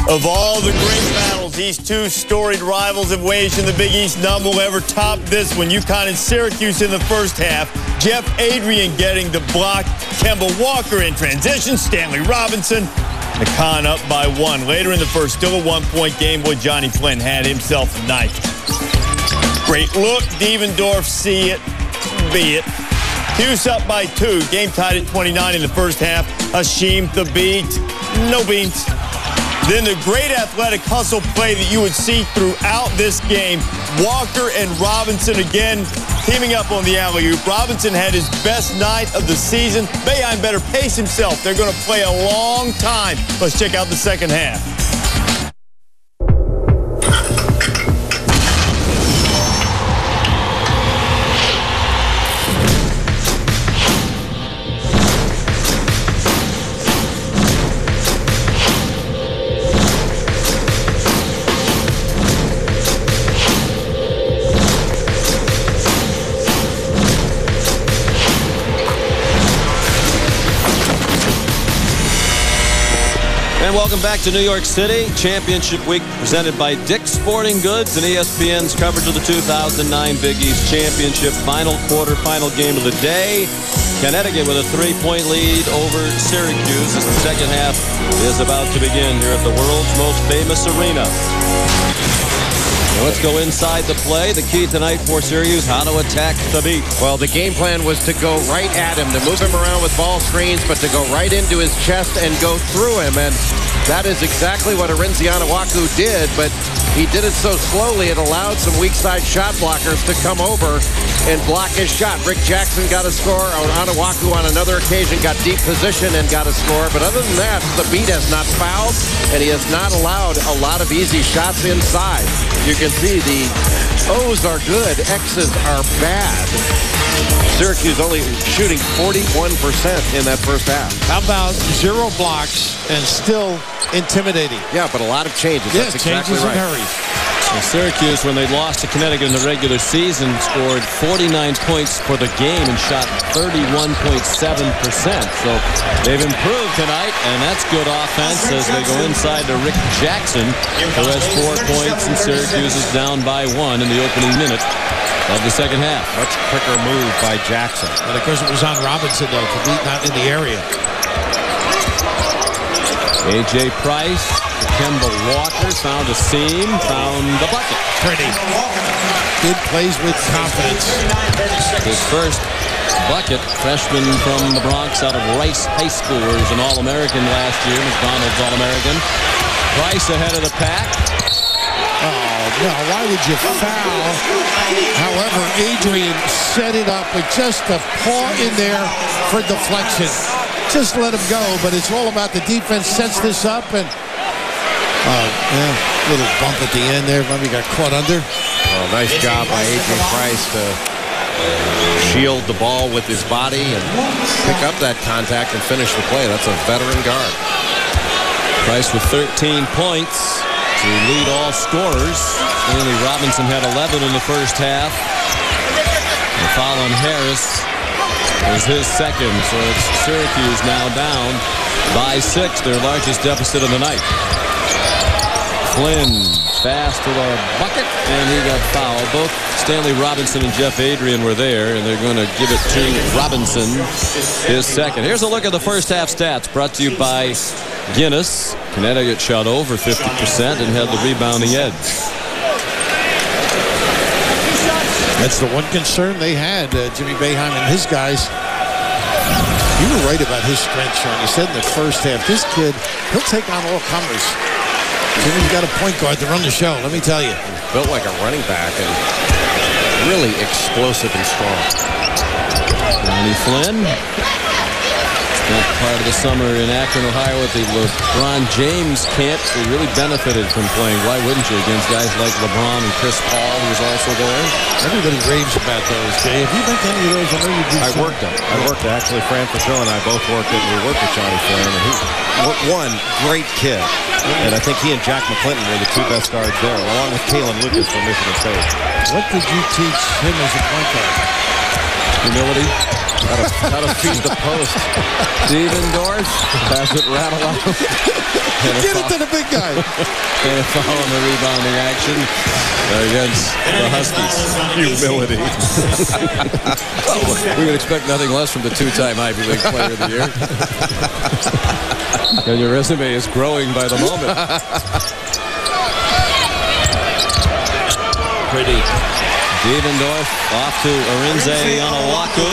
Of all the great battles these two storied rivals have waged in the Big East, none will ever top this one. UConn and Syracuse in the first half. Jeff Adrian getting the block. Kemba Walker in transition. Stanley Robinson. The Con up by 1. Later in the first, still a 1-point game. Boy, Johnny Flynn had himself a night. Great look. Devendorf, see it, be it. Cuse up by 2. Game tied at 29 in the first half. Hashim the beat. No beans. Then the great athletic hustle play that you would see throughout this game. Walker and Robinson again teaming up on the alley-oop. Robinson had his best night of the season. Boeheim better pace himself. They're going to play a long time. Let's check out the second half. And welcome back to New York City. Championship Week presented by Dick's Sporting Goods and ESPN's coverage of the 2009 Big East Championship. Final quarter, final game of the day. Connecticut with a 3-point lead over Syracuse as the second half is about to begin here at the world's most famous arena. Let's go inside the play. The key tonight for Syracuse, how to attack the beat. Well, the game plan was to go right at him, to move him around with ball screens, but to go right into his chest and go through him. And that is exactly what Arinze Onuaku did, but he did it so slowly it allowed some weak side shot blockers to come over and block his shot. Rick Jackson got a score. Onuaku on another occasion got deep position and got a score. But other than that, the beat has not fouled, and he has not allowed a lot of easy shots inside. You can see the O's are good, X's are bad. Syracuse only shooting 41% in that first half. How about 0 blocks and still intimidating? Yeah, but a lot of changes. Yeah, that's exactly changes right. in hurry. So Syracuse, when they lost to Connecticut in the regular season, scored 49 points for the game and shot 31.7%. So they've improved tonight, and that's good offense as they go inside to Rick Jackson, who has 4 points, and Syracuse is down by 1 in the opening minute of the second half. Much quicker move by Jackson. But of course it was on Robinson, though, to beat not in the area. A.J. Price, Kemba Walker found a seam, found the bucket. Pretty. Good plays with confidence. His first bucket, freshman from the Bronx out of Rice High School, where he was an All-American last year, McDonald's All-American. Price ahead of the pack. Oh, no, why would you foul? However, Adrian set it up with just a paw in there for deflection. Just let him go, but it's all about the defense sets this up, and little bump at the end there. Maybe got caught under. Oh, nice job by Adrian Price to shield the ball with his body and pick up that contact and finish the play. That's a veteran guard. Price with 13 points to lead all scorers. Stanley Robinson had 11 in the first half. And foul on Harris was his second, so it's Syracuse now down by 6, their largest deficit of the night. Flynn fast to the bucket, and he got fouled. Both Stanley Robinson and Jeff Adrian were there, and they're going to give it to Robinson, his second. Here's a look at the first half stats brought to you by Guinness. Connecticut shot over 50% and had the rebounding edge. That's the one concern they had, Jimmy Boeheim and his guys. You were right about his strength, Sean. You said in the first half, this kid, he'll take on all comers. Jimmy's got a point guard to run the show, let me tell you. Built like a running back and really explosive and strong. Johnny Flynn. Spent part of the summer in Akron, Ohio at the LeBron James camp. He really benefited from playing, why wouldn't you, against guys like LeBron and Chris Paul, who was also there. Everybody raves about those, Jay. Have you been to any of those? I know you did. I worked them. I worked actually. Fran Fraschilla and I both worked it. We worked with Johnny Flynn. And he, one great kid. And I think he and Jack McClinton were the 2 best guards there, along with Kalen Lucas from Michigan State. What did you teach him as a point guard? Humility. How to feed the post. Devendorf. Pass it, rattle out. Get it to the big guy. And a foul on the rebounding action against the Huskies. Humility. We would expect nothing less from the two-time Ivy League Player of the Year. And your resume is growing by the moment. Pretty. Devendorf off to Arinze Onawaku.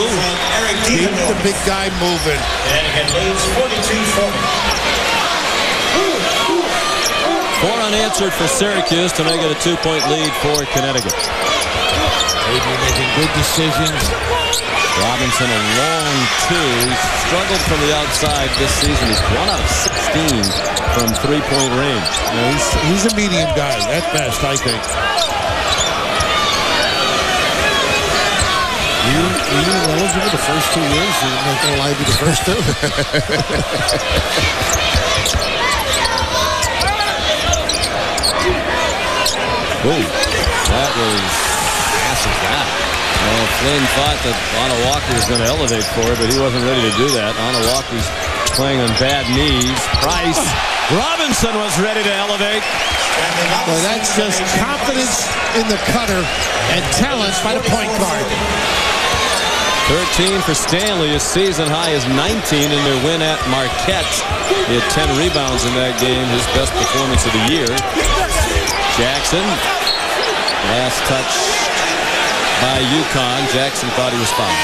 Keep the big guy moving. Connecticut leads 42-40. 4 unanswered for Syracuse to make it a 2-point lead for Connecticut. Adrian making good decisions. Robinson a long 2. He's struggled from the outside this season. He's 1 out of 16 from 3-point range. Yeah, he's a medium guy at best, I think. Were you eligible the first 2 years? You're not going to lie to be the first 2? Ooh, that was massive that. Well, Flynn thought that Onawaku was going to elevate for it, but he wasn't ready to do that. Onawaku's playing on bad knees. Price. Robinson was ready to elevate. Well, that's just confidence in the cutter and talent by the point guard. 13 for Stanley. His season high is 19 in their win at Marquette. He had 10 rebounds in that game, his best performance of the year. Jackson, last touch by UConn. Jackson thought he was fouled.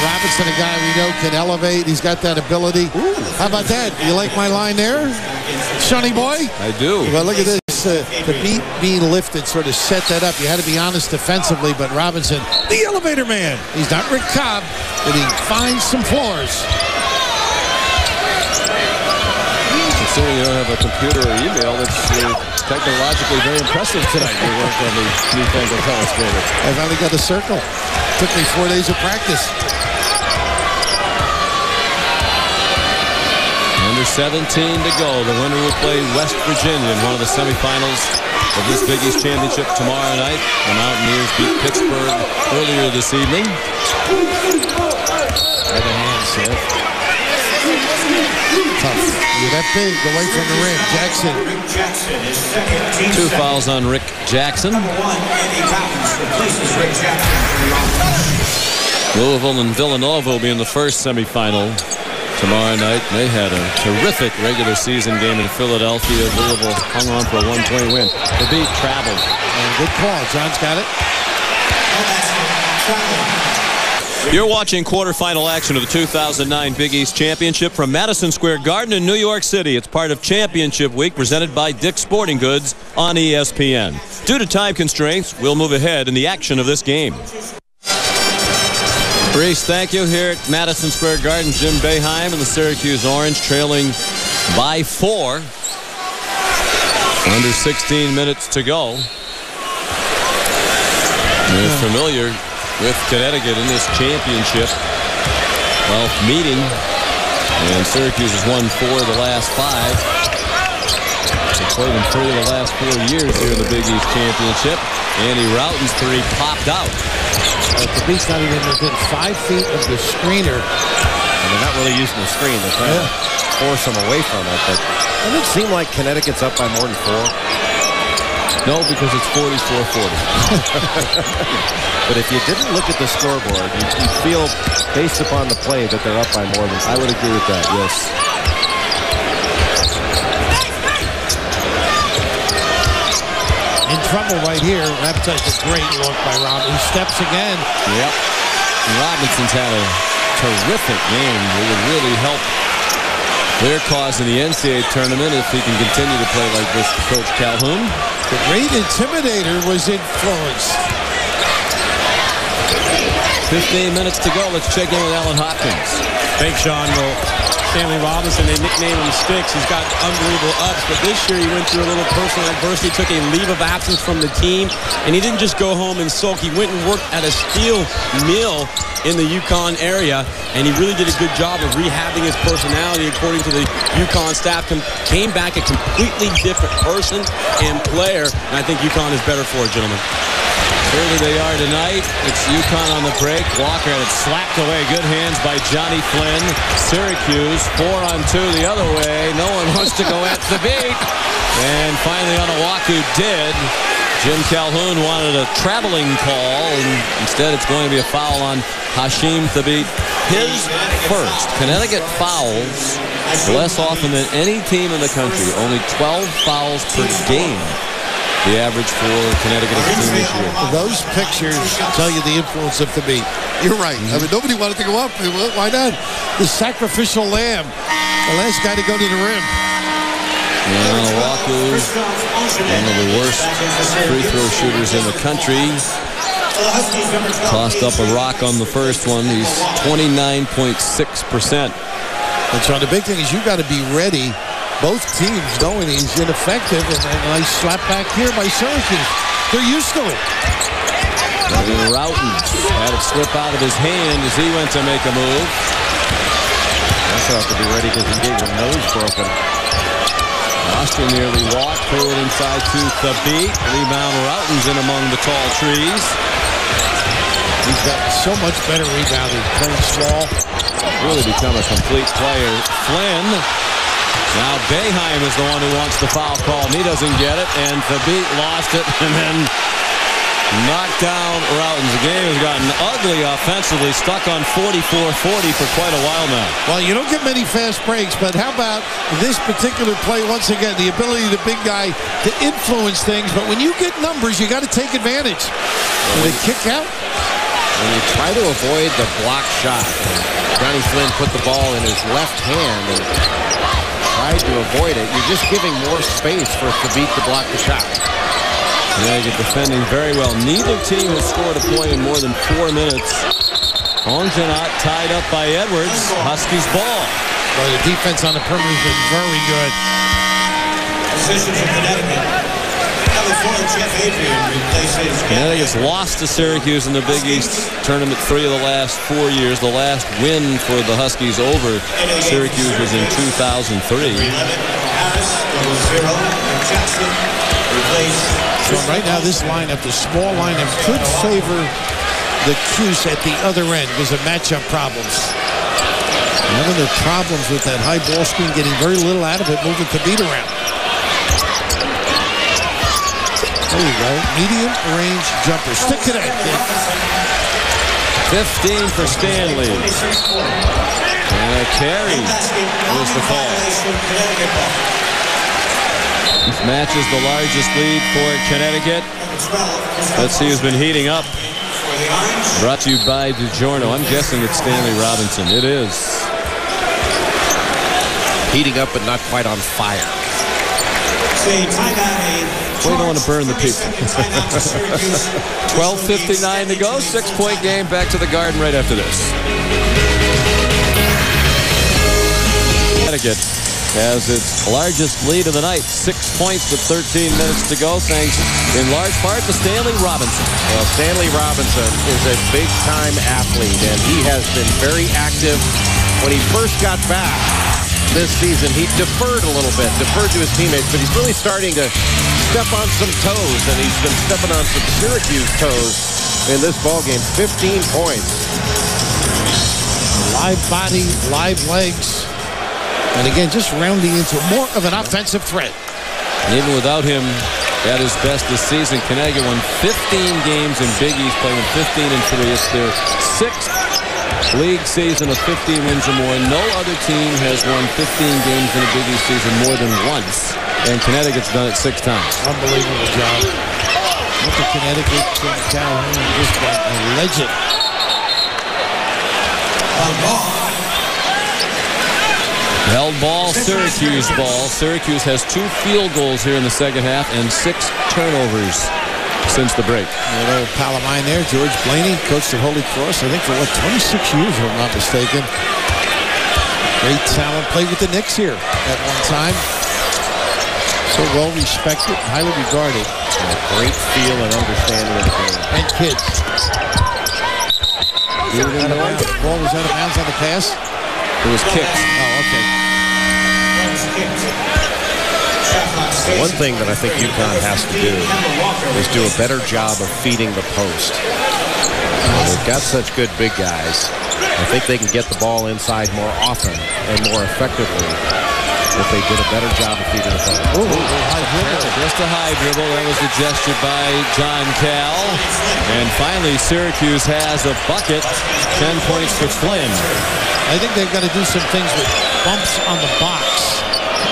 Robinson, a guy we know can elevate. He's got that ability. Ooh. How about that? You like my line there, Sonny boy? I do. Well, look at this. The beat being lifted sort of set that up. You had to be honest defensively, but Robinson, the elevator man. He's not Rick Cobb, but he finds some floors. Considering you don't have a computer or email, it's technologically very impressive tonight. You worked on the newfangled telestrator. I finally got a circle. Took me 4 days of practice. Under 17 to go. The winner will play West Virginia in one of the semifinals of this Big East Championship tomorrow night. The Mountaineers beat Pittsburgh earlier this evening. By the hand, Seth. Tough. You're that big away from the rim. Jackson. 2 fouls on Rick Jackson. Louisville and Villanova will be in the first semifinal tomorrow night. They had a terrific regular season game in Philadelphia. Louisville hung on for a 1-point win. The beat traveled. And good call. John's got it. You're watching quarterfinal action of the 2009 Big East Championship from Madison Square Garden in New York City. It's part of Championship Week presented by Dick's Sporting Goods on ESPN. Due to time constraints, we'll move ahead in the action of this game. Reese, thank you. Here at Madison Square Garden, Jim Boeheim and the Syracuse Orange trailing by 4. Under 16 minutes to go. You're familiar with Connecticut in this championship meeting, and Syracuse has won 4 of the last 5. They played in 3 of the last 4 years here in the Big East Championship. Andy Routen's 3 popped out. The beat's not even within 5 feet of the screener. And they're not really using the screen. They're trying to force them away from it. But doesn't it seem like Connecticut's up by more than 4? No, because it's 44-40. But if you didn't look at the scoreboard, you'd feel, based upon the play, that they're up by more than 4. I would agree with that, yes. In trouble right here. That's a great look by Robinson. He steps again. Yep. Robinson's had a terrific game. It would really help their cause in the NCAA tournament if he can continue to play like this, Coach Calhoun. The great intimidator was influenced. 15 minutes to go. Let's check in with Alan Hopkins. Thanks, Sean. Well, Stanley Robinson, they nicknamed him Sticks. He's got unbelievable ups, but this year he went through a little personal adversity, took a leave of absence from the team, and he didn't just go home and sulk. He went and worked at a steel mill in the UConn area, and he really did a good job of rehabbing his personality. According to the UConn staff, came back a completely different person and player, and I think UConn is better for it, gentlemen. Surely they are tonight. It's UConn on the break. Walker had it slapped away. Good hands by Johnny Flynn. Syracuse 4-on-2 the other way. No one wants to go at Thabit. And finally Onuaku did. Jim Calhoun wanted a traveling call, and instead it's going to be a foul on Hashim Thabit. His first. Connecticut fouls less often than any team in the country. Only 12 fouls per game. The average for Connecticut as a team this year. Those pictures tell you the influence of Thabit. You're right. I mean, nobody wanted to go up. Why not? The sacrificial lamb. The last guy to go to the rim. Onuaku, one of the worst free throw shooters in the country. Tossed up a rock on the first one. He's 29.6%. And so the big thing is you got to be ready. Both teams knowing he's ineffective, and a nice slap back here by Syracuse. They're used to it. Roughton had it slip out of his hand as he went to make a move. Also have to be ready because he gave his nose broken. Austin nearly walked, threw it inside to Thabit. Rebound, Roughton's in among the tall trees. He's gotten so much better rebounding, playing small. Really become a complete player. Flynn. Now Boeheim is the one who wants the foul call, and he doesn't get it, and Thabit lost it, and then knocked down Roughton. The game has gotten ugly offensively, stuck on 44-40 for quite a while now. Well, you don't get many fast breaks, but how about this particular play once again, the ability of the big guy to influence things, but when you get numbers, you got to take advantage. Will they kick out? When you try to avoid the block shot, Johnny Flynn put the ball in his left hand and tried to avoid it. You're just giving more space for Thabit to block the shot. Connecticut defending very well. Neither team has scored a point in more than 4 minutes. Ongenot tied up by Edwards. Huskies ball. Well, the defense on the perimeter has been very good. Position for Connecticut. Jeff Adrian replaces Connecticut's lost to Syracuse in the Big East tournament 3 of the last 4 years. The last win for the Huskies over Syracuse was in 2003. So right now this lineup, the small lineup, could favor the Cuse at the other end because of matchup problems. Having their problems with that high ball screen, getting very little out of it, moving Thabit around. There you go. Medium range jumper. Stick to that. 15 for Stanley. And a carry was the call. This matches the largest lead for Connecticut. Let's see who's been heating up. Brought to you by DiGiorno. I'm guessing it's Stanley Robinson. It is. Heating up but not quite on fire. We don't want to burn the people. 12:59 to go. 6-point game. Back to the Garden right after this. Connecticut has its largest lead of the night. 6 points with 13 minutes to go, thanks in large part to Stanley Robinson. Well, Stanley Robinson is a big-time athlete, and he has been very active. When he first got back this season, he deferred a little bit, deferred to his teammates, but he's really starting to step on some toes, and he's been stepping on some Syracuse toes in this ballgame. 15 points. Live body, live legs. And again, just rounding into more of an offensive threat. Even without him at his best this season, Connecticut won 15 games in Big East, playing 15-3. It's their 6th league season of 15 wins or more. No other team has won 15 games in a Big East season more than once. And Connecticut's done it 6 times. Unbelievable job. Look at Connecticut. Jim Calhoun just got a legend. Held ball, Syracuse ball. Syracuse has 2 field goals here in the second half and 6 turnovers since the break. An old pal of mine there, George Blaney, coached at Holy Cross, I think for 26 years, if I'm not mistaken. Great talent, played with the Knicks here at one time. So well respected, highly regarded. A great feel and understanding of the game. And kids. The ball was out of bounds on the pass. It was kicked. Oh, okay. One thing that I think UConn has to do is do a better job of feeding the post. They've got such good big guys. I think they can get the ball inside more often and more effectively if they did a better job of feeding the post. Just a high dribble. That was the gesture by John Cal. And finally, Syracuse has a bucket. 10 points for Flynn. I think they've got to do some things with bumps on the box.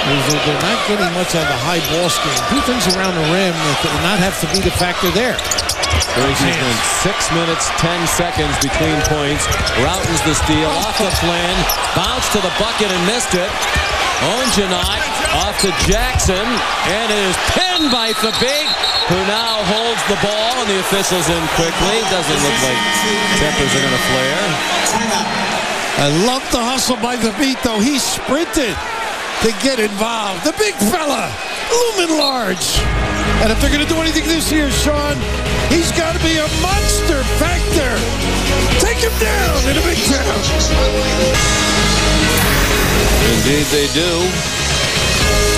They're not getting much on the high ball screen. Do things around the rim that will not have to be the factor there. Syracuse went 6 minutes, 10 seconds between points. Routens the steal off the Flynn. Bounced to the bucket and missed it. Ongenot off to Jackson. And it is pinned by Thabit, who now holds the ball. And the officials in quickly. Doesn't look like tempers are going to flare. I love the hustle by Thabit, though. He sprinted to get involved. The big fella, looming large. And if they're going to do anything this year, Sean, he's got to be a monster factor. Take him down in a big town. Indeed they do.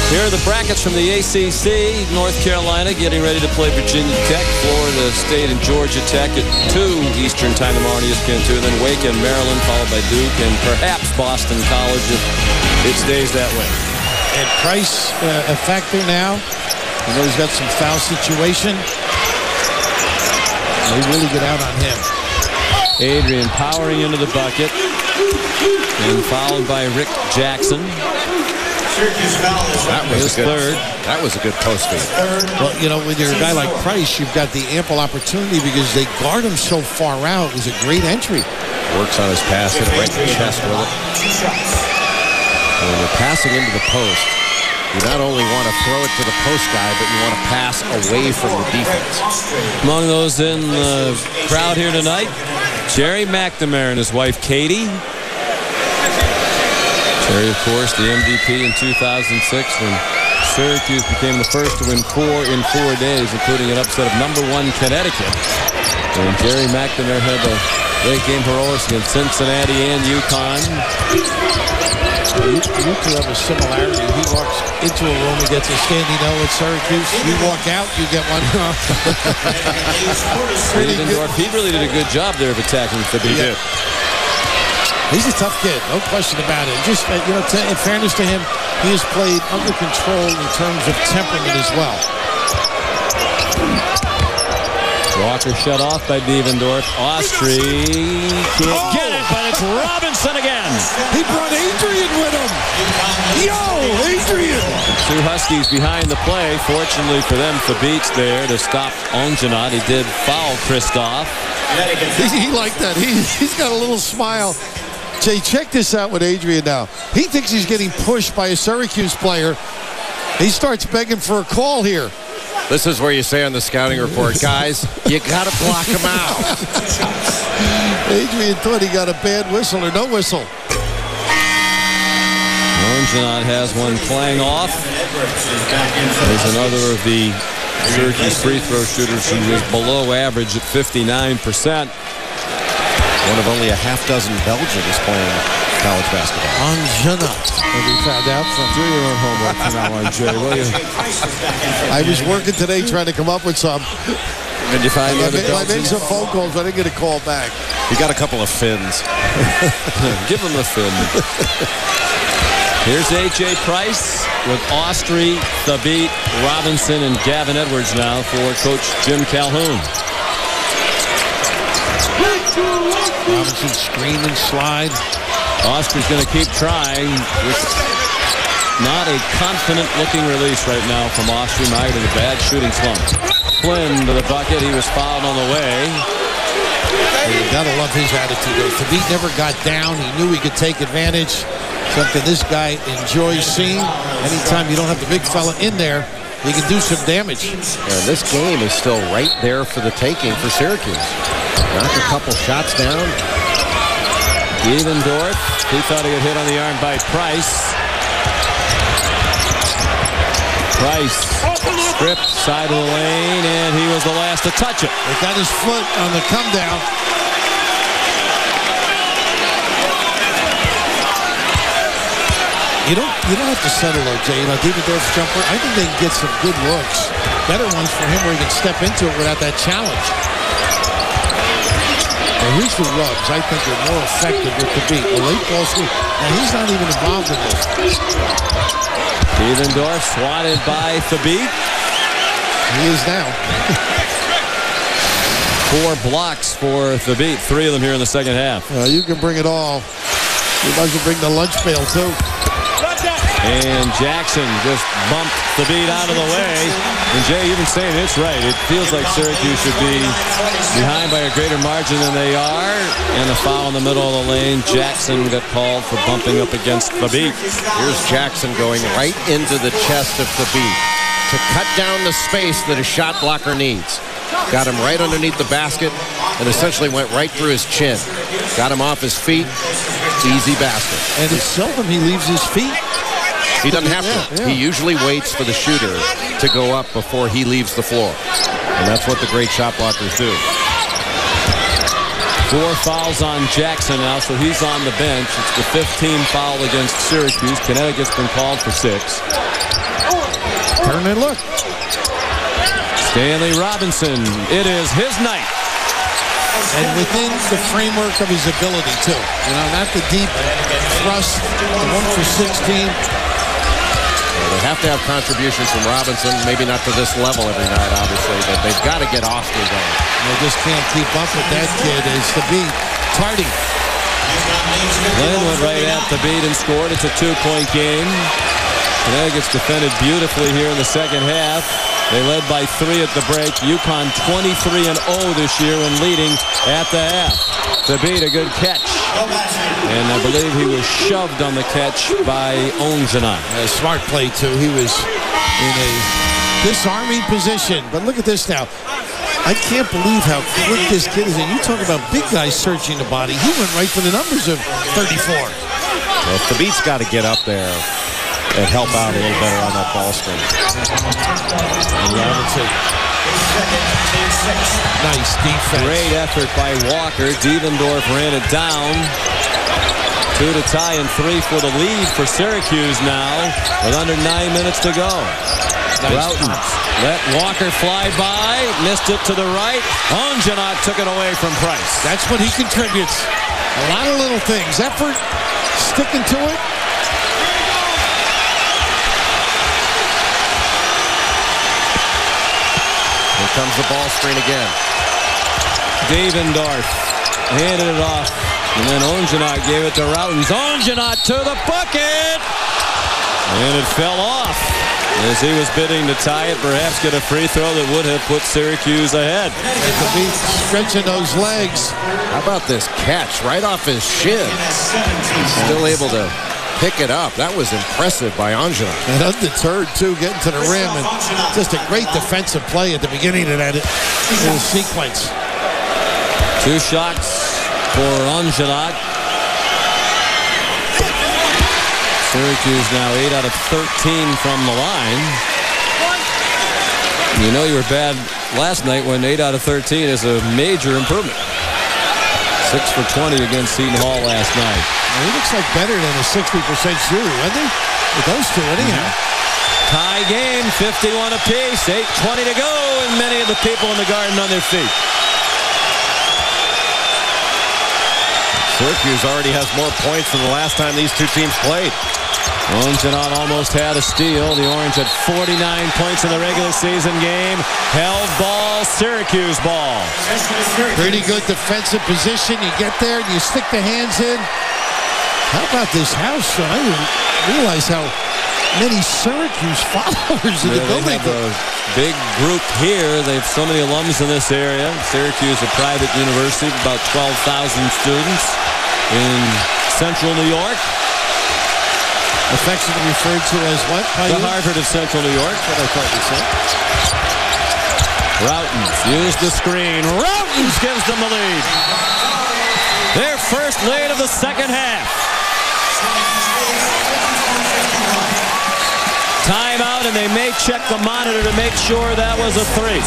Here are the brackets from the ACC. North Carolina getting ready to play Virginia Tech, Florida State, and Georgia Tech at 2 Eastern time tomorrow on ESPN2. Then Wake and Maryland, followed by Duke, and perhaps Boston College if it stays that way. And Price a factor now. You know he's got some foul situation. They really get out on him. Adrian powering into the bucket and fouled by Rick Jackson. That was third. That was a good post feed. Well, you know, when you're a guy like Price, you've got the ample opportunity because they guard him so far out. It was a great entry. Works on his pass, hit it right in the chest with it. When you're passing into the post, you not only want to throw it to the post guy, but you want to pass away from the defense. Among those in the crowd here tonight, Jerry McNamara and his wife Katie. Jerry, of course, the MVP in 2006 when Syracuse became the first to win 4 in 4 days, including an upset of #1 Connecticut. And Jerry McNamara had the late game heroics against Cincinnati and UConn. You two have a similarity. He walks into a room and gets a standing O at Syracuse. You walk out, you get one. Rievendorf, he really did a good job there of attacking Thabit. He did. He's a tough kid, no question about it. Just, you know, in fairness to him, he has played under control in terms of temperament as well. Walker shut off by Rievendorf. Austri can't get it, but it's Robinson again. He brought Adrian with him. Yo, Adrian. 2 Huskies behind the play. Fortunately for them, Thabit's there to stop Ongenot. He did foul Kristoff. He liked that. He's got a little smile. Jay, check this out with Adrian now. He thinks he's getting pushed by a Syracuse player. He starts begging for a call here. This is where you say on the scouting report, guys, you got to block him out. Adrian thought he got a bad whistle or no whistle. Ongenot has one playing off. There's another of the Syracuse free throw shooters who was below average at 59%. One of only a half dozen Belgians playing college basketball. Ongenot. Have we found out from Do your own homework from now on, Jay, will you? I was working today trying to come up with some. Did you find the other I made Belgians? some phone calls. I didn't get a call back. You got a couple of fins. Give him a fin. Here's A.J. Price with Austri, Thabit, Robinson, and Gavin Edwards now for Coach Jim Calhoun. Robinson screen and slide. Austri's going to keep trying with not a confident-looking release right now from Austri. Might have a bad shooting slump. Flynn to the bucket. He was fouled on the way. You gotta love his attitude though. Thabit never got down. He knew he could take advantage. Something this guy enjoys seeing. Anytime you don't have the big fella in there, he can do some damage. And this game is still right there for the taking for Syracuse. Knock a couple shots down. Rievendorf, he thought he got hit on the arm by Price. Price stripped side of the lane, and he was the last to touch it. They got his foot on the come down. You don't have to settle, OJ. Diebendorf's jumper, I think they can get some good looks. Better ones for him where he can step into it without that challenge. And here's the rubs. I think they're more effective with the beat. The late ball screen. And he's not even involved in this. Diebendorf swatted by Thabit. He is now. 4 blocks for Thabit. 3 of them here in the second half. You can bring it all. You might as well bring the lunch pail, too. And Jackson just bumped Thabit out of the way. And Jay, you've been saying it's right. It feels like Syracuse should be behind by a greater margin than they are. And a foul in the middle of the lane. Jackson got called for bumping up against Thabit. Here's Jackson going right into the chest of Thabit to cut down the space that a shot blocker needs. Got him right underneath the basket and essentially went right through his chin. Got him off his feet. Easy basket. And it's seldom he leaves his feet. He doesn't have to. He usually waits for the shooter to go up before he leaves the floor. And that's what the great shot blockers do. 4 fouls on Jackson now, so he's on the bench. It's the 15th foul against Syracuse. Connecticut's been called for 6. Turn and look. Stanley Robinson. It is his night. And within the framework of his ability, too. Not the deep thrust, the 1 for 16. They have to have contributions from Robinson, maybe not to this level every night, obviously, but they've got to get off their game. They just can't keep up with that kid. It's the beat. Tardy. Glenn went right at the beat and scored. It's a 2-point game. Connecticut's defended beautifully here in the second half. They led by 3 at the break. UConn 23-0 this year when leading at the half. Thabit, a good catch. And I believe he was shoved on the catch by Ongenat. A smart play, too. He was in a disarming position. But look at this now. I can't believe how quick this kid is. And you talk about big guys searching the body. He went right for the numbers of 34. Well, Thabit's got to get up there and help out a little better on that ball screen. Nice defense. Great effort by Walker. Diebendorf ran it down. 2 to tie and 3 for the lead for Syracuse now with under 9 minutes to go. Nice. Routens let Walker fly by. Missed it to the right. Ongenat took it away from Price. That's what he contributes. A lot of little things. Effort, sticking to it. Here comes the ball screen again. Diebendorf handed it off. And then Ongenat gave it to Routens. Ongenat to the bucket! And it fell off as he was bidding to tie it, perhaps get a free throw that would have put Syracuse ahead. Stretching those legs. How about this catch right off his shin? He's still able to pick it up. That was impressive by Ongenat. And undeterred, too, getting to the rim. And just a great defensive play at the beginning of that little sequence. 2 shots for Ongenat. Syracuse now 8 out of 13 from the line. You know you were bad last night when 8 out of 13 is a major improvement. 6 for 20 against Seton Hall last night. Well, he looks like better than a 60% shooter, doesn't he? With those two, anyhow. Tie game, 51 apiece, 8:20 to go, and many of the people in the Garden on their feet. Syracuse already has more points than the last time these two teams played. Ongenat almost had a steal. The Orange had 49 points in the regular season game. Held ball, Syracuse ball. Pretty good defensive position. You get there and you stick the hands in. How about this house? I didn't realize how many Syracuse followers in the building. They have a big group here. They have so many alums in this area. Syracuse, a private university, about 12,000 students in central New York. Affectionately referred to as what? The Harvard of Central New York. What I thought you said. Routens used the screen. Routens gives them the lead. Their first lead of the second half. Timeout, and they may check the monitor to make sure that was a 3.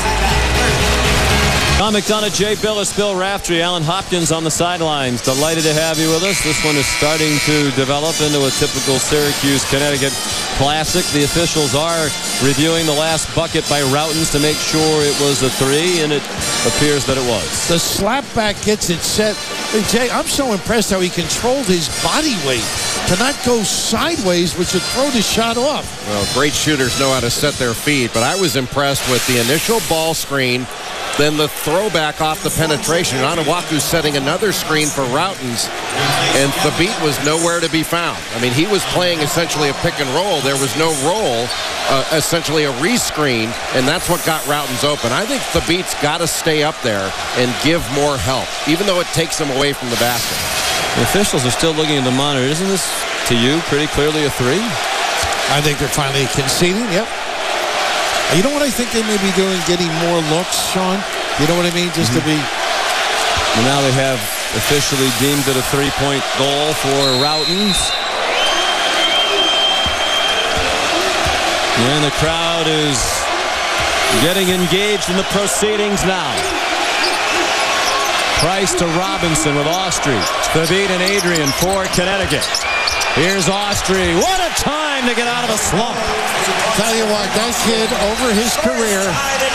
Tom McDonough, Jay Billis, Bill Raftery, Alan Hopkins on the sidelines. Delighted to have you with us. This one is starting to develop into a typical Syracuse-Connecticut classic. The officials are reviewing the last bucket by Routens to make sure it was a 3, and it appears that it was. The slapback gets it set. Hey, Jay, I'm so impressed how he controlled his body weight to not go sideways, which would throw the shot off. Well, great shooters know how to set their feet, but I was impressed with the initial ball screen, then the throwback off the penetration. Anawaku setting another screen for Routens, and Thabit was nowhere to be found. I mean, he was playing essentially a pick and roll. There was no roll, essentially a rescreen, and that's what got Routens open. I think Thabit's got to stay up there and give more help, even though it takes him away from the basket. The officials are still looking at the monitor. Isn't this, to you, pretty clearly a 3? I think they're finally conceding. Yep. You know what I think they may be doing? Getting more looks, Sean? You know what I mean? Just to be... And now they have officially deemed it a 3-point goal for Routens. And the crowd is getting engaged in the proceedings now. Price to Robinson with Austri. Thabit and Adrian for Connecticut. Here's Austri. What a time to get out of a slump. Tell you what, that kid over his career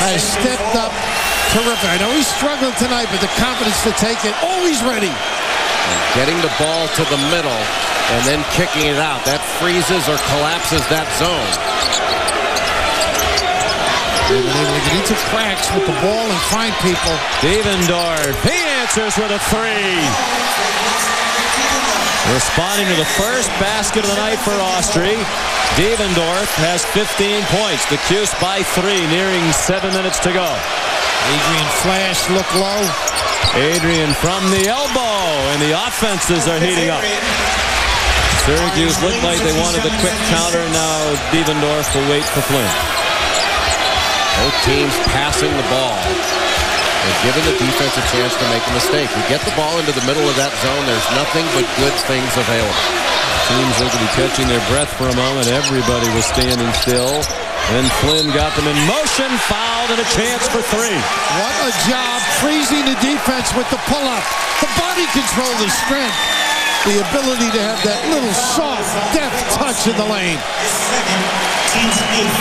has stepped up terrific. I know he struggled tonight, but the confidence to take it, always ready. And getting the ball to the middle and then kicking it out. That freezes or collapses that zone. They've been able to get into cracks with the ball and find people. Devendorf, he answers with a 3. Responding to the first basket of the night for Austri. Devendorf has 15 points. The Cuse by 3, nearing 7 minutes to go. Adrian flash, look low. Adrian from the elbow, and the offenses are heating up. Syracuse looked like they wanted the quick counter. Now Devendorf will wait for Flynn. Both teams passing the ball. They're giving the defense a chance to make a mistake. You get the ball into the middle of that zone, there's nothing but good things available. Teams look to be catching their breath for a moment. Everybody was standing still. Then Flynn got them in motion, fouled, and a chance for 3. What a job freezing the defense with the pull-up. The body control, the strength. The ability to have that little soft, deft touch in the lane.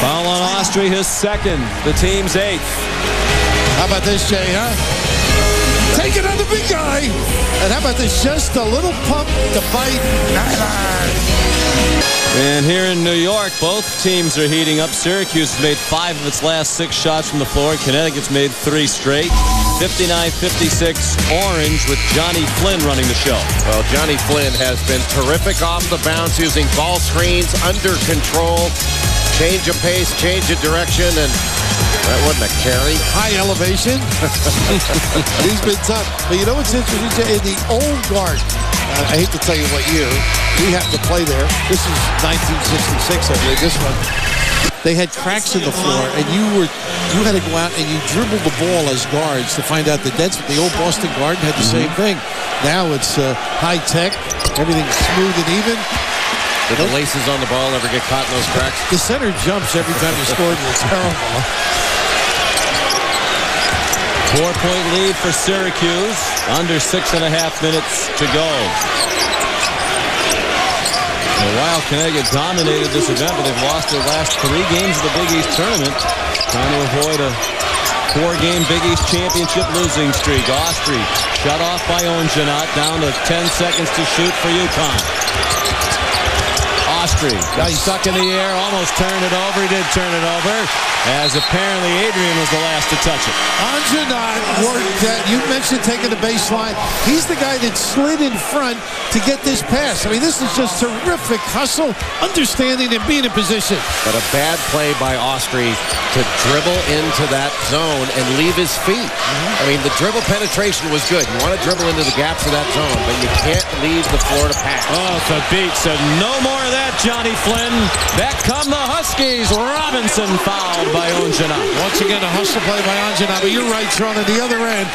Foul on Austri, his second. The team's 8th. How about this, Jay, huh? Take it on the big guy. And how about this? Just a little pump to bite. And here in New York, both teams are heating up. Syracuse has made 5 of its last 6 shots from the floor. Connecticut's made 3 straight. 59-56 Orange with Johnny Flynn running the show. Well, Johnny Flynn has been terrific off the bounce, using ball screens, under control, change of pace, change of direction, and that wasn't a carry. High elevation. He's been tough. But you know what's interesting, Jay? In the old guard, I hate to tell you what year, we happened to play there. This is 1966, I believe, this one. They had cracks in the floor, and you had to go out and you dribble the ball as guards to find out the dead. The old Boston Garden had the same thing. Now it's high tech, everything's smooth and even. Did the laces on the ball ever get caught in those cracks? The center jumps every time you scored. It's terrible. 4-point lead for Syracuse. Under 6.5 minutes to go. While Connecticut dominated this event, but they've lost their last 3 games of the Big East tournament, trying to avoid a 4-game Big East championship losing streak. Austri shut off by Ongenat, down to 10 seconds to shoot for UConn. Austri got stuck in the air, almost turned it over. He did turn it over, as apparently Adrian was the last to touch it. Ongenat worked that. You mentioned taking the baseline. He's the guy that slid in front to get this pass. I mean, this is just terrific hustle, understanding, and being in position. But a bad play by Austri to dribble into that zone and leave his feet. I mean, the dribble penetration was good. You want to dribble into the gaps of that zone, but you can't leave the floor to pass. Oh, Thabit said, no more of that, Johnny Flynn. Back come the Huskies. Robinson fouled by Ongenat. Once again, a hustle play by Ongenat. But you're right, Sean, at the other end,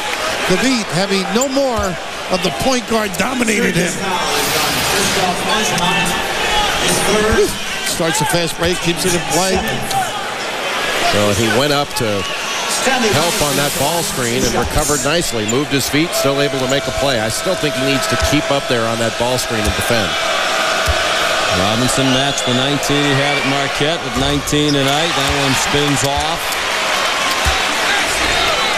Thabit having no more of the point guard dominated him. Starts a fast break, keeps it in play. So he went up to help on that ball screen and recovered nicely. Moved his feet, still able to make a play. I still think he needs to keep up there on that ball screen and defend. Robinson matched the 19 he had at Marquette with 19 tonight. That one spins off.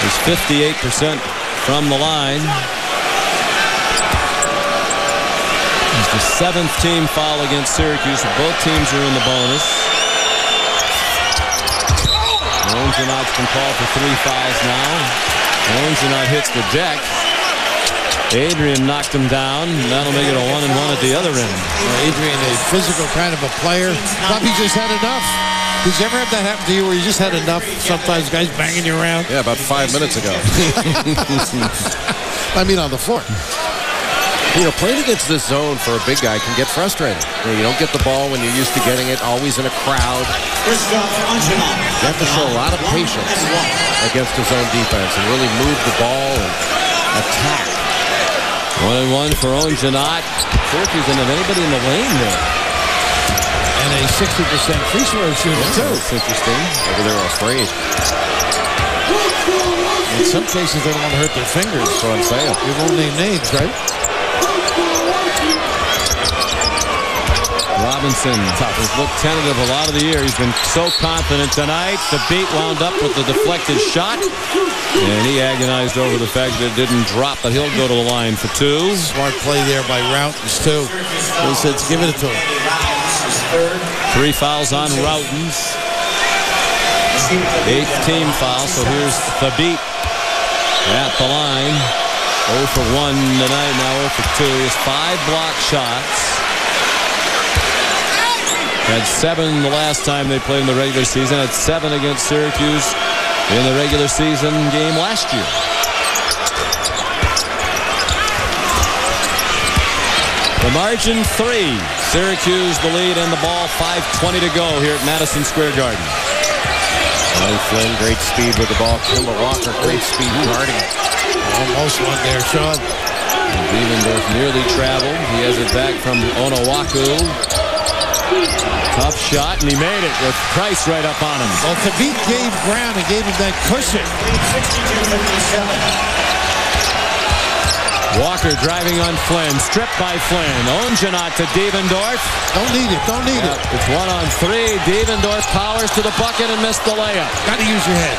He's 58% from the line. It's the 7th team foul against Syracuse. Both teams are in the bonus. Ongenot's been called for 3 fouls now. Ongenot hits the deck. Adrian knocked him down. That'll make it a 1-1 at the other end. Adrian, a physical kind of a player. Thought he just had enough. Did you ever have that happen to you where you just had enough? Sometimes guys banging you around. Yeah, about 5 minutes ago. I mean, on the floor. You know, playing against this zone for a big guy can get frustrating. You don't get the ball when you're used to getting it, always in a crowd. You have to show a lot of patience against his own defense and really move the ball and attack. 1-1 for Ongenot. Syracuse doesn't have anybody in the lane there. And a 60% free throw shooter, too. That's interesting. Maybe they're afraid. In some cases, they don't want to hurt their fingers. That's what I'm saying. You won't name names, right? Robinson has looked tentative a lot of the year. He's been so confident tonight. The beat wound up with the deflected shot. And he agonized over the fact that it didn't drop, but he'll go to the line for 2. Smart play there by Routens, too. He said, give it to him. 3 fouls on Routens. 8th team foul, so here's the beat at the line. 0 for 1 tonight, now 0 for 2. He has 5 block shots. Had 7 the last time they played in the regular season. Had 7 against Syracuse in the regular season game last year. The margin 3. Syracuse the lead and the ball. 5:20 to go here at Madison Square Garden. Ronnie Flynn, great speed with the ball. Kemba Walker, great speed guarding. Almost one there, Sean. Bielendorf nearly traveled. He has it back from Onuaku. Tough shot, and he made it with Price right up on him. Well, Thabeet gave ground and gave him that cushion. Walker driving on Flynn, stripped by Flynn. Ongenot to Devendorf. Don't need it, don't need it. It's 1-on-3. Devendorf powers to the bucket and missed the layup. Got to use your head.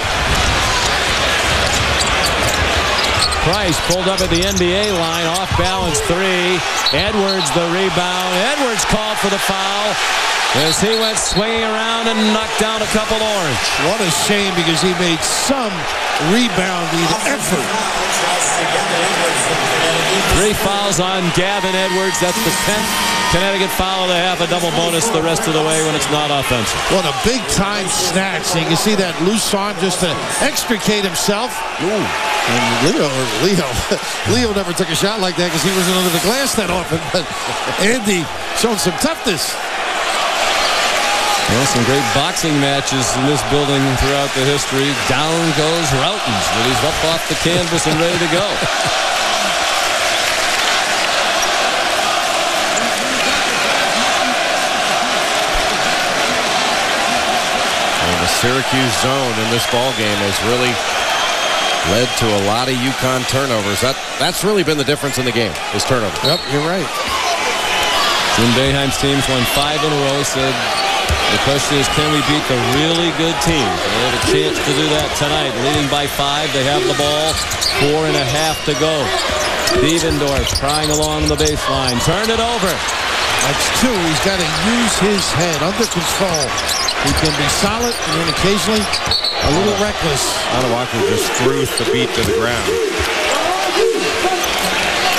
Price pulled up at the NBA line, off balance 3. Edwards the rebound. Edwards called for the foul as he went swinging around and knocked down a couple orange. What a shame, because he made some rebounding effort. 3 fouls on Gavin Edwards. That's the 10th Connecticut foul of the half. A double bonus the rest of the way when it's not offensive. What a big-time snatch. You can see that loose arm just to extricate himself. Ooh. And Leo never took a shot like that because he wasn't under the glass that often. But Andy showing some toughness. Well, some great boxing matches in this building throughout the history. Down goes Routens, but he's up off the canvas and ready to go. And the Syracuse zone in this ball game has really led to a lot of UConn turnovers. That's really been the difference in the game, is turnovers. Yep, you're right. Jim Boeheim's teams won 5 in a row. Said the question is, can we beat the really good teams? They have a chance to do that tonight. Leading by 5. They have the ball. 4.5 to go. Devendorf trying along the baseline. Turned it over. That's 2. He's got to use his head under control. He can be solid and then occasionally a little reckless. Onuaku just threw the beat to the ground.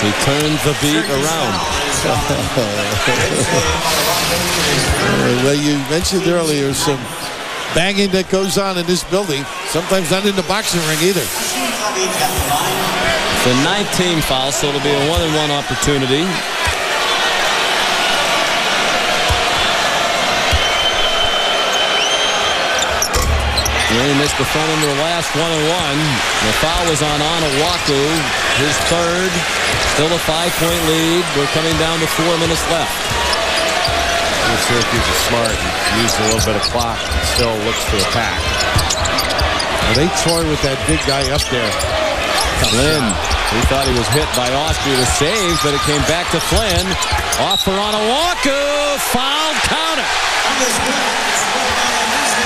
He turned the beat around. Well, you mentioned earlier some banging that goes on in this building. Sometimes not in the boxing ring either. It's a 19 foul, so it'll be a 1-and-1 opportunity. He missed the front end of the last 1-and-1. The foul was on Onuaku, his 3rd. Still a 5-point lead. We're coming down to 4 minutes left. Syracuse is smart and used a little bit of clock and still looks to attack. They toy with that big guy up there. Flynn, he thought he was hit by Austria to save, but it came back to Flynn. Off for Onuaku. Foul, count it.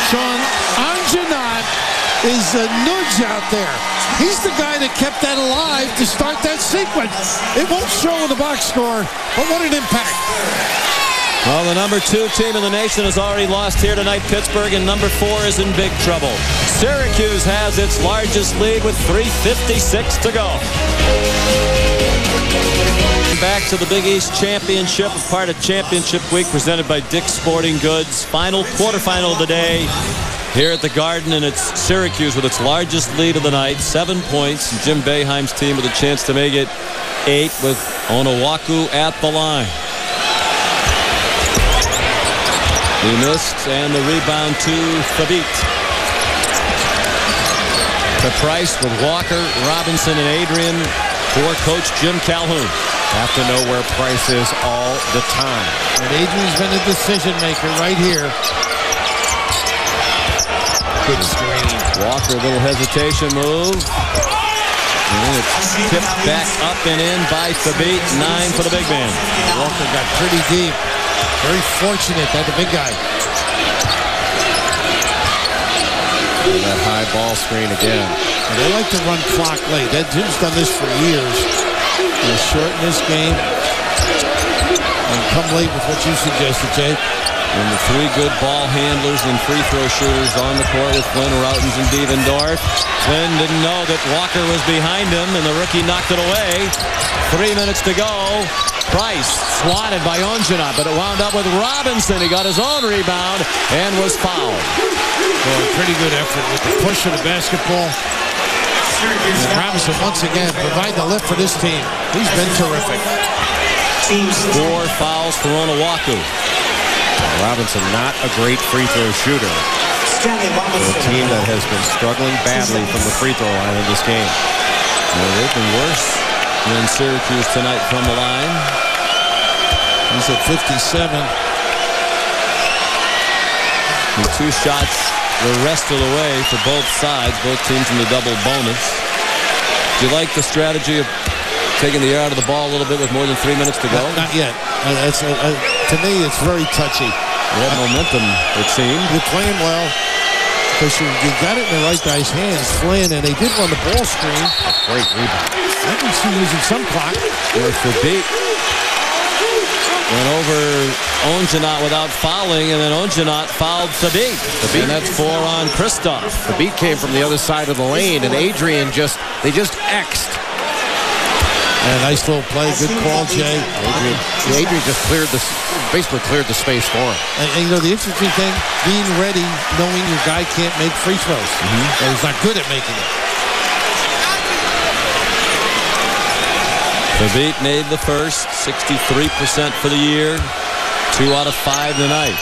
Sean, Anjanat is a nudge out there. He's the guy that kept that alive to start that sequence. It won't show in the box score, but what an impact. Well, the number 2 team in the nation has already lost here tonight, Pittsburgh, and number 4 is in big trouble. Syracuse has its largest lead with 3:56 to go. Back to the Big East Championship, a part of Championship Week presented by Dick's Sporting Goods. Final quarterfinal of the day here at the Garden, and it's Syracuse with its largest lead of the night, 7 points. Jim Boeheim's team with a chance to make it 8 with Onuaku at the line. He missed, and the rebound to Thabit. To Price with Walker, Robinson, and Adrian for Coach Jim Calhoun. Have to know where Price is all the time. And Adrian's been a decision maker right here. Good screen. Walker, a little hesitation move. And it's tipped back up and in by Thabit. 9 for the big man. Walker got pretty deep. Very fortunate that the big guy. And that high ball screen again. And they like to run clock late. That Jim's done this for years. They shorten this game and come late with what you suggested, Jay. And the 3 good ball handlers and free throw shooters on the court with Flynn, Routens, and Devendorf. Flynn didn't know that Walker was behind him, and the rookie knocked it away. 3 minutes to go. Price swatted by Ongenot, but it wound up with Robinson. He got his own rebound and was fouled. Boy, pretty good effort with the push of the basketball. And Robinson, once again, provide the lift for this team. He's been terrific. 4 fouls for Onuaku. Robinson, not a great free throw shooter. For a team that has been struggling badly from the free throw line in this game. Well, they've been worse than Syracuse tonight from the line. He's at 57. And 2 shots the rest of the way for both sides, both teams in the double bonus. Do you like the strategy of taking the air out of the ball a little bit with more than 3 minutes to go? Not yet. To me, it's very touchy. You have momentum, it seemed. You're playing well because you got it in the right guy's hands, Flynn, and they did run the ball screen. Great rebound. I can see using some clock. With the beat. Went over Ongenot without fouling, and then Ongenot fouled Thabit. And that's 4 on Kristoff. The beat came from the other side of the lane, and Adrian they just X'd. And a nice little play. Good call, Jay. Adrian just basically cleared the space for him. And you know, the interesting thing, being ready, knowing your guy can't make free throws. Or he's not good at making it. Thabit made the first, 63% for the year. 2 out of 5 tonight.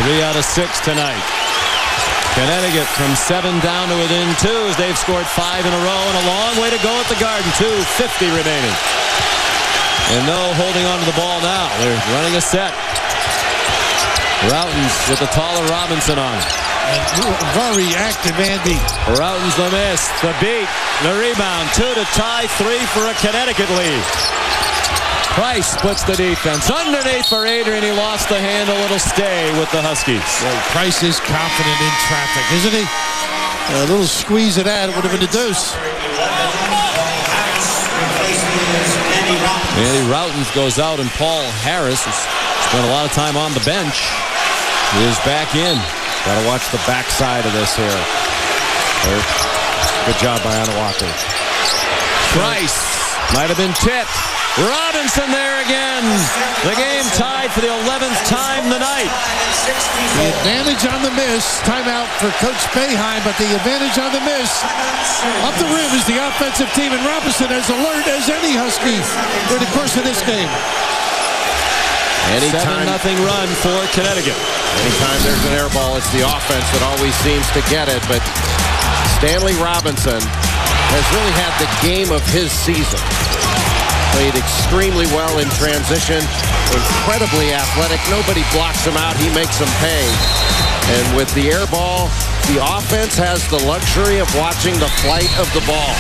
3 out of 6 tonight. Connecticut from 7 down to within 2 as they've scored 5 in a row, and a long way to go at the Garden. 2:50 remaining. And no holding on to the ball now. They're running a set. Routens with the taller Robinson on it. Very active, Andy. Routens the miss, the beat, the rebound. 2 to tie, 3 for a Connecticut lead. Price splits the defense. Underneath for Adrian. He lost the handle. It'll stay with the Huskies. Well, Price is confident in traffic, isn't he? A little squeeze of that, it would have been a deuce. Andy Routens goes out, and Paul Harris has spent a lot of time on the bench. He is back in. Got to watch the backside of this here. Good job by Onuaku. Price might have been tipped. Robinson there again. The game tied for the 11th time tonight. The advantage on the miss. Timeout for Coach Boeheim, but the advantage on the miss. Up the rim is the offensive team, and Robinson as alert as any Husky during the course of this game. 7-0 run for Connecticut. Anytime there's an air ball, it's the offense that always seems to get it, but Stanley Robinson has really had the game of his season. Played extremely well in transition, incredibly athletic. Nobody blocks him out. He makes them pay. And with the air ball, the offense has the luxury of watching the flight of the ball.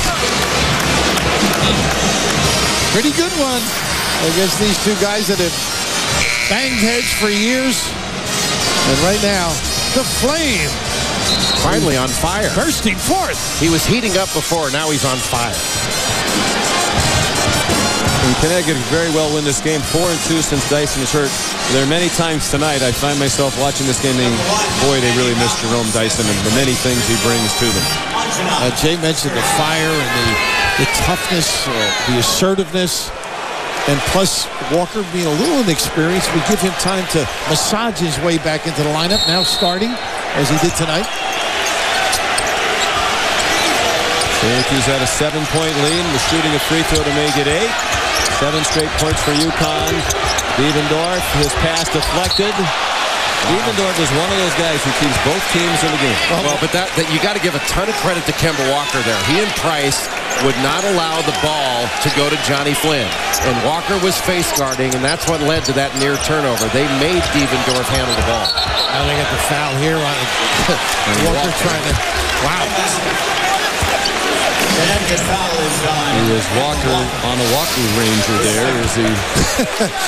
Pretty good one against these two guys that have banged heads for years. And right now, the Flame finally on fire. Bursting forth. He was heating up before. Now he's on fire. And Connecticut could very well win this game 4-2 since Dyson is hurt. There are many times tonight I find myself watching this game thinking, boy, they really miss Jerome Dyson and the many things he brings to them. Jay mentioned the fire and the toughness, the assertiveness, and plus Walker being a little inexperienced, we give him time to massage his way back into the lineup, now starting as he did tonight. Syracuse had a 7-point lead, was shooting a free throw to make it 8. 7 straight points for UConn. Devendorf, his pass deflected. Devendorf is one of those guys who keeps both teams in the game. Well, but that you got to give a ton of credit to Kemba Walker there. He and Price would not allow the ball to go to Johnny Flynn. And Walker was face guarding, and that's what led to that near turnover. They made Devendorf handle the ball. Now they got the foul here on Walker trying to, wow. He was Walker on a Walker Ranger there as he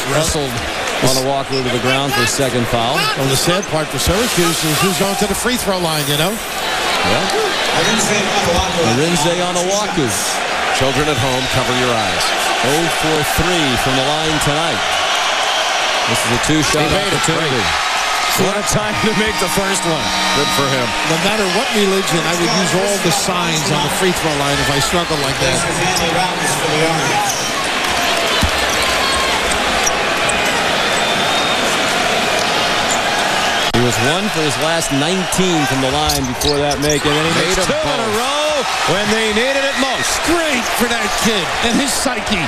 wrestled on a Walker to the ground for a second foul. Well, the sad part for Syracuse is who's going to the free throw line, you know? Yeah. Arinze on a Walker. Children at home, cover your eyes. 0 for 3 from the line tonight. This is a 2-shot opportunity. What a time to make the first one. Good for him. No matter what religion, I would use all the signs on the free throw line if I struggled like that. He was 1 for his last 19 from the line before that make, and then he made 2 in a row when they needed it most. Great for that kid and his psyche.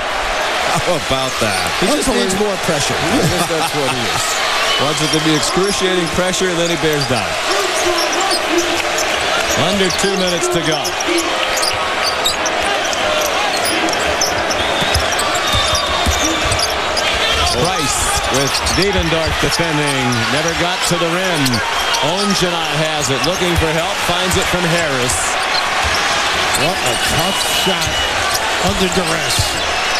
How about that? He just needs more pressure. I think that's what he is. Wants it to be excruciating pressure, and then he bears down. Under 2 minutes to go. Price with Devendorf defending. Never got to the rim. Ongenot has it. Looking for help. Finds it from Harris. What a tough shot under duress.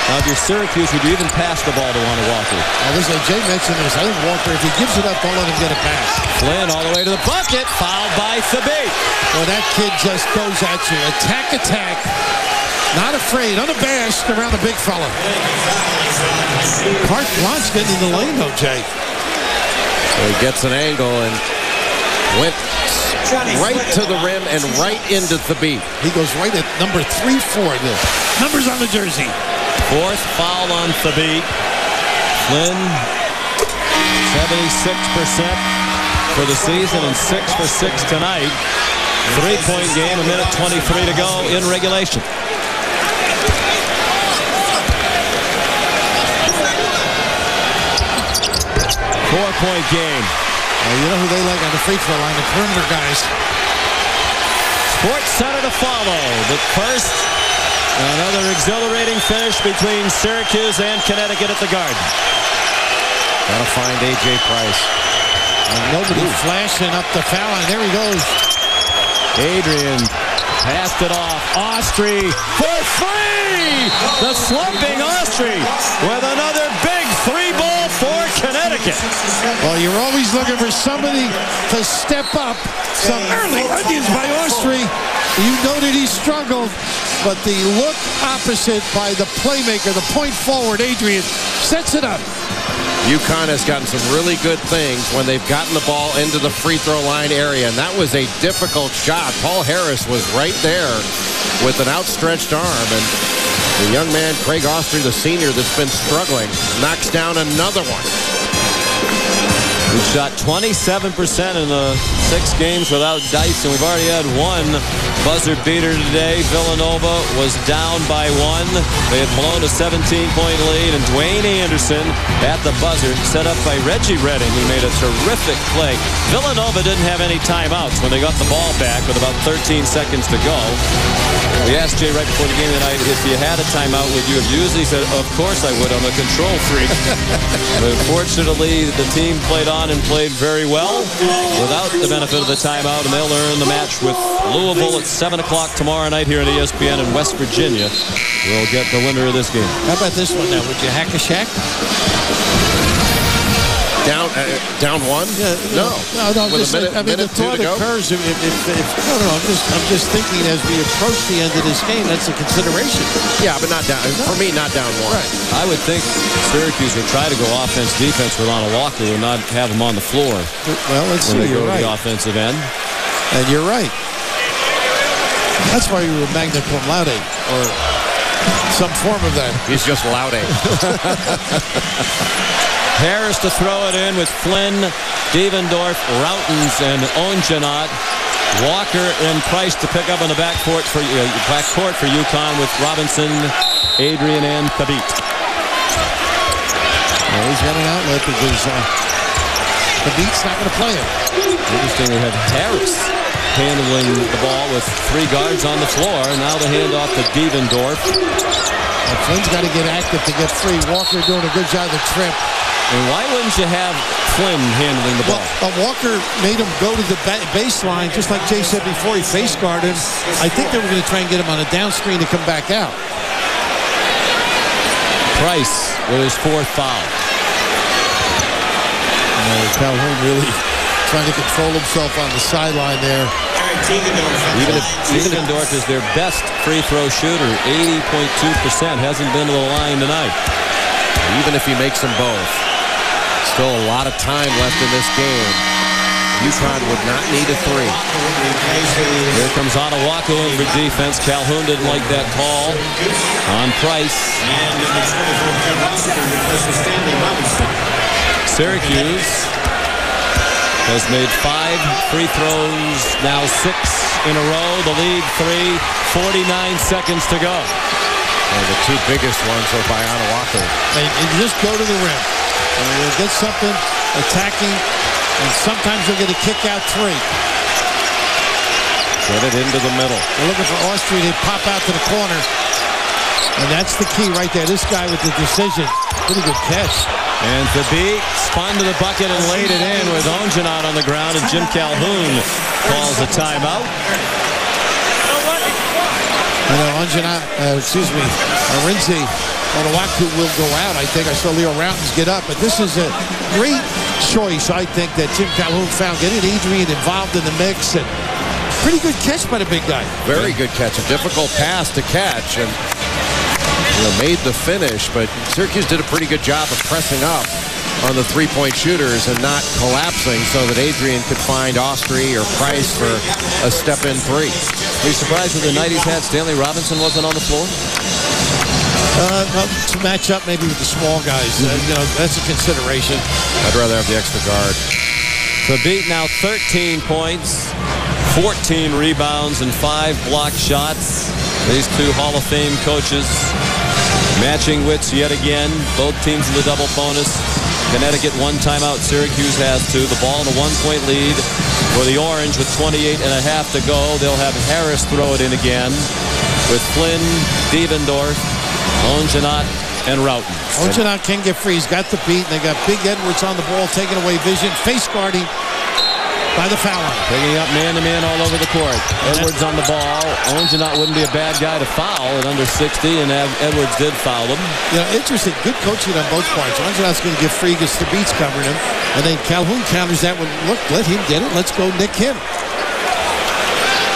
Now, if you're Syracuse, would you even pass the ball to Walker? Jay mentioned this. I think Walker, if he gives it up, don't let him get it back. Flynn all the way to the bucket. Fouled by Thabit. Well, that kid just goes at you. Attack. Not afraid, unabashed around the big fella. Carte blanche getting in the lane, though, Jay. So he gets an angle and went right to the rim and right into Thabit. He goes right at number 3-4. The numbers on the jersey. 4th foul on Thabit. Flynn, 76% for the season and 6 for 6 tonight. 3-point game, 1:23 to go in regulation. 4-point game. You know who they like on the free throw line? The perimeter guys. Sports Center to follow. But first, another exhilarating finish between Syracuse and Connecticut at the Garden. Gotta find A.J. Price. And nobody flashing up the foul line. There he goes. Adrian passed it off. Austri for 3! The slumping Austri with another big 3-ball for Connecticut. Well, you're always looking for somebody to step up. Some early onions by Austri. You noted he struggled, but the look opposite by the playmaker, the point forward, Adrian, sets it up. UConn has gotten some really good things when they've gotten the ball into the free throw line area, and that was a difficult shot. Paul Harris was right there with an outstretched arm, and the young man, Craig Austri, the senior that's been struggling, knocks down another one. He shot 27% in the 6 games without Dyson. We've already had one buzzer beater today. Villanova was down by 1. They had blown a 17-point lead, and Dwayne Anderson at the buzzer, set up by Reggie Redding, who made a terrific play. Villanova didn't have any timeouts when they got the ball back with about 13 seconds to go. We asked Jay right before the game tonight, if you had a timeout, would you have used it? He said, of course I would. I'm a control freak. But fortunately, the team played on and played very well without the benefit of the timeout, and they'll earn the match with Louisville at 7 o'clock tomorrow night here at ESPN in West Virginia. We'll get the winner of this game. How about this one now? Would you hack a Shack? Down one? Yeah, no. With a minute, the thought occurs. I'm just thinking as we approach the end of this game, that's a consideration. Yeah, but not down. For me, not down one. Right. I would think Syracuse would try to go offense-defense with Anna Walker and not have him on the floor. Well, let's see. When they go You're to right. the offensive end. And you're right. That's why you were magna cum laude, or some form of that. He's just laude. Harris to throw it in with Flynn, Devendorf, Routens, and Ongenot. Walker and Price to pick up on the backcourt for UConn with Robinson, Adrian, and Thabit. Well, he's got an outlet because Thabit's not going to play him. Interesting, we have Harris handling the ball with 3 guards on the floor. Now the handoff to Devendorf. Flynn's got to get active to get free. Walker doing a good job of the trip. And why wouldn't you have Flynn handling the ball? Well, Walker made him go to the baseline, just like Jay said before. He face guarded him. I think they were going to try and get him on a down screen to come back out. Price with his 4th foul. Calhoun really trying to control himself on the sideline there. Even if Devendorf is their best free throw shooter, 80.2%, hasn't been to the line tonight. Even if he makes them both. Still a lot of time left in this game. UConn would not need a 3. Here comes Onawaku in for defense. Calhoun didn't like that call on Price. Syracuse has made 5 free throws, now 6 in a row. The lead 3, 49 seconds to go. And the 2 biggest ones are by Onawaku. And just go to the rim. And you'll get something attacking, and sometimes you'll get a kick-out 3. Get it into the middle. They're looking for Austria. They pop out to the corner. And that's the key right there. This guy with the decision. Pretty good catch. And Thabit spun to the bucket and laid it in with Ongenot on the ground, and Jim Calhoun calls a timeout. Arinze Onawaku will go out. I think I saw Leo Routens get up. But this is a great choice, I think, that Jim Calhoun found. Getting Adrian involved in the mix. And pretty good catch by the big guy. Very good catch. A difficult pass to catch. And made the finish. But Syracuse did a pretty good job of pressing up on the 3-point shooters and not collapsing so that Adrian could find Austria or Price for a step-in 3. Are you surprised with the night he's had? Stanley Robinson wasn't on the floor? To match up maybe with the small guys. That's a consideration. I'd rather have the extra guard. Thabit now 13 points, 14 rebounds, and 5 blocked shots. These 2 Hall of Fame coaches matching wits yet again. Both teams in the double bonus. Connecticut 1 timeout. Syracuse has 2. The ball in a 1-point lead for the Orange with 28.5 to go. They'll have Harris throw it in again with Flynn, Devendorf, Ongenot, and Routens. Ongenot can get free. He's got the beat. And they got Big Edwards on the ball, taking away vision, face guarding by the foul line. Picking up man-to-man all over the court. Edwards on the ball. Ongenot wouldn't be a bad guy to foul at under 60, and Edwards did foul him. Interesting. Good coaching on both parts. Ongenot's going to get free because the beat's covering him. And then Calhoun counters that with, look, let him get it. Let's go nick him.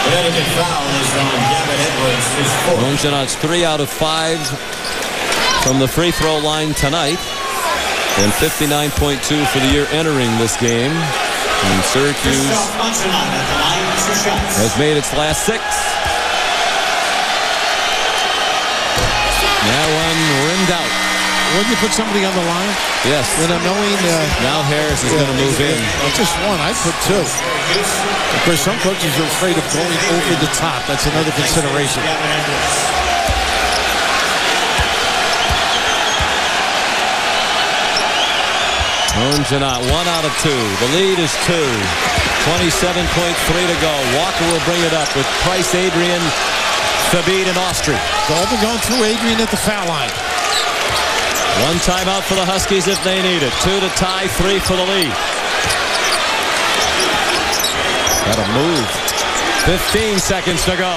Connecticut foul is on Gavin Edwards. Ongenot's 3 out of 5 from the free throw line tonight. And 59.2 for the year entering this game. And Syracuse has made its last 6. Now one rimmed out. Wouldn't you put somebody on the line? Yes. Now Harris is going to move in. Just 1. I'd put 2. Of course, some coaches are afraid of going over the top. That's another consideration. Ongenot, 1 out of 2. The lead is 2. 27.3 to go. Walker will bring it up with Price, Adrian, Thabit, and Austria. It's all been going through Adrian at the foul line. 1 timeout for the Huskies if they need it. 2 to tie, 3 for the lead. Got to move. 15 seconds to go.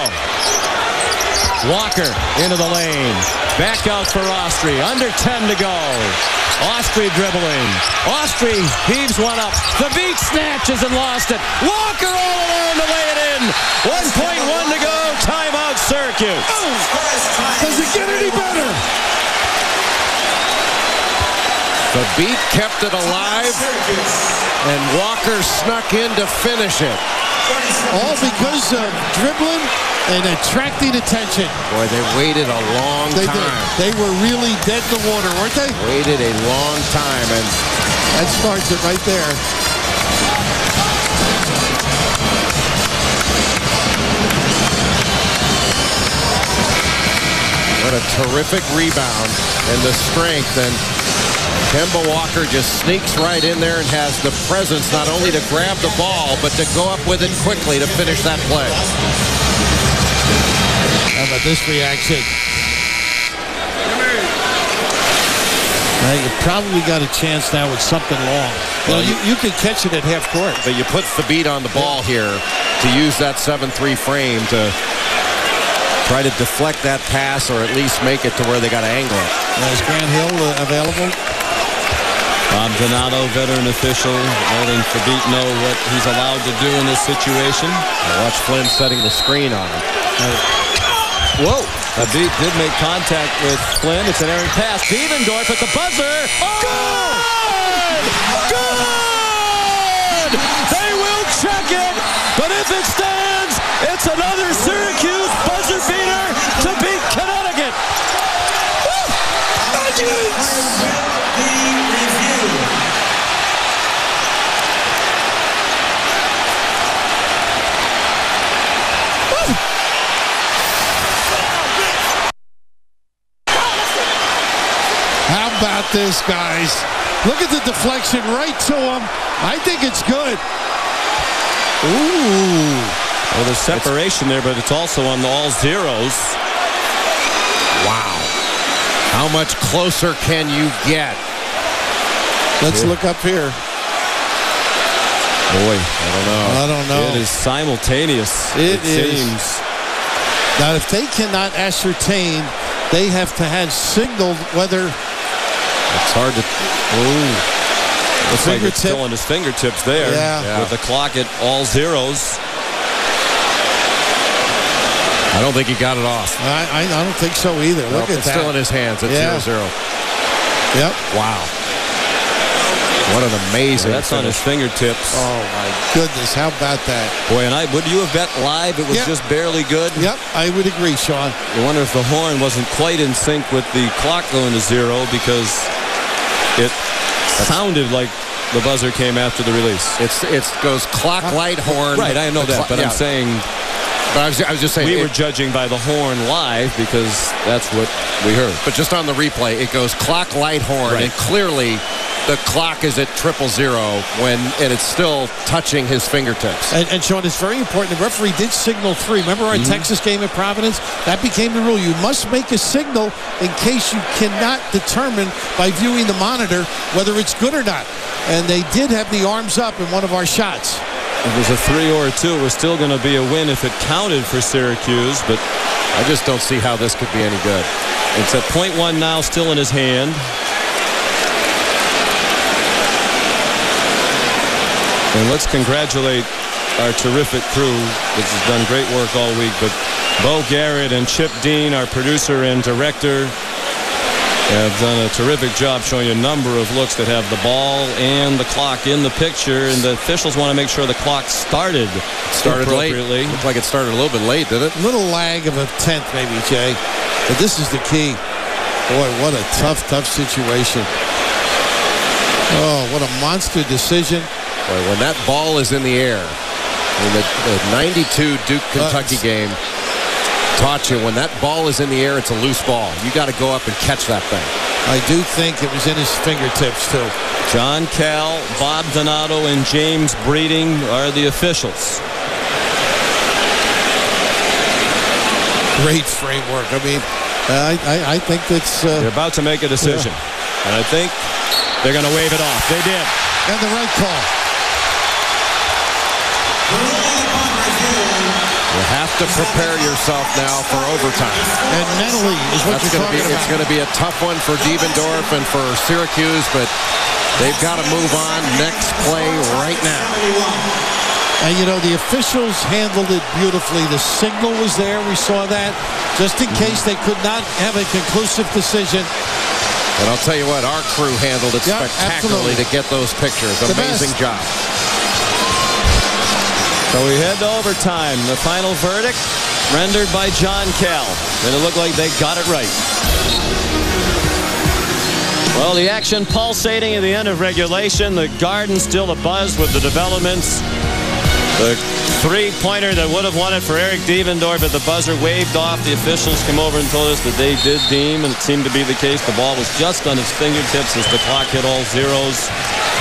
Walker into the lane. Back out for Austri. Under 10 to go. Austri dribbling. Austri heaves one up. The beat snatches and lost it. Walker all alone to lay it in. 1.1 to go. Timeout Syracuse. Does it get any better? The beat kept it alive, and Walker snuck in to finish it. All because of dribbling and attracting attention. Boy, they waited a long time. They were really dead in the water, weren't they? Waited a long time, and that starts it right there. What a terrific rebound and the strength, and Kemba Walker just sneaks right in there and has the presence not only to grab the ball, but to go up with it quickly to finish that play. How about this reaction? Now you probably got a chance now with something long. Well, you can catch it at half court. But you put the beat on the ball here to use that 7-3 frame to try to deflect that pass or at least make it to where they got to angle it. Is Grant Hill available? Bob Donato, veteran official, letting Thabit know what he's allowed to do in this situation. Watch Flynn setting the screen on him. Whoa! Thabit did make contact with Flynn. It's an errant pass. Devendorf at the buzzer. Oh! Good! Good! They will check it, but if it stands, it's another Syracuse buzzer beater to beat Connecticut. How about this, guys? Look at the deflection right to him. I think it's good. Ooh. Well, there's separation there, but it's also on all zeros. Wow. How much closer can you get? Let's look up here. Boy, I don't know. It is simultaneous. It seems. Now, if they cannot ascertain, they have to have signaled whether. It's hard to. Ooh. Looks like it's still on his fingertips there. Yeah. With the clock at all zeros. I don't think he got it off. I don't think so either. Look at it's that. Still in his hands at 0-0. Yep. Wow. What an amazing that's finish. On his fingertips. Oh, my goodness. How about that? Boy, and would you have bet live it was just barely good? Yep, I would agree, Sean. You wonder if the horn wasn't quite in sync with the clock going to 0 because it sounded like the buzzer came after the release. It goes clock, light, horn. Right, I know that, but I'm saying... But I was just saying... We were judging by the horn live because that's what we heard. But just on the replay, it goes clock, light, horn, and clearly the clock is at 000 and it's still touching his fingertips. And Sean, it's very important. The referee did signal 3. Remember our Texas game at Providence? That became the rule. You must make a signal in case you cannot determine by viewing the monitor whether it's good or not. And they did have the arms up in one of our shots. If it was a 3 or a 2, it was still going to be a win if it counted for Syracuse, but I just don't see how this could be any good. It's at .1 now, still in his hand. And let's congratulate our terrific crew, which has done great work all week. But Bo Garrett and Chip Dean, our producer and director, have done a terrific job showing you a number of looks that have the ball and the clock in the picture. And the officials want to make sure the clock started late. Looked like it started a little bit late, did it? A little lag of a tenth, maybe, Jay. But this is the key. Boy, what a tough situation. Oh, what a monster decision. Boy, when that ball is in the air, in the 92 Duke-Kentucky game taught you when that ball is in the air, it's a loose ball. You got to go up and catch that thing. I do think it was in his fingertips, too. John Cal, Bob Donato, and James Breeding are the officials. Great framework. I mean, I think that's... They're about to make a decision. Yeah. And I think they're going to wave it off. They did. And the right call. to prepare yourself now for overtime. And mentally is what you're talking about. It's going to be a tough one for Devendorf and for Syracuse, but they've got to move on next play right now. And, you know, the officials handled it beautifully. The signal was there. We saw that just in case they could not have a conclusive decision. And I'll tell you what, our crew handled it spectacularly to get those pictures. Amazing job. So we head to overtime. The final verdict rendered by John Kell. And it looked like they got it right. Well, the action pulsating at the end of regulation. The Garden still abuzz with the developments. The three-pointer that would have won it for Eric Devendorf at the buzzer waved off. The officials came over and told us that they did deem, and it seemed to be the case, the ball was just on his fingertips as the clock hit all zeros.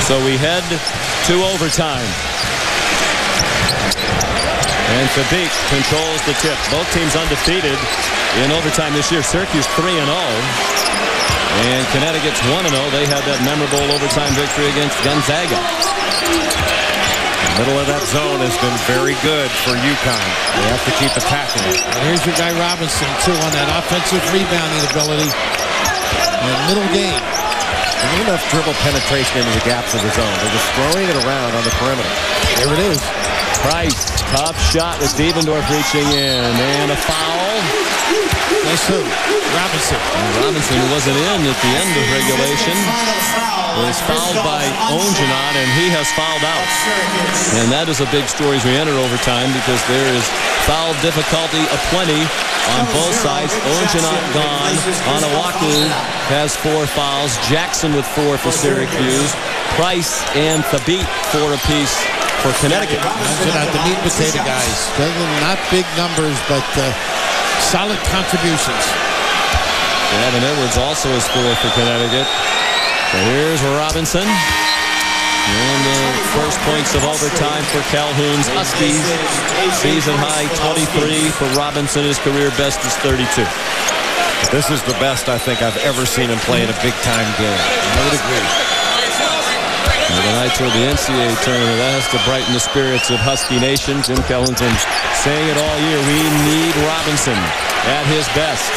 So we head to overtime. And Thabit controls the tip. Both teams undefeated in overtime this year. Syracuse 3-0. And Connecticut's 1-0. They had that memorable overtime victory against Gonzaga. The middle of that zone has been very good for UConn. They have to keep attacking it. And here's your guy Robinson, too, on that offensive rebounding ability. And middle game. Not enough dribble penetration into the gaps of the zone. They're just throwing it around on the perimeter. There it is. Price, tough shot with Devendorf reaching in. And a foul. Nice move. Robinson. And Robinson, who wasn't in at the end of regulation, was fouled by Ongenaut, and he has fouled out. And that is a big story as we enter overtime because there is foul difficulty aplenty on both sides. Ongenaut gone. Onawaku has 4 fouls. Jackson with 4 for Syracuse. Price and Thabit 4 apiece for Connecticut. Ongenaut, the meat and potato guys. Not big numbers, but solid contributions. Gavin Edwards also has 4 for Connecticut. So here's Robinson. And the first points of overtime for Calhoun's Huskies. Season high 23 for Robinson. His career best is 32. This is the best I think I've ever seen him play in a big-time game. I would agree. And tonight toward the NCAA tournament, that has to brighten the spirits of Husky Nation. Jim Kellington saying it all year. We need Robinson at his best.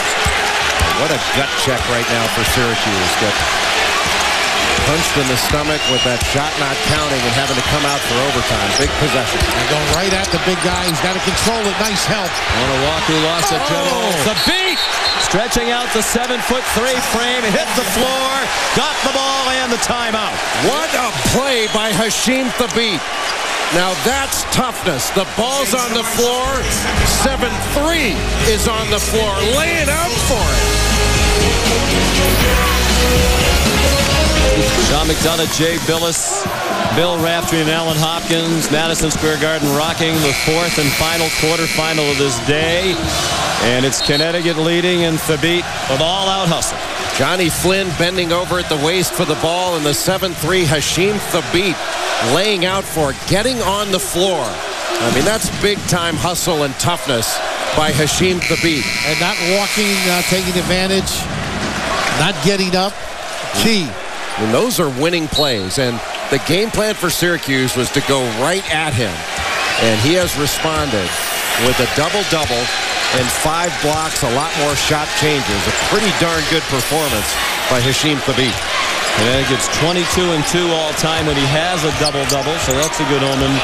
What a gut check right now for Syracuse. Get punched in the stomach with that shot not counting and having to come out for overtime. Big possession. They're going right at the big guy. He's got to control it. Nice help. Onawaku lost a dribble. The beat! Stretching out the 7'3" frame. Hit the floor. Got the ball and the timeout. What a play by Hasheem Thabit. Now that's toughness. The ball's on the floor. 7'3" is on the floor. Lay it out for it. Sean McDonough, Jay Billis, Bill Raftery, and Alan Hopkins. Madison Square Garden rocking the 4th and final quarterfinal of this day. And it's Connecticut leading and Thabit with all-out hustle. Johnny Flynn bending over at the waist for the ball, and the 7'3" Hasheem Thabit laying out for it, getting on the floor. I mean, that's big-time hustle and toughness by Hasheem Thabit. And not walking, taking advantage, not getting up. Key. And those are winning plays, and the game plan for Syracuse was to go right at him, and he has responded with a double-double and 5 blocks, a lot more shot changes. A pretty darn good performance by Hasheem Thabit. Connecticut's 22-2 all-time when he has a double-double, so that's a good omen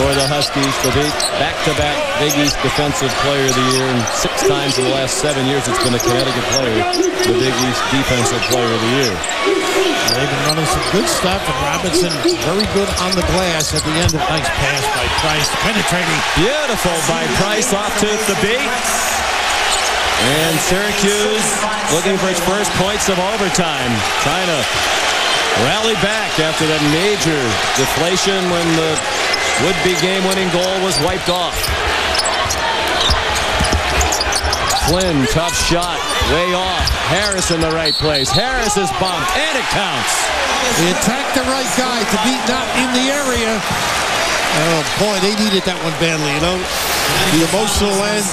for the Huskies. Thabit, back-to-back Big East Defensive Player of the Year, and 6 times in the last 7 years it's been a Connecticut player, the Big East Defensive Player of the Year. They've been running some good stuff, and Robinson very good on the glass at the end. A nice pass by Price, penetrating. Beautiful by Price off to Thabit. And Syracuse looking for its first points of overtime. Trying to rally back after that major deflation when the would-be game-winning goal was wiped off. Flynn, tough shot, way off. Harris in the right place. Harris is bumped, and it counts. They attacked the right guy. Thabit not in the area. Oh, boy, they needed that one badly, you know. The emotional end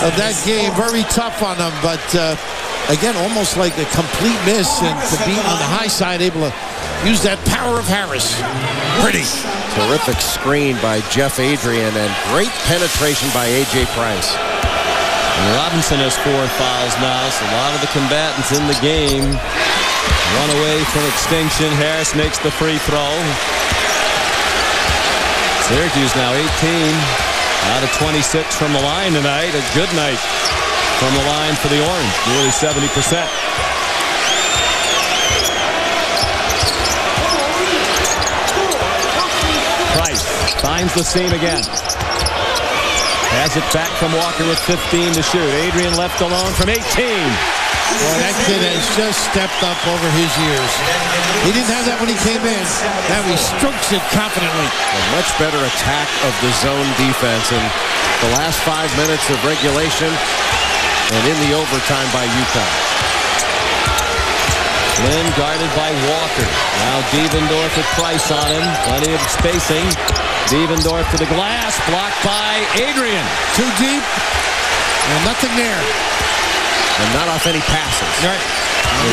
of that game, very tough on them. But, again, almost like a complete miss. And Thabit on the high side, able to use that power of Harris. Pretty. Terrific screen by Jeff Adrian and great penetration by A.J. Price. And Robinson has 4 fouls now, so a lot of the combatants in the game run away from extinction. Harris makes the free throw. Syracuse now 18 out of 26 from the line tonight. A good night from the line for the Orange, nearly 70%. Price finds the seam again. Has it back from Walker with 15 to shoot. Adrian left alone from 18. Boy, that kid has just stepped up over his years. He didn't have that when he came in. Now he strokes it confidently. A much better attack of the zone defense in the last 5 minutes of regulation and in the overtime by UConn. Flynn guarded by Walker. Now Devendorf with Price on him. Plenty of spacing. Devendorf to the glass. Blocked by Adrian. Too deep. And nothing there. And not off any passes. Right.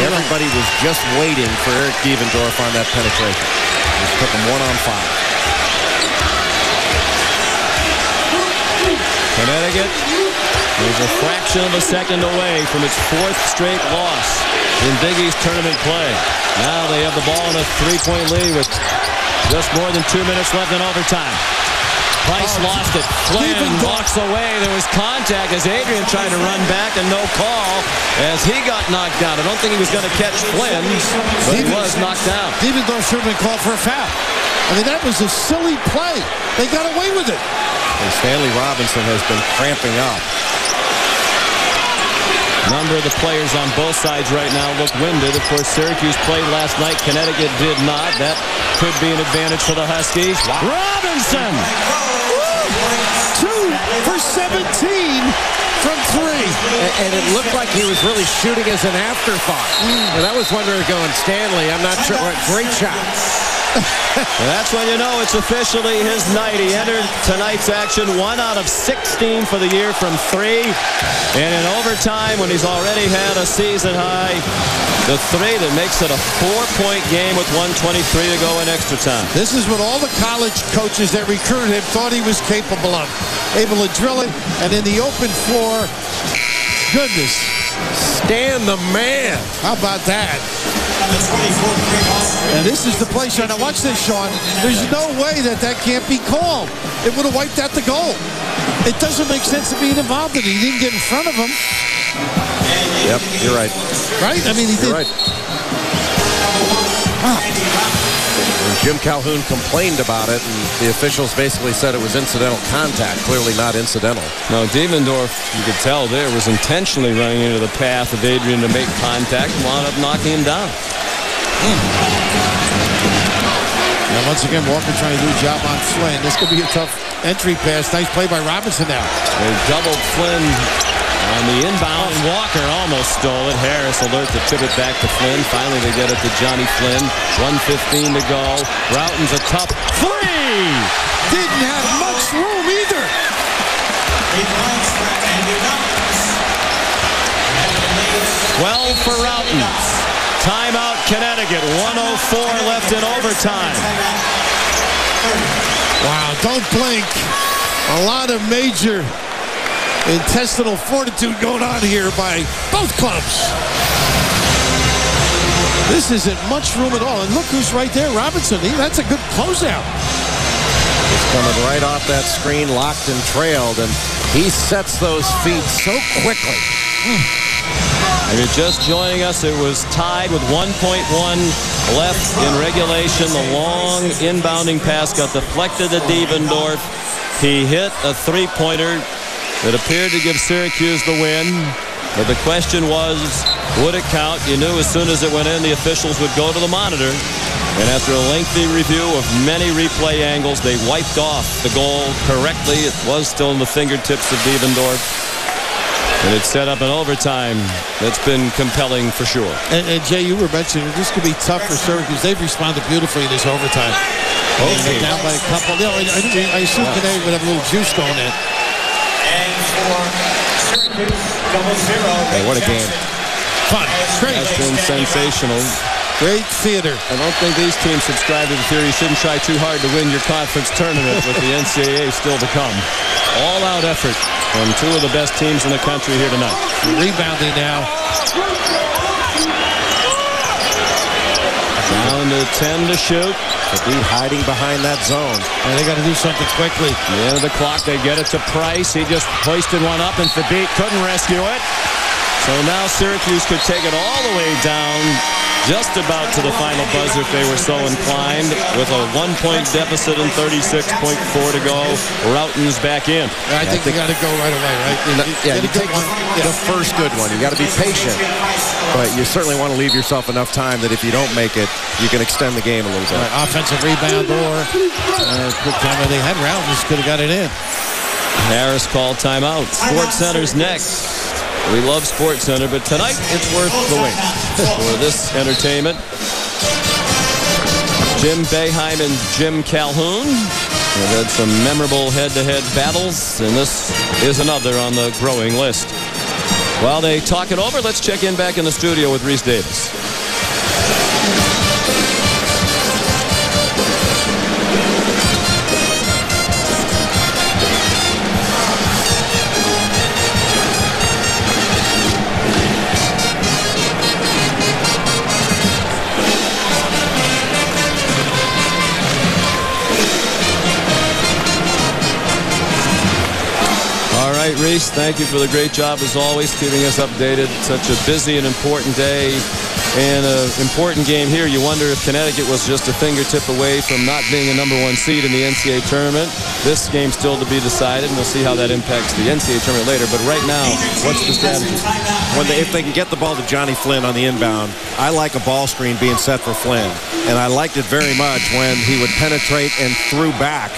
Everybody was just waiting for Eric Devendorf on that penetration. Just took him 1-on-5. Connecticut is a fraction of a second away from its 4th straight loss in Big East tournament play. Now they have the ball in a 3-point lead with just more than 2 minutes left in overtime. Price lost it. Flynn walks away. There was contact as Adrian tried to run back and no call as he got knocked out. I don't think he was going to catch Flynn, but he was knocked out. Devendorf should have been called for a foul. I mean, that was a silly play. They got away with it. And Stanley Robinson has been cramping up. A number of the players on both sides right now look winded. Of course, Syracuse played last night. Connecticut did not. That could be an advantage for the Huskies. Wow. Robinson! 2 for 17 from 3. And it looked like he was really shooting as an afterthought. And I was wondering, going, Stanley, I'm not sure. Great shot. That's when you know it's officially his night. He entered tonight's action 1 out of 16 for the year from 3. And in overtime, when he's already had a season high, the 3 that makes it a 4-point game with 1:23 to go in extra time. This is what all the college coaches that recruited him thought he was capable of. Able to drill it, and in the open floor, goodness. Stan the man. How about that? And this is the play, Sean. Now watch this, Sean. There's no way that can't be called. It would have wiped out the goal. It doesn't make sense to be involved in it. He didn't get in front of him. Yep, you're right. Right? I mean, he did. You're right. Wow. And Jim Calhoun complained about it, and the officials basically said it was incidental contact. Clearly not incidental. No, Devendorf, you could tell there, was intentionally running into the path of Adrian to make contact and wound up knocking him down. Now, once again, Walker trying to do a job on Flynn. This could be a tough entry pass. Nice play by Robinson now. They doubled Flynn on the inbound, and Walker almost stole it. Harris alert to tip it back to Flynn. Finally, they get it to Johnny Flynn. 1:15 to go. Routen's a tough 3! Didn't have much room either. 12 for Routen. Timeout, Connecticut. 1:04 left in overtime. Wow, don't blink. A lot of major intestinal fortitude going on here by both clubs. This isn't much room at all. And look who's right there, Robinson. That's a good closeout. He's coming right off that screen, locked and trailed, and he sets those feet so quickly. If you're just joining us, it was tied with 1.1 left in regulation. The long inbounding pass got deflected to Devendorf. He hit a three-pointer that appeared to give Syracuse the win. But the question was, would it count? You knew as soon as it went in, the officials would go to the monitor. And after a lengthy review of many replay angles, they wiped off the goal correctly. It was still in the fingertips of Devendorf. And it's set up an overtime that's been compelling for sure. And Jay, you were mentioning this could be tough for Syracuse. They've responded beautifully in this overtime. Okay. Down by a couple. You know, I assume Connecticut would have a little juice going in. And for Syracuse, 0-0. Hey, what a game. Fun. Great. That's been sensational. Great theater. I don't think these teams subscribe to the theory you shouldn't try too hard to win your conference tournament with the NCAA still to come. All-out effort from two of the best teams in the country here tonight. Rebounding now. Down to 10 to shoot. Khabib hiding behind that zone. And they got to do something quickly. At the end of the clock, they get it to Price. He just hoisted one up, and Khabib couldn't rescue it. So now Syracuse could take it all the way down, just about to the final buzzer if they were so inclined, with a 1-point deficit and 36.4 to go. Routen's back in. I think you got to go right away, right? You take the first good one. You got to be patient, but you certainly want to leave yourself enough time that if you don't make it, you can extend the game a little bit. Right, offensive rebound or quick time they had Routens could have got it in. Harris called timeout. Sports Center's next. We love SportsCenter, but tonight it's worth the wait for this entertainment. Jim Boeheim and Jim Calhoun have had some memorable head-to-head battles, and this is another on the growing list. While they talk it over, let's check in back in the studio with Reese Davis. Reese, thank you for the great job as always, keeping us updated. Such a busy and important day and an important game here. You wonder if Connecticut was just a fingertip away from not being a #1 seed in the NCAA tournament. This game still to be decided, and we'll see how that impacts the NCAA tournament later. But right now, what's the strategy? If they can get the ball to Johnny Flynn on the inbound, I like a ball screen being set for Flynn. And I liked it very much when he would penetrate and threw back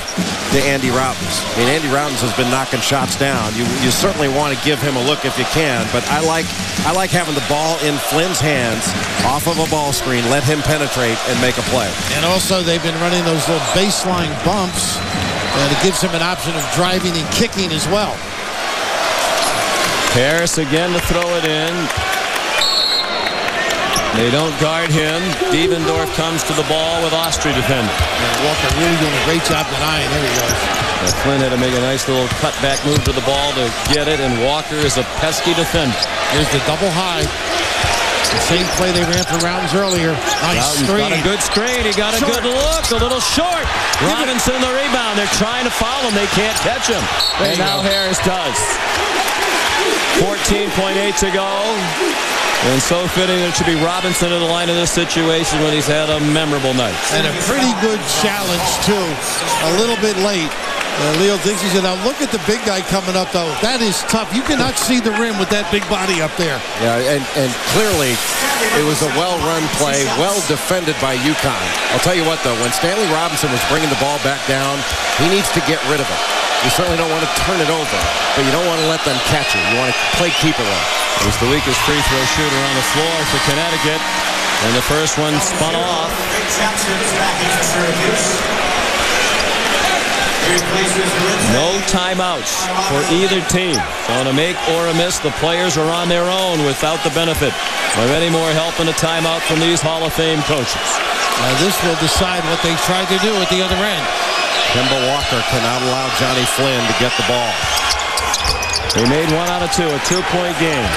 to Andy Routens. I mean, Andy Routens has been knocking shots down. You certainly want to give him a look if you can, but I like having the ball in Flynn's hands off of a ball screen, let him penetrate and make a play. And also they've been running those little baseline bumps, and it gives him an option of driving and kicking as well. Harris again to throw it in. They don't guard him. Devendorf comes to the ball with Austria defending. Walker really doing a great job denying. There he goes. Flynn had to make a nice little cutback move to the ball to get it, and Walker is a pesky defender. Here's the double high. The same play they ran for Routens earlier. Nice screen. Got a good screen. He got a good look. A little short. Robinson the rebound. They're trying to foul him. They can't catch him. And now Harris does. 14.8 to go. And so fitting it should be Robinson in the line in this situation when he's had a memorable night. And a pretty good challenge, too. A little bit late. Leo Dixie said, now look at the big guy coming up, though. That is tough. You cannot see the rim with that big body up there. Yeah, and clearly it was a well-run play, well defended by UConn. I'll tell you what, though, when Stanley Robinson was bringing the ball back down, he needs to get rid of it. You certainly don't want to turn it over, but you don't want to let them catch it. You want to play keeper on. He's the weakest free throw shooter on the floor for Connecticut. And the first one spun off. No timeouts for either team. So on a make or a miss, the players are on their own without the benefit of any more help in a timeout from these Hall of Fame coaches. This will decide what they tried to do at the other end. Kemba Walker cannot allow Johnny Flynn to get the ball. They made 1 out of 2, a 2-point game.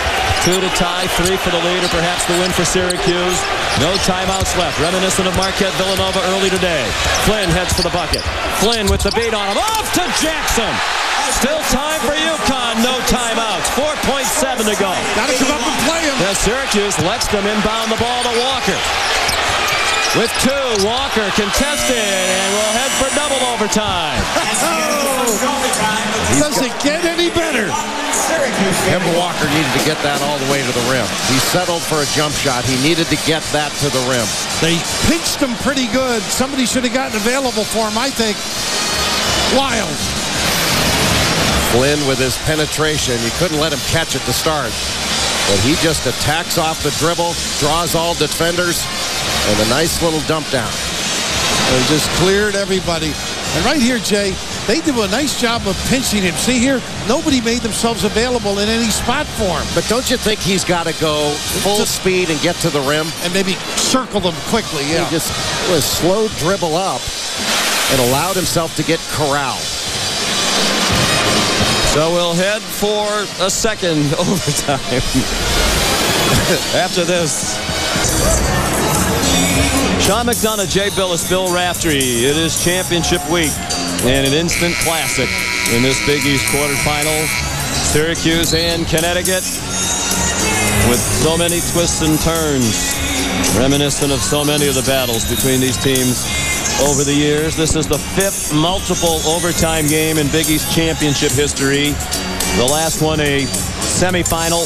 2 to tie, 3 for the lead, or perhaps the win for Syracuse. No timeouts left. Reminiscent of Marquette Villanova early today. Flynn heads for the bucket. Flynn with the beat on him. Off to Jackson. Still time for UConn. No timeouts. 4.7 to go. Got to come up and play him. Now Syracuse lets them inbound the ball to Walker. With 2, Walker contested and will head for double overtime. Doesn't get any better. Kemba Walker needed to get that all the way to the rim. He settled for a jump shot. He needed to get that to the rim. They pinched him pretty good. Somebody should have gotten available for him, I think. Wild. Flynn with his penetration. You couldn't let him catch it to start. But he just attacks off the dribble, draws all defenders, and a nice little dump down. They just cleared everybody. And right here, Jay, they do a nice job of pinching him. See here, nobody made themselves available in any spot for him. But don't you think he's got to go full speed and get to the rim? And maybe circle them quickly, yeah. He just was slow dribble up and allowed himself to get corralled. So we'll head for a second overtime after this. Sean McDonough, Jay Billis, Bill Raftery. It is championship week and an instant classic in this Big East quarterfinal. Syracuse and Connecticut with so many twists and turns, reminiscent of so many of the battles between these teams over the years. This is the 5th multiple overtime game in Big East championship history. The last one a semifinal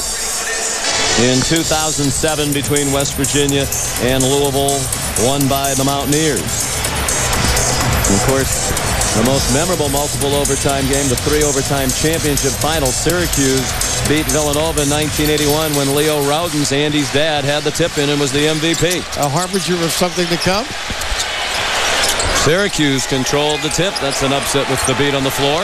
in 2007 between West Virginia and Louisville, won by the Mountaineers. And of course, the most memorable multiple overtime game, the 3 overtime championship final. Syracuse beat Villanova in 1981 when Leo Rowden's, Andy's dad, had the tip-in and was the MVP. A harbinger of something to come. Syracuse controlled the tip. That's an upset with the beat on the floor.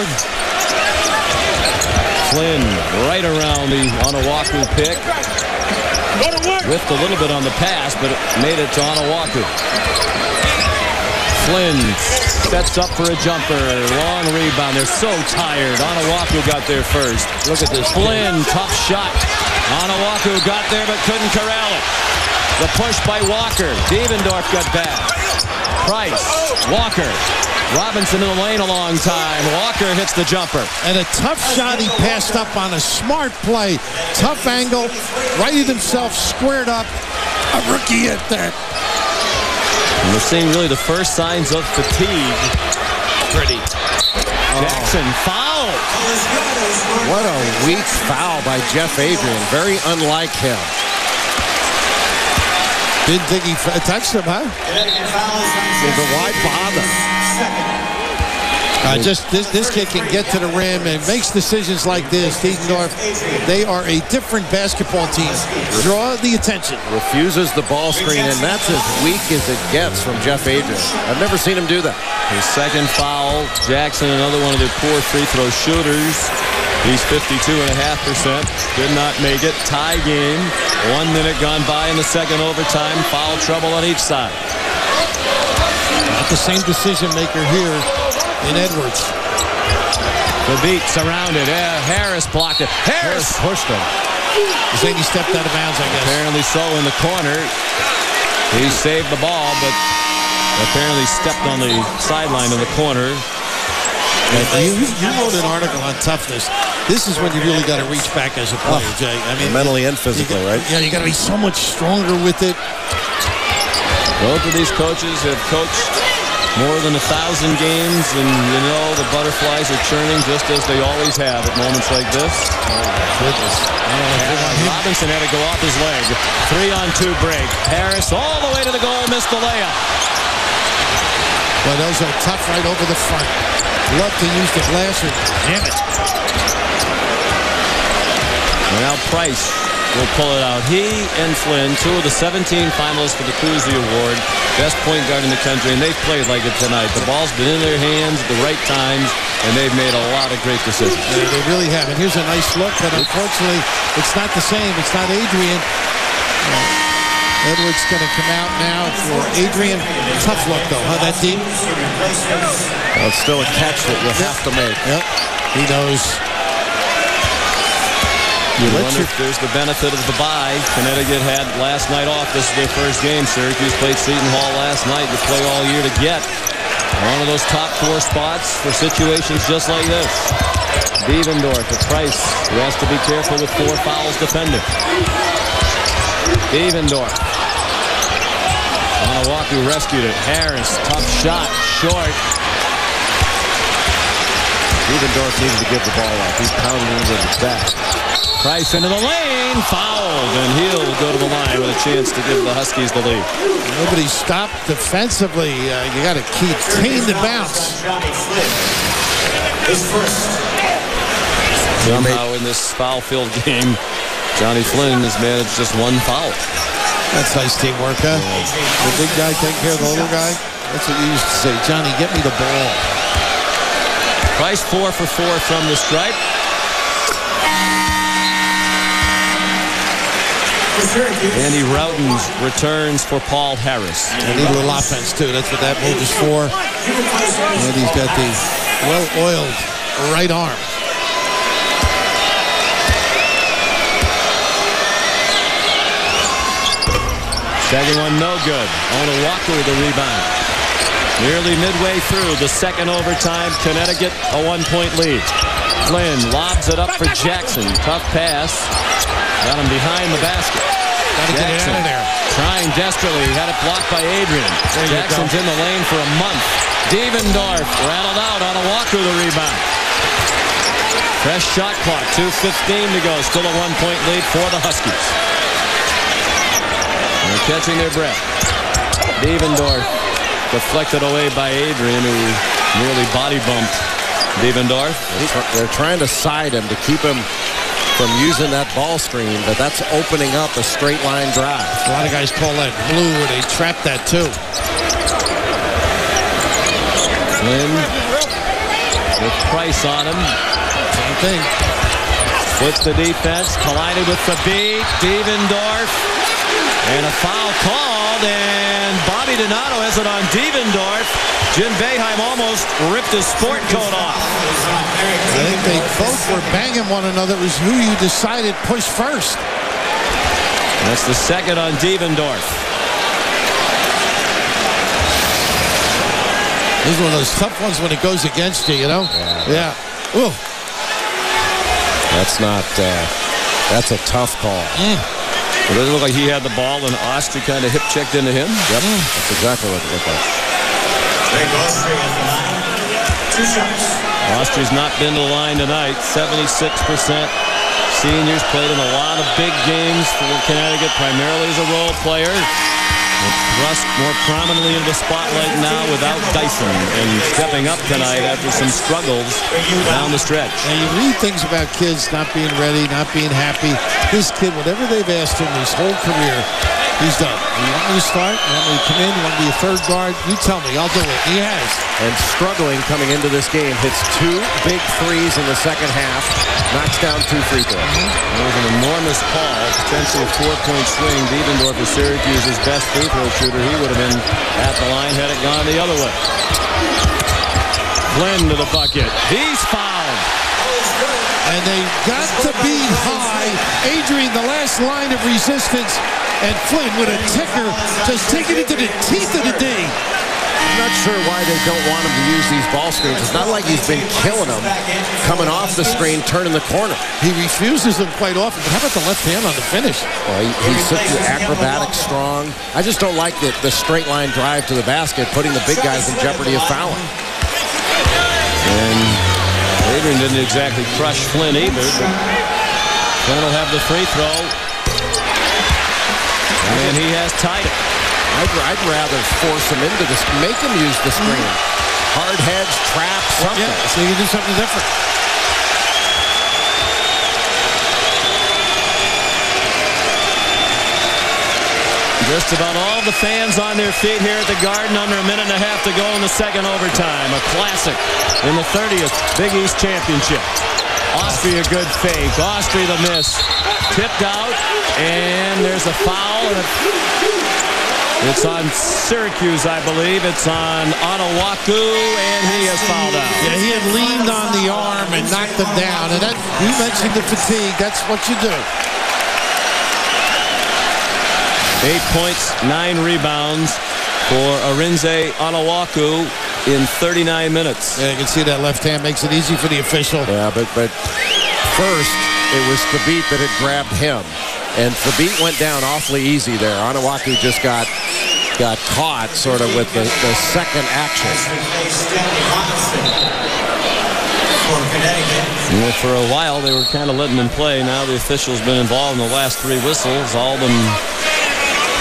Flynn right around the Onawaku pick. Whiffed a little bit on the pass, but it made it to Onawaku. Flynn sets up for a jumper. Long rebound. They're so tired. Onawaku got there first. Look at this. Flynn, tough shot. Onawaku got there but couldn't corral it. The push by Walker. Devendorf got back. Price. Walker. Robinson in the lane a long time. Walker hits the jumper. And a tough shot he passed up on a smart play. Tough angle. Righted himself, squared up. A rookie at that. And we're seeing really the first signs of fatigue. Pretty. Jackson foul. What a weak foul by Jeff Adrian. Very unlike him. Didn't think he touched him, huh? But why bother? Just this kid can get to the rim and makes decisions like this. Devendorf, they are a different basketball team. Draw the attention. Refuses the ball screen, and that's as weak as it gets from Jeff Adrian. I've never seen him do that. His second foul. Jackson, another one of their poor free throw shooters. He's 52.5%. Did not make it. Tie game. 1 minute gone by in the second overtime. Foul trouble on each side. Not the same decision maker here in Edwards. The beat surrounded. Harris blocked it. Harris pushed him. He's saying he stepped out of bounds, I guess. Apparently so in the corner. He saved the ball, but apparently stepped on the sideline in the corner. You wrote an article on toughness. This is when you really got to reach back as a player, Jay. I mean, mentally and physically, right? Yeah, you got to be so much stronger with it. Both of these coaches have coached more than 1,000 games, and you know the butterflies are churning just as they always have at moments like this. Goodness. Robinson had to go off his leg. 3-on-2 break. Harris all the way to the goal, missed the layup. Well, those are tough right over the front. Love to use the glass or damn it. Now Price will pull it out. He and Flynn, 2 of the 17 finalists for the Cousy Award, best point guard in the country, and they've played like it tonight. The ball's been in their hands at the right times, and they've made a lot of great decisions. Yeah, they really have. And here's a nice look, but unfortunately, it's not the same. It's not Adrian. Edwards going to come out now for Adrian. Tough look, though, huh, that deep? Well, it's still a catch that you have to make. Yep, he knows. You wonder if there's the benefit of the bye. Connecticut had last night off. This is their first game. Syracuse played Seton Hall last night. You play all year to get one of those top 4 spots for situations just like this. Devendorf at Price, who has to be careful with 4 fouls defender. Devendorf. Onawaku rescued it. Harris, tough shot, short. Devendorf needed to give the ball up. He's pounding into the back. Price into the lane, fouled, and he'll go to the line with a chance to give the Huskies the lead. Nobody stopped defensively. You got to contain the bounce. Somehow in this foul-filled game, Johnny Flynn has managed just 1 foul. That's nice teamwork, huh? The big guy taking care of the little guy. That's what you used to say. Johnny, get me the ball. Price 4 for 4 from the stripe. Andy Routens returns for Paul Harris. They need a little offense, too. That's what that move is for. And he's got the well-oiled right arm. Second one, no good. Onowaku with the rebound. Nearly midway through the second overtime, Connecticut a 1-point lead. Flynn lobs it up for Jackson. Tough pass. Got him behind the basket. Gotta get it out of there. Trying desperately. Had it blocked by Adrian. Jackson's in the lane for a month. Devendorf rattled out. Onowaku the rebound. Fresh shot clock. 2:15 to go. Still a 1-point lead for the Huskies. They're catching their breath. Devendorf deflected away by Adrian, who nearly body bumped Devendorf. They're trying to side him to keep him from using that ball screen, but that's opening up a straight line drive. A lot of guys call that blue, where they trap that too. Flynn with Price on him. Same thing. Flips the defense, collided with the beat. Devendorf. And a foul called, and Bobby Donato has it on Devendorf. Jim Boeheim almost ripped his sport coat off. I think they both were banging one another. It was who you decided push first. That's the second on Devendorf. This is one of those tough ones when it goes against you, you know? Yeah. Ooh. That's not, that's a tough call. It doesn't look like he had the ball, and Austri kind of hip checked into him. Yep, that's exactly what it looked like. Austri's not been to the line tonight. 76%. Seniors played in a lot of big games for Connecticut, primarily as a role player. Thrust more prominently into the spotlight now without Dyson, and stepping up tonight after some struggles down the stretch. And you read things about kids not being ready, not being happy. This kid, whatever they've asked him his whole career, he's done. You want me to start? You want me to come in? You want me to be a third guard? You tell me. I'll do it. He has. And struggling coming into this game. Hits 2 big threes in the second half. Knocks down 2 free throws. There was an enormous call, potentially a 4-point swing. Devendorf was Syracuse's best free throw shooter. He would have been at the line had it gone the other way. Flynn to the bucket. He's fouled. And they got to be high. Adrian, the last line of resistance. And Flynn with a ticker, just taking it to the teeth of the D. I'm not sure why they don't want him to use these ball screens. It's not like he's been killing them coming off the screen, turning the corner. He refuses them quite often. But how about the left hand on the finish? Well, he's such an acrobatic, strong. I just don't like the straight line drive to the basket, putting the big guys in jeopardy of fouling. And Adrian didn't exactly crush Flynn either. But Flynn will have the free throw. And he has tied it. I'd rather force him into this, make him use the screen. Hard heads, trap, something. Yeah, so you do something different. Just about all the fans on their feet here at the Garden. Under a minute and a half to go in the second overtime. A classic in the 30th Big East Championship. Austri a good fake. Austri the miss. Tipped out, and there's a foul. And it's on Syracuse, I believe. It's on Onowaku, and he has fouled out. Yeah, he had leaned on the arm and knocked him down. And that, you mentioned the fatigue. That's what you do. 8 points, 9 rebounds for Arinze Onowaku in 39 minutes. Yeah, you can see that left hand makes it easy for the official. Yeah, but first it was Thabit that had grabbed him. And Thabit went down awfully easy there. Onowaku just got caught sort of with the second action. Well, for a while they were kind of letting him play. Now the official's been involved in the last 3 whistles. All of them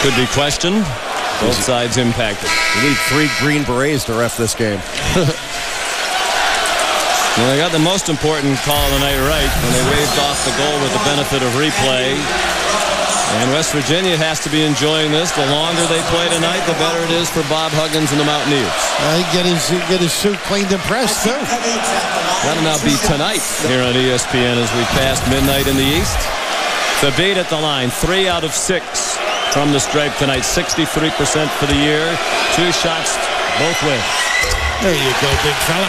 could be questioned. Both sides impacted. You need 3 Green Berets to ref this game. Well, they got the most important call of the night right when they waved off the goal with the benefit of replay. And West Virginia has to be enjoying this. The longer they play tonight, the better it is for Bob Huggins and the Mountaineers. He get his suit cleaned and pressed, too. That'll now be tonight here on ESPN as we pass midnight in the East. Thabit at the line, 3 out of 6 from the stripe tonight. 63% for the year. 2 shots both ways. There you go, big fella.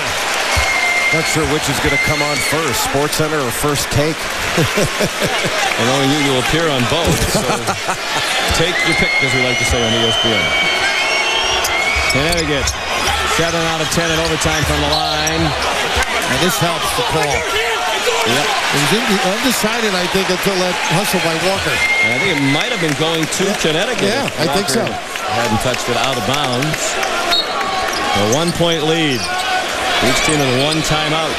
Not sure which is going to come on first, SportsCenter or First Take. And knowing you, you'll appear on both. So take your pick, as we like to say on ESPN. Connecticut, 7 out of 10 in overtime from the line. And this helps the call. Yep. He was undecided, I think, until that hustle by Walker. And I think it might have been going to Connecticut. Yeah, I think so. Hadn't touched it out of bounds. A 1-point lead. Each team with 1 timeout.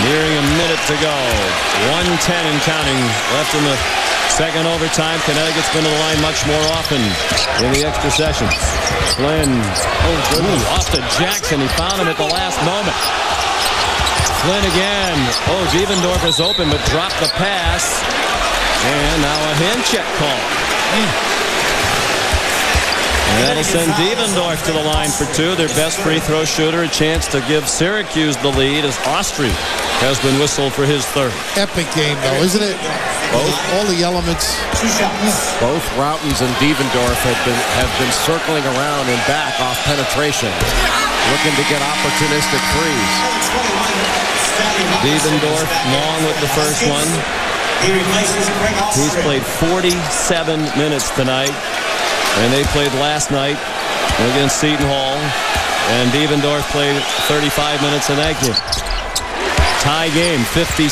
Nearing a minute to go. 1:10 and counting left in the second overtime. Connecticut's been to the line much more often in the extra sessions. Flynn. Off to Jackson. He found him at the last moment. Flynn again. Devendorf is open but dropped the pass. And now a hand check call. And that'll send Devendorf to the line for 2. Their best free throw shooter. A chance to give Syracuse the lead as Austri has been whistled for his 3rd. Epic game, though, isn't it? All the elements. Both Routens and Devendorf have been circling around and back off penetration, looking to get opportunistic threes. Devendorf long with the first one. He's played 47 minutes tonight. And they played last night against Seton Hall. And Devendorf played 35 minutes in that game. Tie game, 57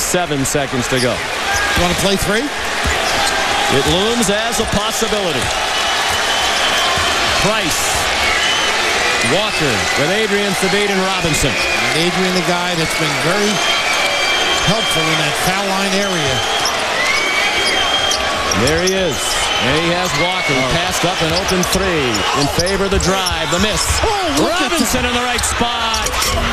seconds to go. You want to play 3? It looms as a possibility. Price. Walker with Adrian, Thabit, and Robinson. Adrian, the guy that's been very helpful in that foul line area. There he is. And he has Walker. He passed up an open 3 in favor of the drive. The miss. Robinson in the right spot.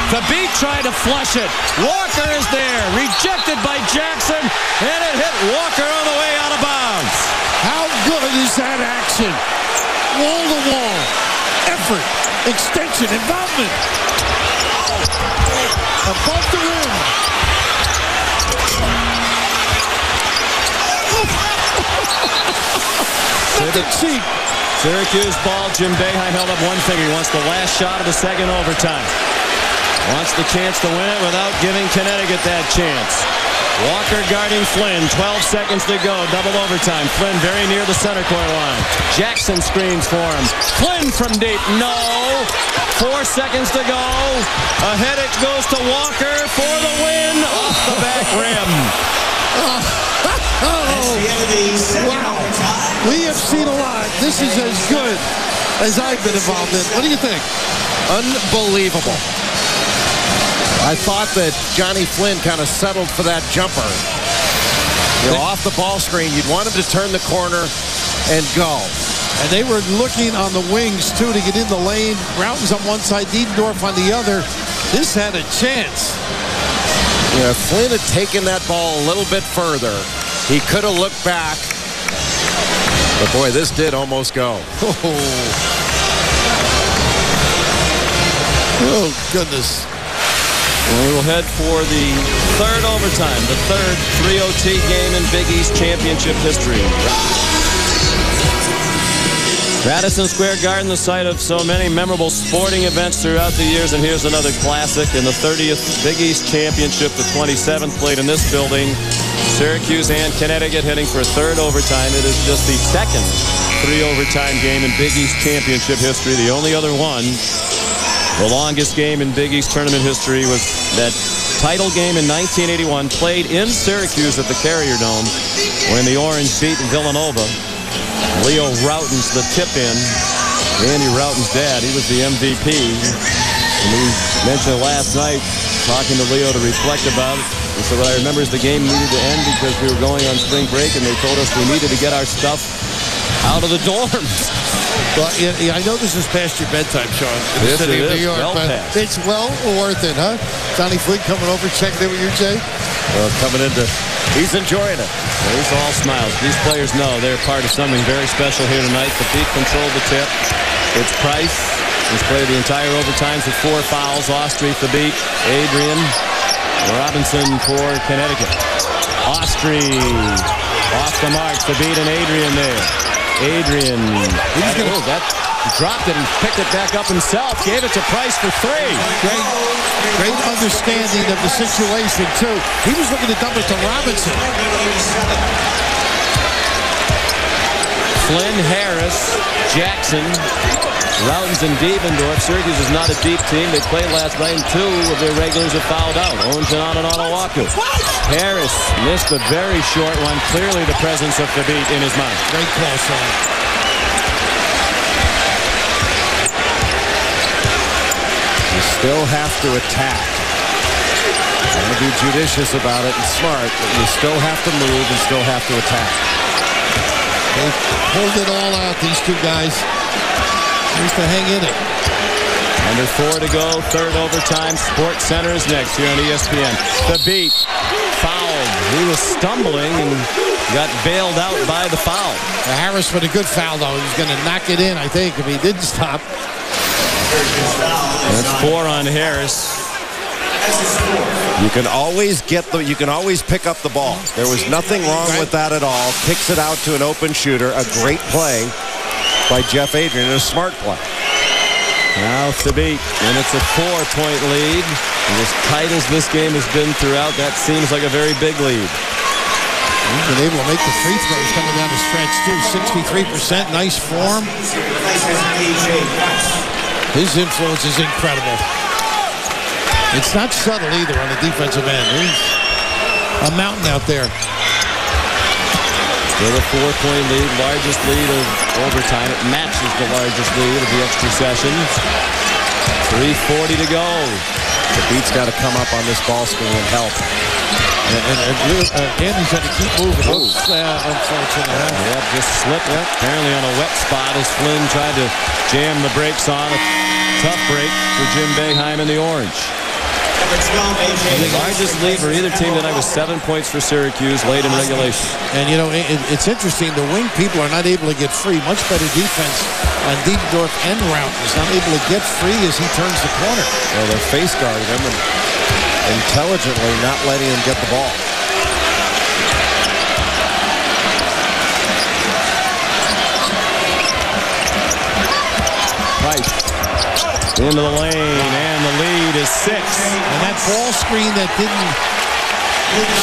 Thabit tried to flush it. Walker is there. Rejected by Jackson. And it hit Walker on the way out of bounds. How good is that action? Wall to wall. Effort. Extension. Involvement. Above the rim. Syracuse ball. Jim Boeheim held up one finger. He wants the last shot of the second overtime. Wants the chance to win it without giving Connecticut that chance. Walker guarding Flynn. 12 seconds to go. Double overtime. Flynn very near the center court line. Jackson screens for him. Flynn from deep. No. 4 seconds to go. Ahead it goes to Walker for the win. Off the back rim. Wow. We have seen a lot. This is as good as I've been involved in. What do you think? Unbelievable. I thought that Johnny Flynn kind of settled for that jumper. Off the ball screen, you'd want him to turn the corner and go. And they were looking on the wings, too, to get in the lane. Routens on one side, Devendorf on the other. This had a chance. If Flynn had taken that ball a little bit further, he could have looked back. But boy, this did almost go. Oh, goodness. And we will head for the 3rd overtime, the 3rd 3-OT game in Big East Championship history. Madison Square Garden, the site of so many memorable sporting events throughout the years, and here's another classic in the 30th Big East Championship, the 27th played in this building. Syracuse and Connecticut heading for 3rd overtime. It is just the 2nd 3-overtime game in Big East Championship history, the only other one. The longest game in Big East tournament history was that title game in 1981, played in Syracuse at the Carrier Dome when the Orange beat Villanova. Leo Routens the tip-in. Andy Routen's dad, he was the MVP. And we mentioned it last night, talking to Leo to reflect about it. He said, what I remember is the game needed to end because we were going on spring break and they told us we needed to get our stuff out of the dorms. Well, I know this is past your bedtime, Sean. Yes, it is. New York, well past. It's well worth it, huh? Johnny Flynn coming over, checking in with you, Jay? Well, coming into He's enjoying it. Well, he's all smiles. These players know they're part of something very special here tonight. The Beat controlled the tip. It's Price. He's played the entire overtimes with 4 fouls. Austrie, the Beat. Adrian Robinson for Connecticut. Austrie off the mark. The Beat and Adrian there. Adrian. That dropped it and picked it back up himself. Gave it to Price for 3. Great understanding of the situation, too. He was looking to dump it to Robinson. Flynn, Harris, Jackson, Routens, and Devendorf. Syracuse is not a deep team. They played last night, and 2 of their regulars have fouled out. Owenton and Onawaku. Harris missed a very short one. Clearly the presence of the Beat in his mind. Great call, Sean. You still have to attack. You want to be judicious about it and smart, but you still have to move and still have to attack. They pulled it all out, these 2 guys. Used to hang in it. Under 4 to go, 3rd overtime. Sports Center is next here on ESPN. The Beat fouled. He was stumbling and got bailed out by the foul. Harris with a good foul, though. He was going to knock it in, I think, if he didn't stop. That's 4 on Harris. You can always you can always pick up the ball. There was nothing wrong with that at all. Kicks it out to an open shooter. A great play by Jeff Adrian, and a smart play. Now it's the Beat, and it's a 4-point lead. And as tight as this game has been throughout, that seems like a very big lead. He's been able to make the free throws coming down the stretch, too. 63%, nice form. His influence is incredible. It's not subtle either on the defensive end. He's a mountain out there. Still a 4-point lead, largest lead of overtime. It matches the largest lead of the extra sessions. 3:40 to go. The Beat's got to come up on this ball screen and help. Andy's got to keep moving. Unfortunately. Yep, just slipped apparently on a wet spot as Flynn tried to jam the brakes on. A tough break for Jim Boeheim in the orange. The largest lead for either team tonight was 7 points for Syracuse late in regulation. And, you know, it's interesting. The wing people are not able to get free. Much better defense on Devendorf and Routens. Not able to get free as he turns the corner. Well, they're face guarding him and intelligently not letting him get the ball. Price into the lane, and the lead is 6. And that ball screen that didn't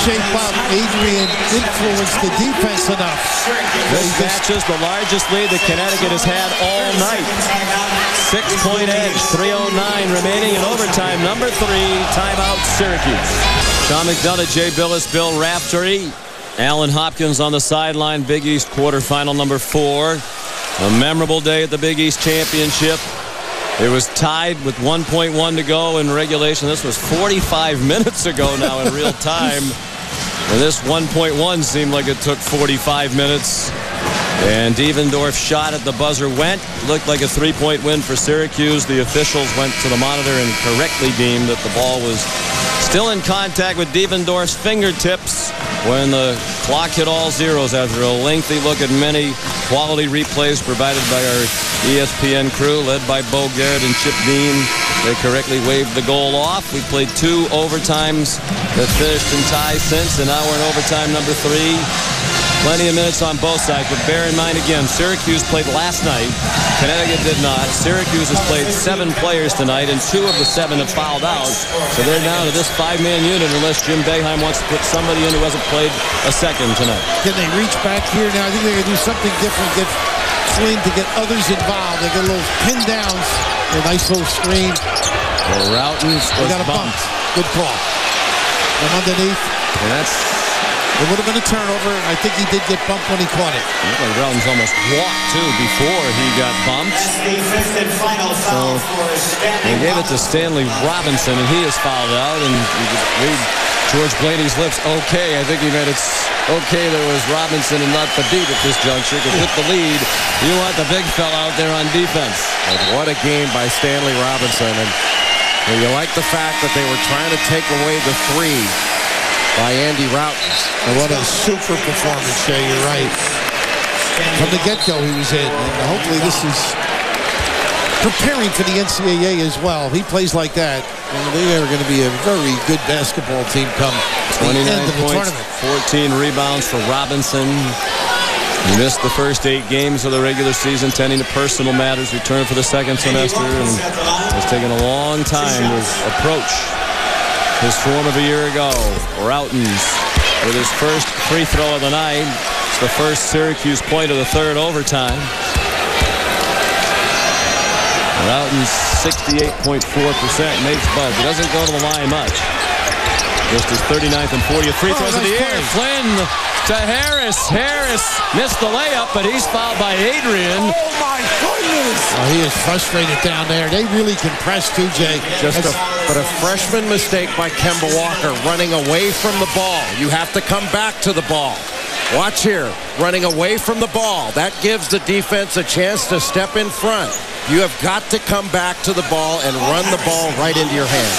shape up, Adrian influenced the defense enough. This matches the largest lead that Connecticut has had all night. 6-point edge, 3:09 remaining in overtime. Number 3, timeout Syracuse. Sean McDonough, Jay Billis, Bill Raftery, Alan Hopkins on the sideline. Big East quarterfinal number 4. A memorable day at the Big East Championship. It was tied with 1.1 to go in regulation. This was 45 minutes ago now in real time. And this 1.1 seemed like it took 45 minutes. And Devendorf's shot at the buzzer went. Looked like a 3-point win for Syracuse. The officials went to the monitor and correctly deemed that the ball was still in contact with Devendorf's fingertips when the clock hit all zeros after a lengthy look at many quality replays provided by our ESPN crew led by Bo Garrett and Chip Dean. They correctly waved the goal off. We played 2 overtimes that finished in ties since, and now we're in overtime number 3. Plenty of minutes on both sides, but bear in mind again, Syracuse played last night. Connecticut did not. Syracuse has played 7 players tonight, and 2 of the 7 have fouled out. So they're down to this 5-man unit unless Jim Boeheim wants to put somebody in who hasn't played a second tonight. Can they reach back here now? I think they're going to do something different. Get Flynn to get others involved. They get a little pin downs. A nice little screen. Well, Routens was got a bump. Good call. From underneath. And it would have been a turnover. I think he did get bumped when he caught it. Routens almost walked, too, before he got bumped. So they gave it to Stanley Robinson, and he is fouled out. And you could read George Blaney's lips, okay. I think he meant it's okay there was Robinson and not the Beat at this juncture, because with the lead, you want the big fella out there on defense. And what a game by Stanley Robinson. And you like the fact that they were trying to take away the 3 by Andy Routens. And what a super performance, Jay. You're right. From the get-go, he was in. And hopefully this is preparing for the NCAA as well. He plays like that. And they are going to be a very good basketball team come the end of the points, tournament. 14 rebounds for Robinson. He missed the first 8 games of the regular season, tending to personal matters, returned for the second semester, and has taken a long time to approach his form of a year ago. Routens with his first free throw of the night. It's the first Syracuse point of the third overtime. Routens 68.4% makes buzz. He doesn't go to the line much. Just his 39th and 40th free throws in the air. Flynn to Harris. Harris missed the layup, but he's fouled by Adrian. Oh, my goodness. Oh, he is frustrated down there. They really can press too, Jay. But a freshman mistake by Kemba Walker running away from the ball. You have to come back to the ball. Watch here. Running away from the ball. That gives the defense a chance to step in front. You have got to come back to the ball and run the ball right into your hands.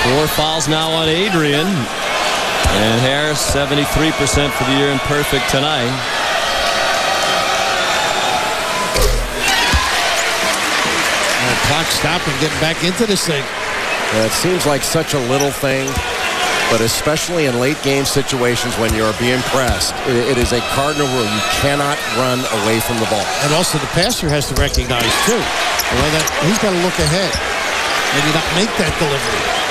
4 fouls now on Adrian. And Harris, 73% for the year and perfect tonight. And clock stopping, getting back into this thing. Yeah, it seems like such a little thing, but especially in late game situations when you're being pressed, it is a cardinal rule. You cannot run away from the ball. And also the passer has to recognize, too, the way that he's got to look ahead and not make that delivery.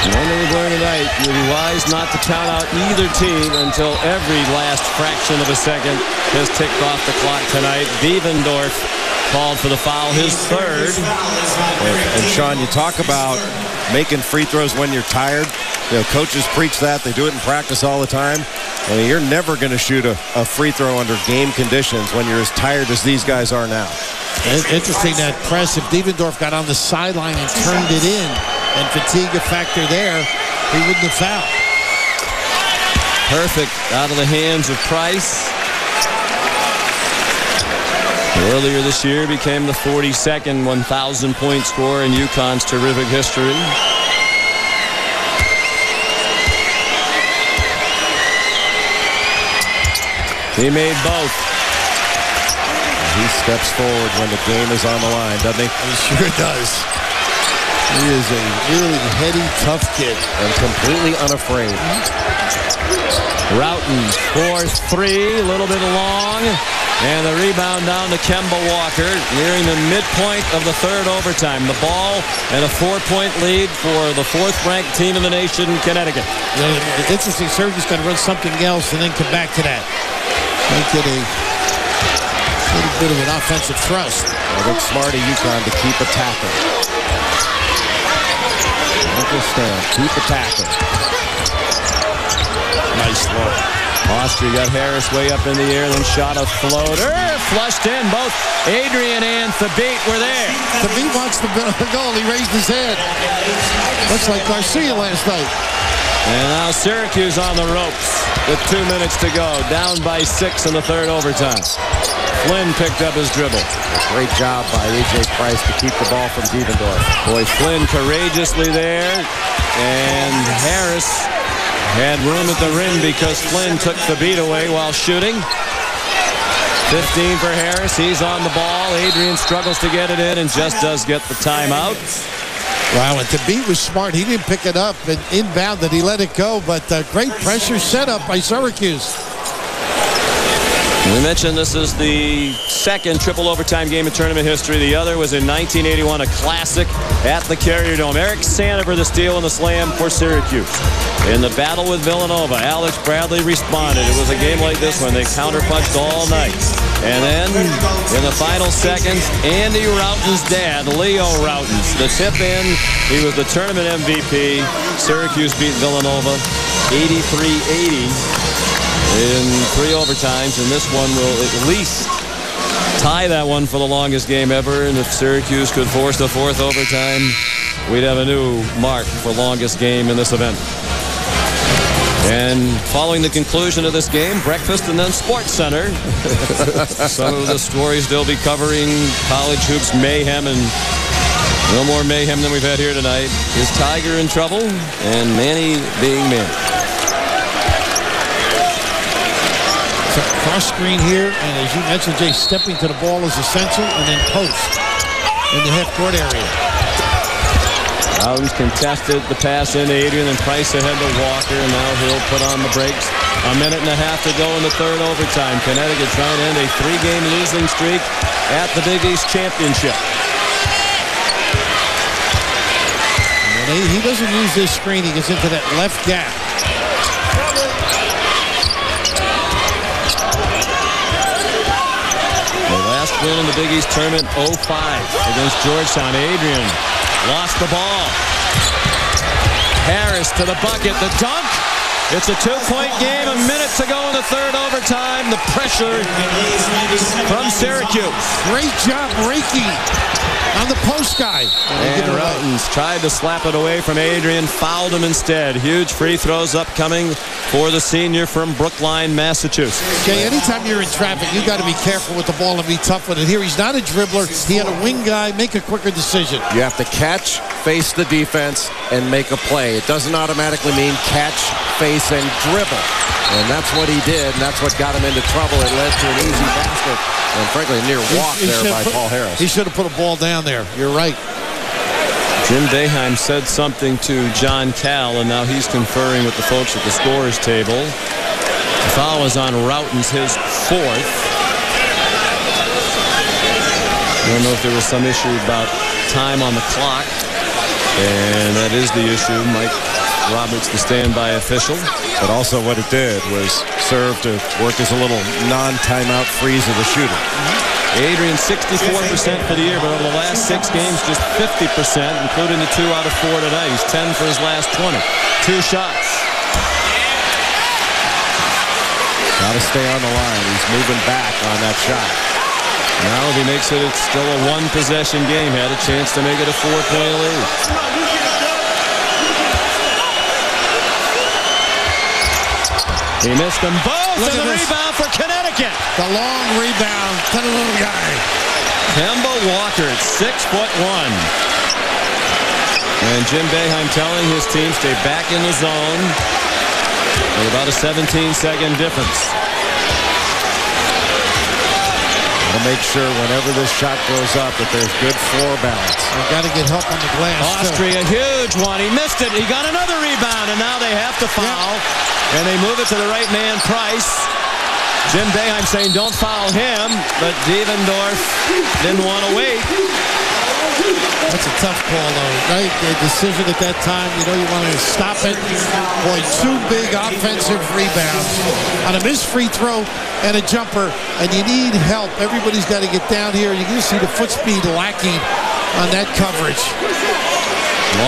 One thing we've learned tonight, you'll be wise not to count out either team until every last fraction of a second has ticked off the clock tonight. Devendorf called for the foul, his third. And Sean, you talk about making free throws when you're tired. You know, coaches preach that. They do it in practice all the time. I mean, you're never going to shoot a free throw under game conditions when you're as tired as these guys are now. Interesting that press. If Devendorf got on the sideline and turned it in, and fatigue a factor there, he wouldn't have fouled. Perfect out of the hands of Price. Earlier this year became the 42nd 1,000-point scorer in UConn's terrific history. He made both. He steps forward when the game is on the line, doesn't he? He sure does. He is a really heady, tough kid. And completely unafraid. Routens for 3, a little bit long. And the rebound down to Kemba Walker, nearing the midpoint of the third overtime. The ball and a 4-point lead for the 4th-ranked team in the nation, Connecticut. It's interesting. Syracuse got to run something else and then come back to that. Make it a little bit of an offensive thrust. I think smart of UConn to keep attacking. Stand. Keep attacking. Nice look. Austria got Harris way up in the air, then shot a floater. Flushed in. Both Adrian and Thabit were there. Thabit wants the goal. He raised his head. Looks like Garcia last night. And now Syracuse on the ropes with 2 minutes to go. Down by 6 in the third overtime. Flynn picked up his dribble. Great job by A.J. Price to keep the ball from Devendorf. Boy, Flynn courageously there. And Harris had room at the rim because Flynn took the beat away while shooting. 15 for Harris. He's on the ball. Adrian struggles to get it in and just does get the timeout. Wow, and Thabit was smart. He didn't pick it up and inbounded. He let it go, but great pressure set up by Syracuse. We mentioned this is the second triple overtime game in tournament history. The other was in 1981, a classic at the Carrier Dome. Eric Sandifer the steal and the slam for Syracuse. In the battle with Villanova, Alex Bradley responded. It was a game like this one. They counterpunched all night. And then, in the final seconds, Andy Routen's dad, Leo Routens, the tip in. He was the tournament MVP. Syracuse beat Villanova 83-80 in 3 overtimes, and this one will at least tie that one for the longest game ever. And if Syracuse could force the 4th overtime, we'd have a new mark for longest game in this event. And following the conclusion of this game, breakfast and then Sports Center. Some of the stories they'll be covering, college hoops mayhem and No more mayhem than we've had here tonight. Is Tiger in trouble? And Manny being Manny. So cross screen here, and as you mentioned, Jay, stepping to the ball is essential, and then post in the half-court area. Routens contested the pass into Adrian, and Price ahead to Walker, and now he'll put on the brakes. A minute and a half to go in the third overtime. Connecticut trying to end a 3-game losing streak at the Big East Championship. When he doesn't use this screen, he gets into that left gap. The last win in the Big East tournament, 05 against Georgetown. Adrian lost the ball. Harris to the bucket. The dunk. It's a 2-point game. A minute to go in the third overtime. The pressure from Syracuse. Great job breaking on the post guy. And Routens tried to slap it away from Adrian, fouled him instead. Huge free throws upcoming for the senior from Brookline, Massachusetts. Jay, anytime you're in traffic, you got to be careful with the ball and be tough with it. Here, he's not a dribbler. He had a wing guy. Make a quicker decision. You have to catch, face the defense, and make a play. It doesn't automatically mean catch, face, and dribble. And that's what he did, and that's what got him into trouble. It led to an easy basket, and frankly, a near walk there by Paul Harris. He should have put a ball down there. You're right. Jim Boeheim said something to John Cal, and now he's conferring with the folks at the scorers table. The foul is on Routens, his fourth. I don't know if there was some issue about time on the clock, and that is the issue. Mike Roberts, the standby official. But also what it did was serve to work as a little non-timeout freeze of the shooter. Adrian 64% for the year, but over the last 6 games, just 50%, including the 2 out of 4 tonight. He's 10 for his last 20. 2 shots. Got to stay on the line. He's moving back on that shot. Now if he makes it, it's still a 1-possession game. Had a chance to make it a 4-point lead. He missed them both, and the rebound for Connecticut. The long rebound to the little guy. Kemba Walker at 6'1". And Jim Boeheim telling his team stay back in the zone with about a 17-second difference. We'll make sure whenever this shot goes up that there's good floor balance. We've got to get help on the glass. Austria, huge one. He missed it. He got another rebound, and now they have to foul. Yep. And they move it to the right man, Price. Jim Boeheim saying don't foul him, but Devendorf didn't want to wait. That's a tough call, though, right? The decision at that time, you know, you want to stop it. Boy, 2 big offensive rebounds on a missed free throw and a jumper, and you need help. Everybody's got to get down here. You can see the foot speed lacking on that coverage.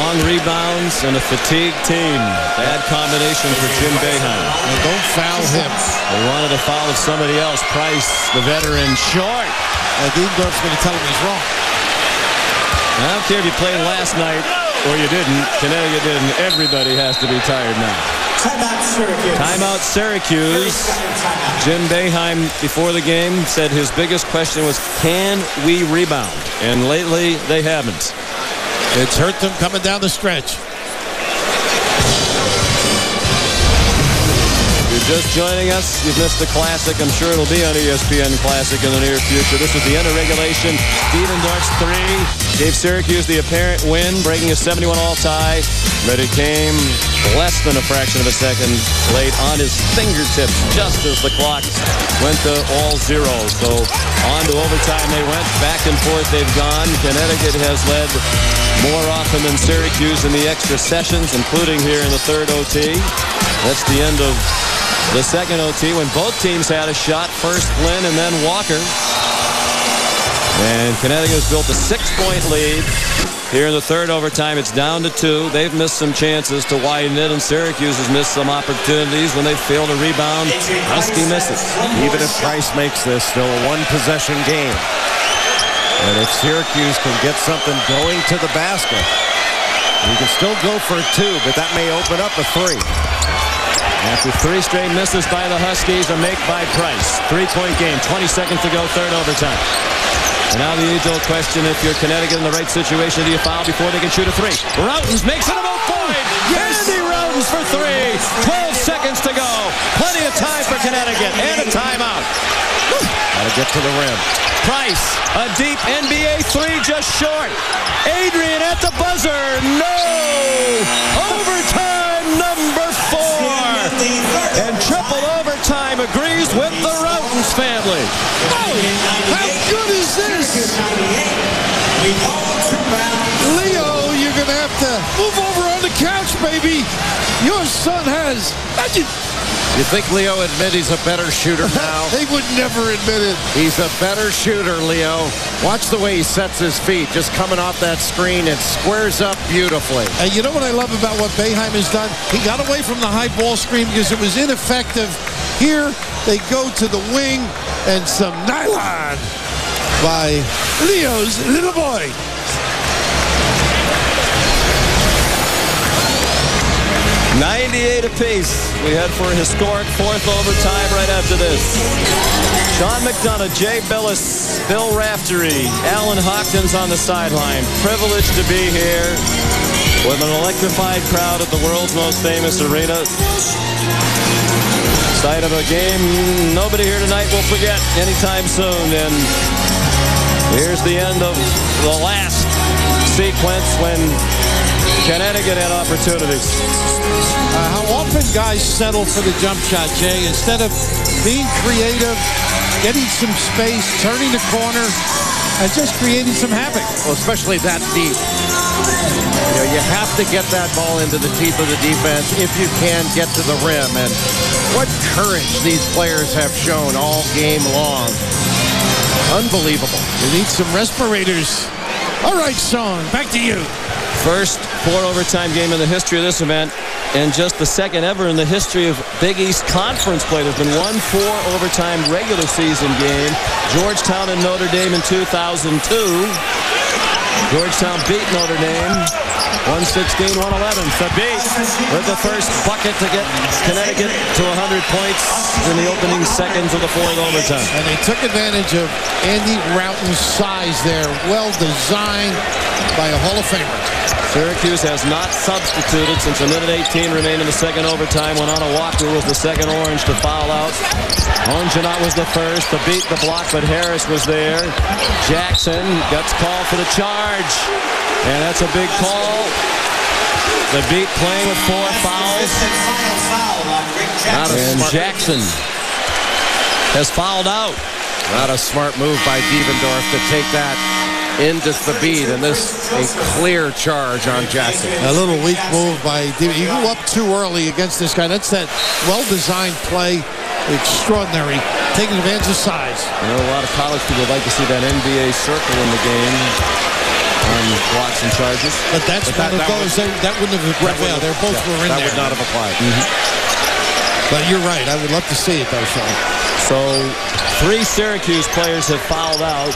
Long rebounds and a fatigued team. Bad combination for Jim Boeheim. And don't foul him. They wanted a foul of somebody else. Price, the veteran, short. Devendorf's going to tell him he's wrong. I don't care if you played last night or you didn't. Connecticut didn't. Everybody has to be tired now. Timeout Syracuse. Timeout Syracuse. Jim Boeheim, before the game, said his biggest question was, can we rebound? And lately, they haven't. It's hurt them coming down the stretch. You're just joining us. You've missed the Classic. I'm sure it'll be on ESPN Classic in the near future. This was the end of regulation. Devendorf's 3 gave Syracuse the apparent win, breaking a 71-all tie. But it came less than a fraction of a second late on his fingertips, just as the clock went to all 0. So on to overtime they went. Back and forth they've gone. Connecticut has led more often than Syracuse in the extra sessions, including here in the third OT. That's the end of the second OT when both teams had a shot. First Flynn and then Walker. And Connecticut has built a 6-point lead. Here in the third overtime, it's down to 2. They've missed some chances to widen it, and Syracuse has missed some opportunities when they fail to rebound. Husky misses. Even if Price makes this still a 1-possession game. And if Syracuse can get something going to the basket, you can still go for a 2, but that may open up a 3. After 3 straight misses by the Huskies, a make by Price. 3-point game, 20 seconds to go, third overtime. And now the age-old question, if you're Connecticut in the right situation, do you foul before they can shoot a three? Routens makes it about point. Andy Routens for three. 12 seconds to go. Plenty of time for Connecticut and a timeout. Got to get to the rim. Price, a deep NBA three just short. Adrian at the buzzer. No! Overtime number 4. And triple overtime agrees with the Routens family. Oh, how good is this? Leo, you're going to have to move over on the couch, baby. Your son has... You think Leo admit he's a better shooter now? They would never admit it. He's a better shooter, Leo. Watch the way he sets his feet. Just coming off that screen, it squares up beautifully. And you know what I love about what Boeheim has done? He got away from the high ball screen because it was ineffective. Here, they go to the wing, and some nylon by Leo's little boy. .98 apiece. We head for a historic 4th overtime right after this. Sean McDonough, Jay Billis, Bill Raftery, Alan Hawkins on the sideline. Privileged to be here with an electrified crowd at the world's most famous arena. Sight of a game nobody here tonight will forget anytime soon. And here's the end of the last sequence when Connecticut had opportunities. How often guys settle for the jump shot, Jay, instead of being creative, getting some space, turning the corner, and just creating some havoc. Well, especially that deep. You know, you have to get that ball into the teeth of the defense if you can get to the rim. And what courage these players have shown all game long. Unbelievable. You need some respirators. All right, Sean, back to you. First 4-overtime game in the history of this event, and just the second ever in the history of Big East Conference play. There's been one 4-overtime regular season game. Georgetown and Notre Dame in 2002. Georgetown beat Notre Dame 116-111. Thabit with the first bucket to get Connecticut to 100 points in the opening seconds of the 4th overtime. And they took advantage of Andy Routen's size there. Well designed by a Hall of Famer. Syracuse has not substituted since a minute 18 remained in the second overtime when Onawaku was the second orange to foul out. Onjanot was the first to beat the block, but Harris was there. Jackson gets called for the charge, and that's a big call. The beat playing with 4 fouls. And Jackson has fouled out. Not a smart move by Devendorf to take that into the beat, and this a clear charge on Jackson. A little weak move by Devendorf. You go up too early against this guy. That's that well-designed play. Extraordinary. Taking advantage of size. I know a lot of college people would like to see that NBA circle in the game on blocks and charges. But that's one of those that wouldn't have prevailed. They both were in there. That would not have applied. But you're right. I would love to see it, though, Sean. So 3 Syracuse players have fouled out,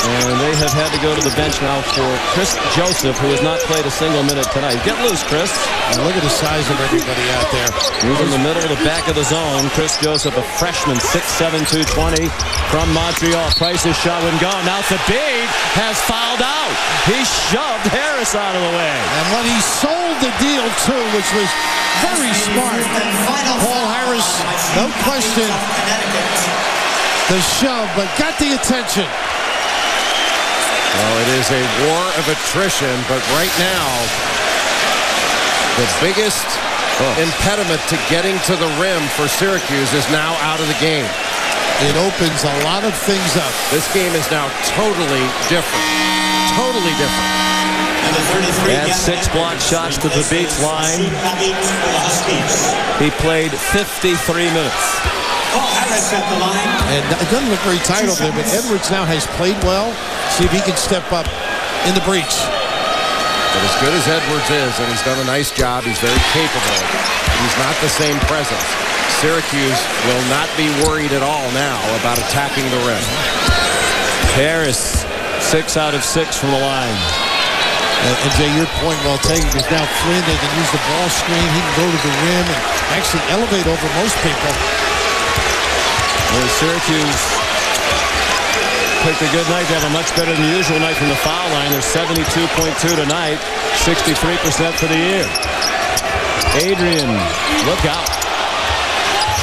and they have had to go to the bench now for Chris Joseph, who has not played a single minute tonight. Get loose, Chris. And look at the size of everybody out there. He's in the middle of the back of the zone. Chris Joseph, a freshman, 6'7", 220 from Montreal. Price's shot wouldn't go. Now Thabit has fouled out. He shoved Harris out of the way. And when he sold the deal, too, which was very smart, Paul Harris, no question, the shove, but got the attention. Well, it is a war of attrition, but right now, the biggest impediment to getting to the rim for Syracuse is now out of the game. It opens a lot of things up. This game is now totally different. Totally different. And 6 block shots to the Beats line. He played 53 minutes. And it doesn't look very tight over there, but Edwards now has played well. See if he can step up in the breach. But as good as Edwards is, and he's done a nice job, he's very capable, he's not the same presence. Syracuse will not be worried at all now about attacking the rim. Harris, 6 out of 6 from the line. And Jay, your point well taken, because now Flynn, they can use the ball screen. He can go to the rim and actually elevate over most people. Well, Syracuse picked a good night to have a much better than usual night from the foul line. They're 72.2 tonight, 63% for the year. Adrian, look out.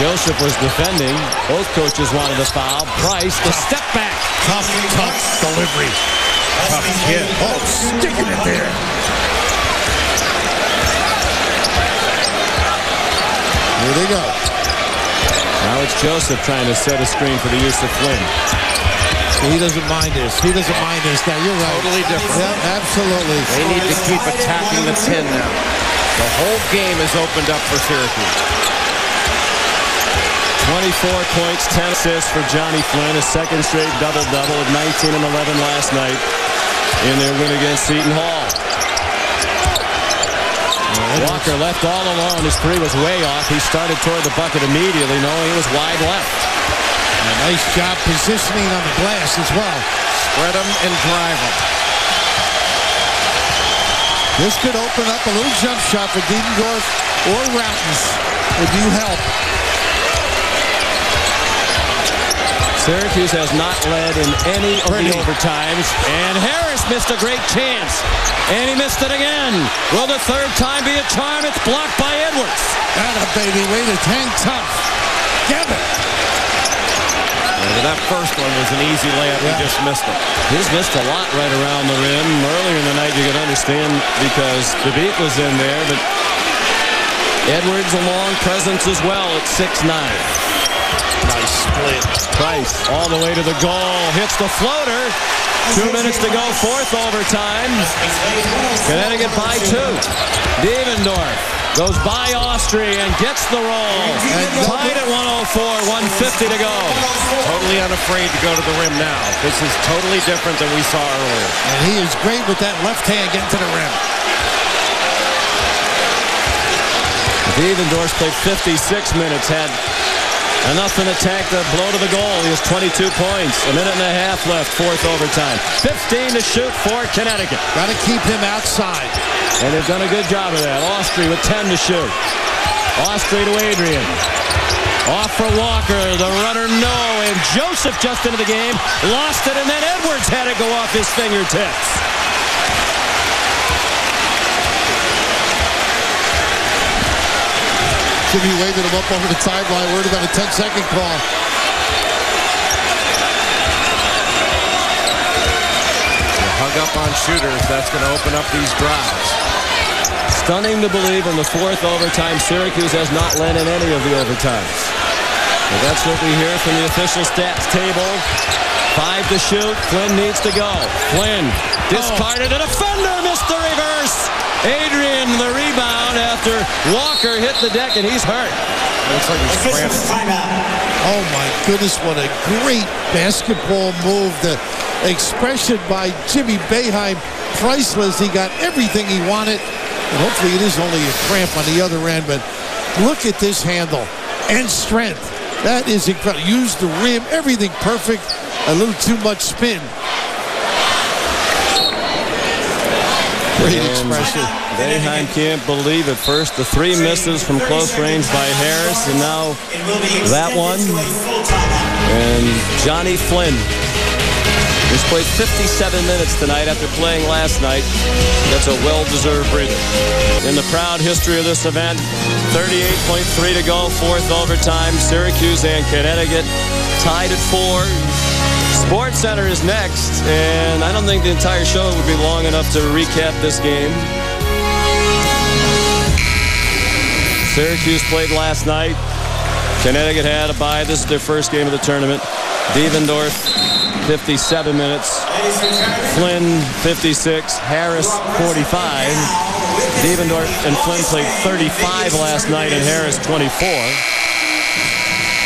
Joseph was defending. Both coaches wanted a foul. Price, the step back. Tough delivery. Tough kid. Oh, sticking it there. Here they go. Now it's Joseph trying to set a screen for the use of Flynn. He doesn't mind this. He doesn't mind this. Now, you're right. Totally different. Yeah, absolutely. They need to keep attacking the 10 now. The whole game is opened up for Syracuse. 24 points, 10 assists for Johnny Flynn, a second straight double-double with 19 and 11 last night in their win against Seton Hall. Walker left all alone. His three was way off. He started toward the bucket immediately, knowing he was wide left. A nice job positioning on the glass as well. Spread them and drive them. This could open up a little jump shot for Dietendorf or Routens. Would you help? Syracuse has not led in any of the overtimes, and Harris missed a great chance, and he missed it again. Will the third time be a charm? It's blocked by Edwards. Atta baby, way to hang tough. Get it. That first one was an easy layup. He just missed it. He's missed a lot right around the rim. Earlier in the night, you could understand because the beat was in there, but Edwards a long presence as well at 6'9". Nice split. Price all the way to the goal. Hits the floater. 2 minutes to go, fourth overtime. Connecticut by 2. Dievendorf goes by Austri and gets the roll. Tied at 104, 150 to go. Totally unafraid to go to the rim now. This is totally different than we saw earlier. And he is great with that left hand getting to the rim. Dievendorf played 56 minutes, had enough in attack to blow to the goal. He has 22 points. A minute and a half left, fourth overtime. 15 to shoot for Connecticut. Got to keep him outside. And they've done a good job of that. Austri with 10 to shoot. Austri to Adrian. Off for Walker. The runner, no. And Joseph just into the game. Lost it, and then Edwards had it go off his fingertips. Jimmy waving him up over the timeline. Worried about a 10-second call. Hung up on shooters. That's going to open up these drives. Stunning to believe in the fourth overtime, Syracuse has not led in any of the overtimes. But that's what we hear from the official stats table. 5 to shoot. Flynn needs to go. Flynn discarded. A defender missed the reverse. Adrian the rebound after Walker hit the deck, and he's hurt. Looks like he's cramped. Oh my goodness, what a great basketball move. The expression by Jimmy Boeheim, priceless. He got everything he wanted. And hopefully it is only a cramp on the other end, but look at this handle and strength. That is incredible. Use the rim, everything perfect. A little too much spin. Great expression. Boeheim can't believe it. First, the 3 misses from close range by Harris, and now that one. And Johnny Flynn, who's played 57 minutes tonight after playing last night. That's a well-deserved breather. In the proud history of this event, 38.3 to go, fourth overtime. Syracuse and Connecticut tied at 4. Sports Center is next, and I don't think the entire show would be long enough to recap this game. Syracuse played last night. Connecticut had a bye. This is their first game of the tournament. Dievendorf, 57 minutes. Flynn, 56. Harris, 45. Dievendorf and Flynn played 35 last night, and Harris, 24.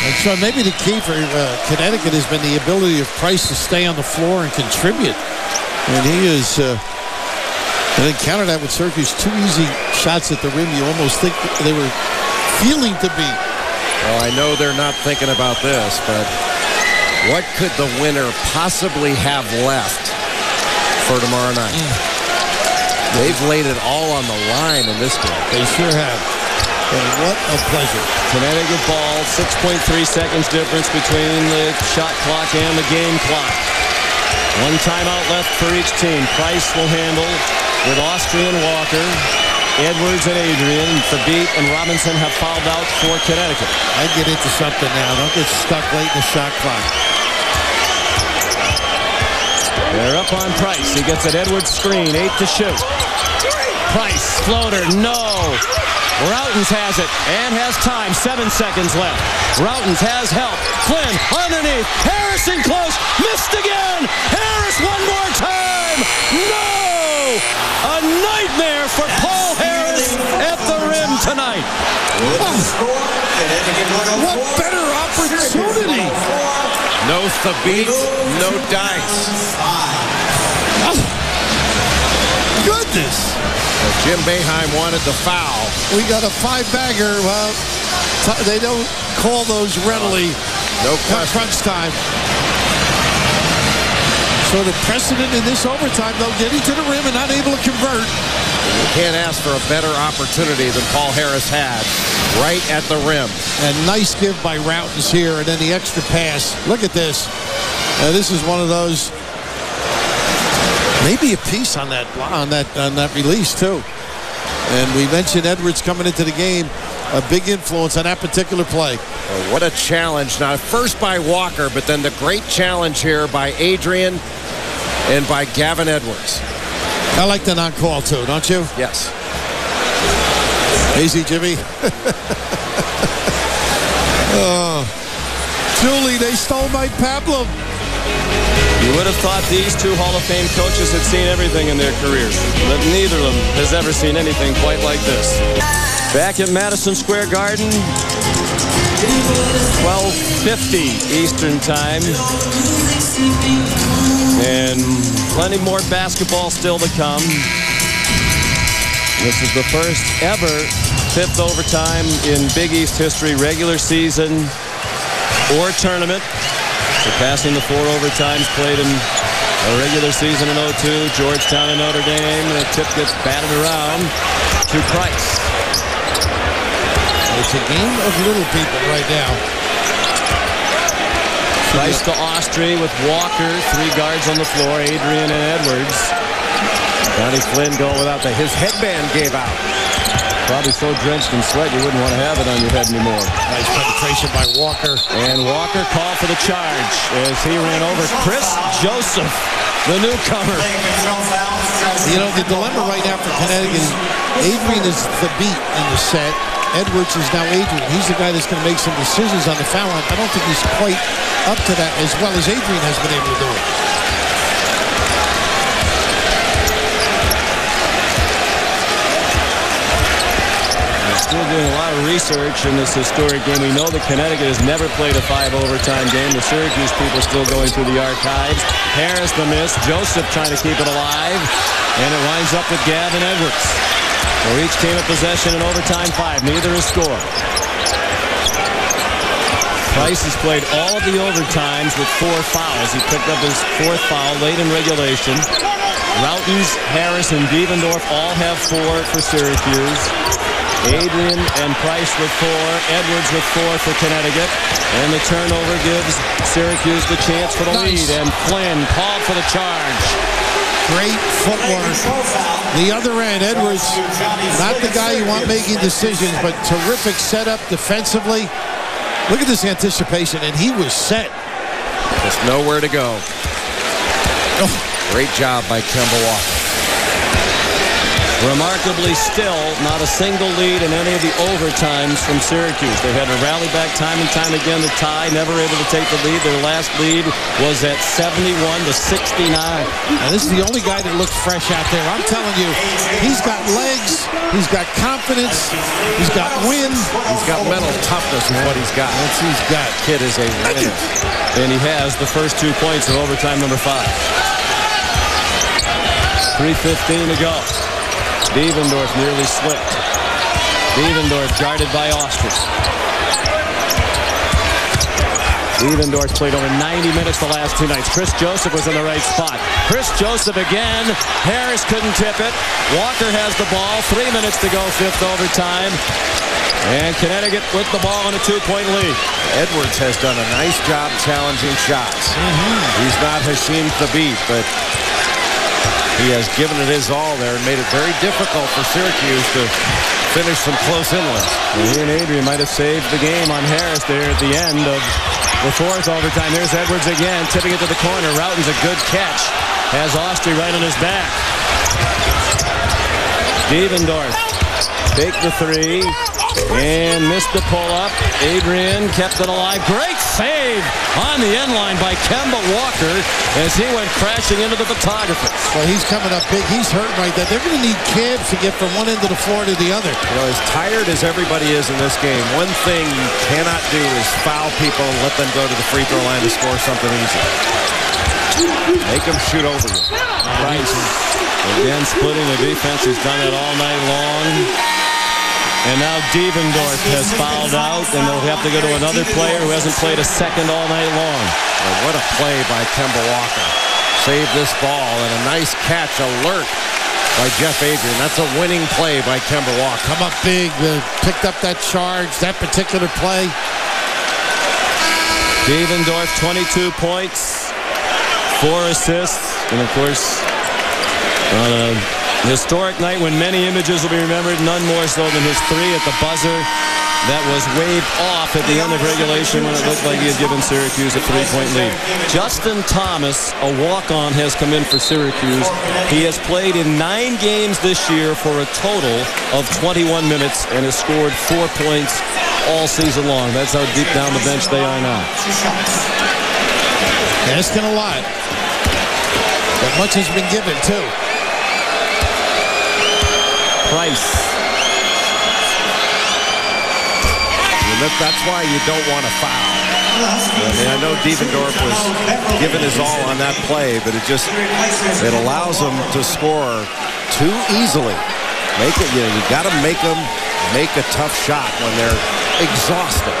And so maybe the key for Connecticut has been the ability of Price to stay on the floor and contribute. And he is, and then counter that with Syracuse. 2 easy shots at the rim. You almost think they were feeling to be. Well, I know they're not thinking about this, but what could the winner possibly have left for tomorrow night? They've laid it all on the line in this game. They sure have. And what a pleasure. Connecticut ball, 6.3 seconds difference between the shot clock and the game clock. One timeout left for each team. Price will handle with Austrian, Walker, Edwards, and Adrian. Thabit and Robinson have fouled out for Connecticut. I get into something now. Don't get stuck late in the shot clock. They're up on Price. He gets an Edwards screen. 8 to shoot. Price, floater, no. Routens has it and has time. 7 seconds left. Routens has help. Flynn underneath. Harrison close. Missed again. Harris one more time. No! A nightmare for Paul Harris at the rim tonight. What better opportunity? No Thabit, no dice. Goodness. Jim Boeheim wanted the foul. We got a 5-bagger. Well, they don't call those readily. No question. Crunch time. So the precedent in this overtime, though, getting to the rim and not able to convert. You can't ask for a better opportunity than Paul Harris had right at the rim. And nice give by Routens here, and then the extra pass. Look at this. This is one of those. Maybe a piece on that release too. And we mentioned Edwards coming into the game, a big influence on that particular play. Oh, what a challenge. Now, first by Walker, but then the great challenge here by Adrian and by Gavin Edwards. I like the non-call too, don't you? Yes. Easy, Jimmy. Julie, they stole my Pablo. You would have thought these two Hall of Fame coaches had seen everything in their careers, but neither of them has ever seen anything quite like this. Back at Madison Square Garden, 12:50 Eastern Time, and plenty more basketball still to come. This is the first ever fifth overtime in Big East history, regular season or tournament. Surpassing the 4 overtimes played in a regular season in 02, Georgetown and Notre Dame. The tip gets batted around to Price. It's a game of little people right now. Price to Austri with Walker, 3 guards on the floor, Adrian and Edwards. Johnny Flynn going without his headband gave out. Probably so drenched in sweat you wouldn't want to have it on your head anymore. Nice penetration by Walker. And Walker called for the charge as he ran over Chris Joseph, the newcomer. You know, the dilemma right now for Connecticut is Adrian is the beat in the set. Edwards is now Adrian. He's the guy that's going to make some decisions on the foul line. I don't think he's quite up to that as well as Adrian has been able to do it. Still doing a lot of research in this historic game. We know that Connecticut has never played a 5 overtime game. The Syracuse people still going through the archives. Harris the miss. Joseph trying to keep it alive. And it winds up with Gavin Edwards. For each team of possession in overtime 5. Neither has scored. Price has played all of the overtimes with 4 fouls. He picked up his 4th foul late in regulation. Routens, Harris, and Devendorf all have 4 for Syracuse. Adrian and Price with 4. Edwards with 4 for Connecticut. And the turnover gives Syracuse the chance for the lead. And Flynn called for the charge. Great footwork. The other end, Edwards, not the guy you want making decisions, but terrific setup defensively. Look at this anticipation, and he was set. Just nowhere to go. Great job by Kemba Walker. Remarkably still, not a single lead in any of the overtimes from Syracuse. They had to rally back time and time again to tie, never able to take the lead. Their last lead was at 71-69. Now, this is the only guy that looks fresh out there. I'm telling you, he's got legs, he's got confidence, he's got wind. He's got mental toughness is what he's got. That's what he's got. Kid is a winner. And he has the first 2 points of overtime number 5. 3:15 to go. Devendorf nearly slipped. Devendorf guarded by Austri. Devendorf played over 90 minutes the last 2 nights. Chris Joseph was in the right spot. Chris Joseph again. Harris couldn't tip it. Walker has the ball. 3 minutes to go, 5th overtime. And Connecticut with the ball on a 2-point lead. Edwards has done a nice job challenging shots. He's not Hashim Thabit, but he has given it his all there and made it very difficult for Syracuse to finish some close inlets. And he and Adrian might have saved the game on Harris there at the end of the 4th overtime. There's Edwards again, tipping it to the corner. Routen's a good catch. Has Austrie right on his back. Devendorf take the 3 and missed the pull-up. Adrian kept it alive. Great save on the end line by Kemba Walker as he went crashing into the photographers. Well, he's coming up big. He's hurt right there. They're going to need cabs to get from one end of the floor to the other. Well, as tired as everybody is in this game, one thing you cannot do is foul people and let them go to the free throw line to score something easy. Make them shoot over you. Price again splitting the defense. He's done it all night long. And now Devendorf has fouled out, and they'll have to go to another player who hasn't played a second all night long. Well, what a play by Kemba Walker. Saved this ball, and a nice catch alert by Jeff Adrian. That's a winning play by Kemba Walker. Come up big, picked up that charge, that particular play. Devendorf, 22 points, 4 assists, and of course, on a historic night when many images will be remembered, none more so than his 3 at the buzzer that was waved off at the end of regulation when it looked like he had given Syracuse a 3-point lead. Justin Thomas, a walk-on, has come in for Syracuse. He has played in 9 games this year for a total of 21 minutes and has scored 4 points all season long. That's how deep down the bench they are now. Asking a lot. But much has been given, too. Price. And that's why you don't want to foul. I mean, I know Devendorf was giving his all on that play, but it allows them to score too easily. You got to make them make a tough shot when they're exhausted.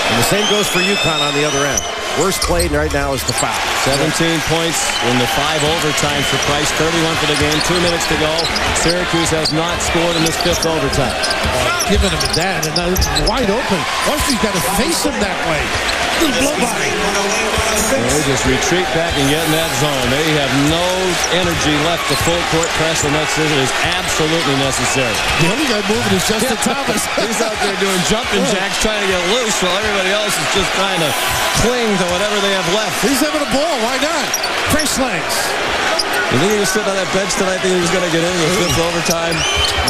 And the same goes for UConn on the other end. Worst play right now is the foul. 17 points in the 5 overtime for Price. 31 for the game. 2 minutes to go. Syracuse has not scored in this 5th overtime. Giving him that, and now it's wide open. Austrie's got to face him that way. Blow by. They just retreat back and get in that zone. They have no energy left to full court press, and that's it. It is absolutely necessary. The only guy moving is Justin Thomas. He's out there doing jumping jacks, trying to get loose, while everybody else is just trying to cling to whatever they have left. He's having a ball. Why not? Fresh legs. You think he was sitting on that bench tonight thinking he was going to get in the 5th overtime?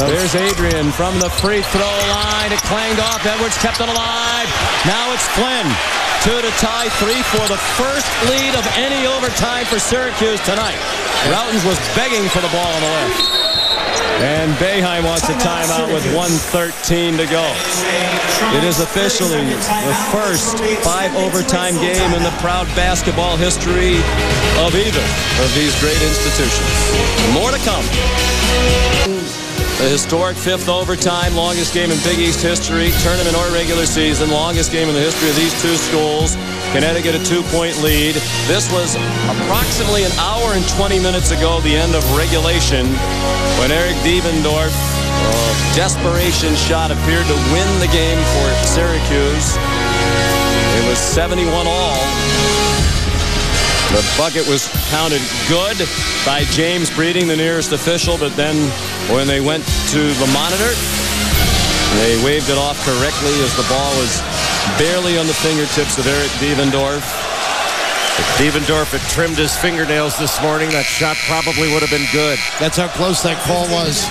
There's Adrian from the free throw line. It clanged off. Edwards kept it alive. Now it's Flynn. 2 to tie, 3 for the first lead of any overtime for Syracuse tonight. Routens was begging for the ball on the left. And Boeheim wants a timeout with 1:13 to go. It is officially the first 5 overtime game in the proud basketball history of either of these great institutions. More to come. The historic 5th overtime, longest game in Big East history, tournament or regular season, longest game in the history of these 2 schools. Connecticut a 2-point lead. This was approximately an hour and 20 minutes ago, the end of regulation, when Eric Devendorf, desperation shot, appeared to win the game for Syracuse. It was 71 all. The bucket was counted good by James Breeding, the nearest official, but then when they went to the monitor, they waved it off correctly as the ball was barely on the fingertips of Eric Devendorf. If Devendorf had trimmed his fingernails this morning, that shot probably would have been good. That's how close that call was.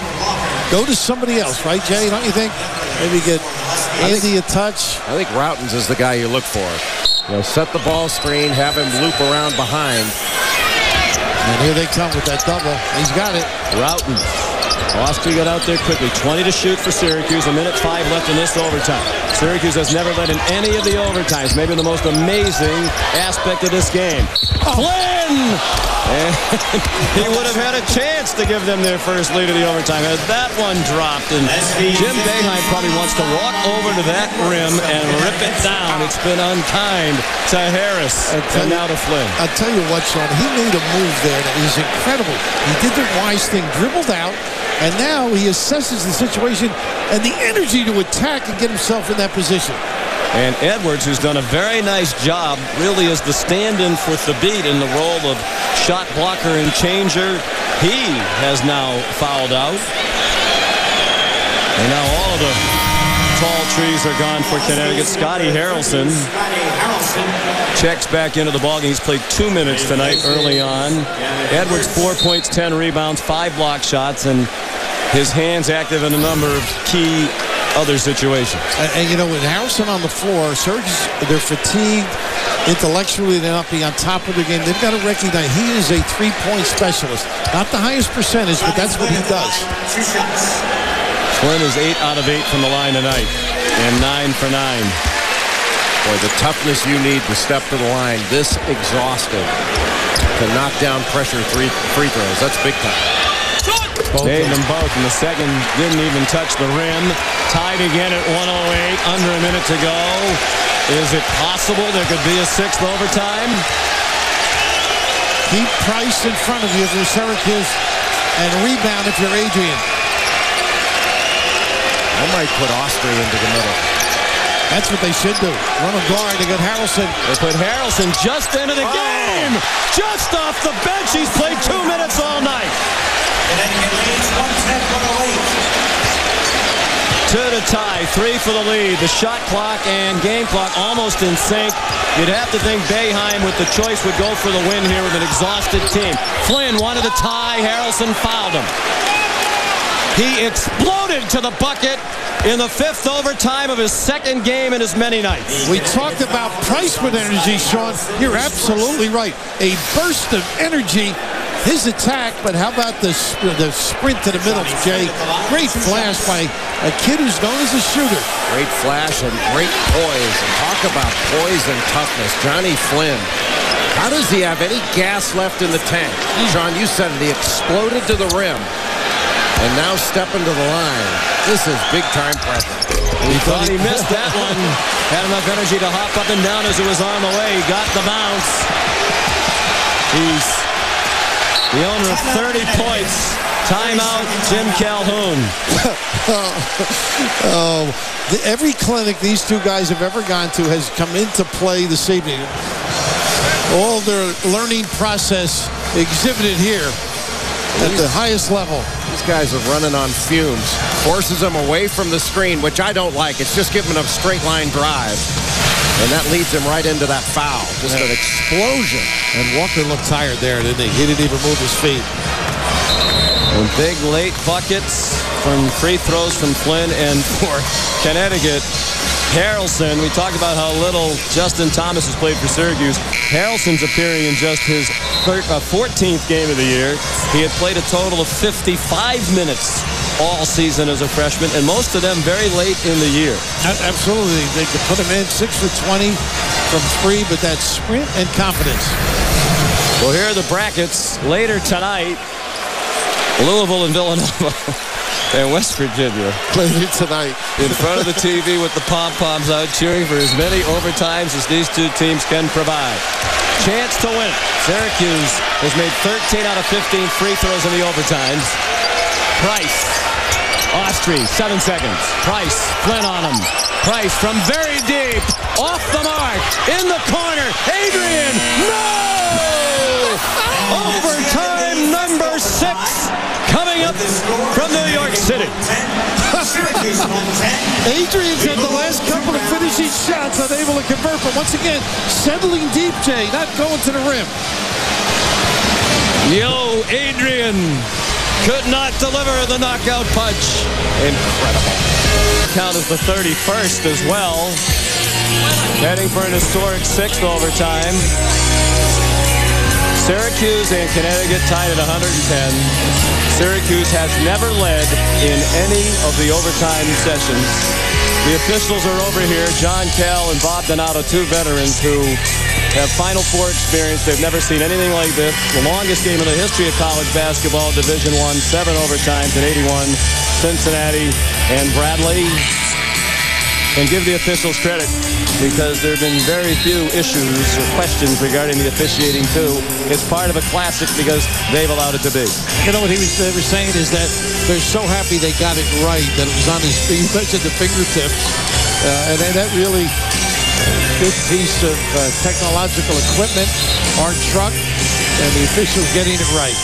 Go to somebody else, right, Jay? Don't you think? Maybe get Andy a touch. I think Routens is the guy you look for. Set the ball screen, have him loop around behind. And here they come with that double. He's got it. Routens Austria got out there quickly. 20 to shoot for Syracuse. 1:05 left in this overtime. Syracuse has never led in any of the overtimes. Maybe the most amazing aspect of this game. Flynn! And he would have had a chance to give them their first lead of the overtime. Had that one dropped, and Jim Boeheim probably wants to walk over to that rim and rip it down. It's been unkind to Harris and now to Flynn. I'll tell you what, Sean, he made a move there that is incredible. He did the wise thing, dribbled out, and now he assesses the situation and the energy to attack and get himself in that position. And Edwards, who's done a very nice job, really is the stand-in for Thabit in the role of shot blocker and changer. He has now fouled out. And now all of the tall trees are gone for Connecticut. Scotty Harrelson checks back into the ballgame. He's played 2 minutes tonight early on. Edwards, 4 points, 10 rebounds, 5 block shots, and his hands active in a number of key other situations. And you know, with Harrison on the floor, Syracuse, they're fatigued. Intellectually, they're not being on top of the game. They've got to recognize he is a three-point specialist. Not the highest percentage, but that's what he does. Flynn is 8 out of 8 from the line tonight, and 9 for 9. Boy, the toughness you need to step to the line this exhausted to knock down pressure free throws. That's big time. Made them both, and the second didn't even touch the rim. Tied again at 1:08, under a minute to go. Is it possible there could be a 6th overtime? Keep Price in front of you if you're Syracuse, and rebound if you're Adrian. I might put Austria into the middle. That's what they should do. Run a guard. They got Harrelson. They put Harrelson just into the game. Just off the bench. He's played 2 minutes all night. Connecticut leads 110-108. 2 to tie, 3 for the lead. The shot clock and game clock almost in sync. You'd have to think Boeheim with the choice would go for the win here with an exhausted team. Flynn wanted to tie. Harrelson fouled him. He exploded to the bucket in the 5th overtime of his 2nd game in as many nights. We talked about Price with energy, Sean. You're absolutely right. A burst of energy. His attack, but how about the sprint to the middle, Jay? Great flash by a kid who's known as a shooter. Great flash and great poise. And talk about poise and toughness. Johnny Flynn. How does he have any gas left in the tank? Sean, you said it. He exploded to the rim. And now stepping to the line. This is big-time pressure. He thought he missed that one. Had enough energy to hop up and down as it was on the way. He got the bounce. He's the owner of 30 points. Timeout, Jim Calhoun. Every clinic these two guys have ever gone to has come into play this evening. All their learning process exhibited here at the highest level. These guys are running on fumes. Forces them away from the screen, which I don't like. It's just giving them a straight line drive. And that leads him right into that foul. Just an explosion. And Walker looked tired there, didn't he? He didn't even move his feet. And big late buckets from free throws from Flynn, and for Connecticut, Harrelson. We talked about how little Justin Thomas has played for Syracuse. Harrelson's appearing in just his 14th game of the year. He had played a total of 55 minutes all season as a freshman, and most of them very late in the year. Absolutely. They could put him in 6 for 20 from 3, but that sprint and confidence. Well, here are the brackets later tonight. Louisville and Villanova and West Virginia Later tonight. in front of the TV with the pom-poms out, cheering for as many overtimes as these two teams can provide. Chance to win. Syracuse has made 13 out of 15 free throws in the overtimes. Price. Austria, 7 seconds. Price, Flynn on him. Price from very deep. Off the mark. In the corner. Adrian. No! Overtime number 6 coming up from New York City. Adrian's had the last couple of finishing shots unable to convert, but once again, settling deep, Jay, not going to the rim. Yo, Adrian could not deliver the knockout punch. Incredible. Count as the 31st as well. Heading for an historic 6th overtime. Syracuse and Connecticut tied at 110. Syracuse has never led in any of the overtime sessions. The officials are over here, John Kell and Bob Donato, two veterans who have Final Four experience. They've never seen anything like this. The longest game in the history of college basketball, Division I, 7 overtimes in 81. Cincinnati and Bradley. And give the officials credit because there have been very few issues or questions regarding the officiating too. It's part of a classic because they've allowed it to be. You know what they were saying is that they're so happy they got it right, that it was on his mentioned the fingertips. And that really good piece of technological equipment, our truck, and the officials getting it right.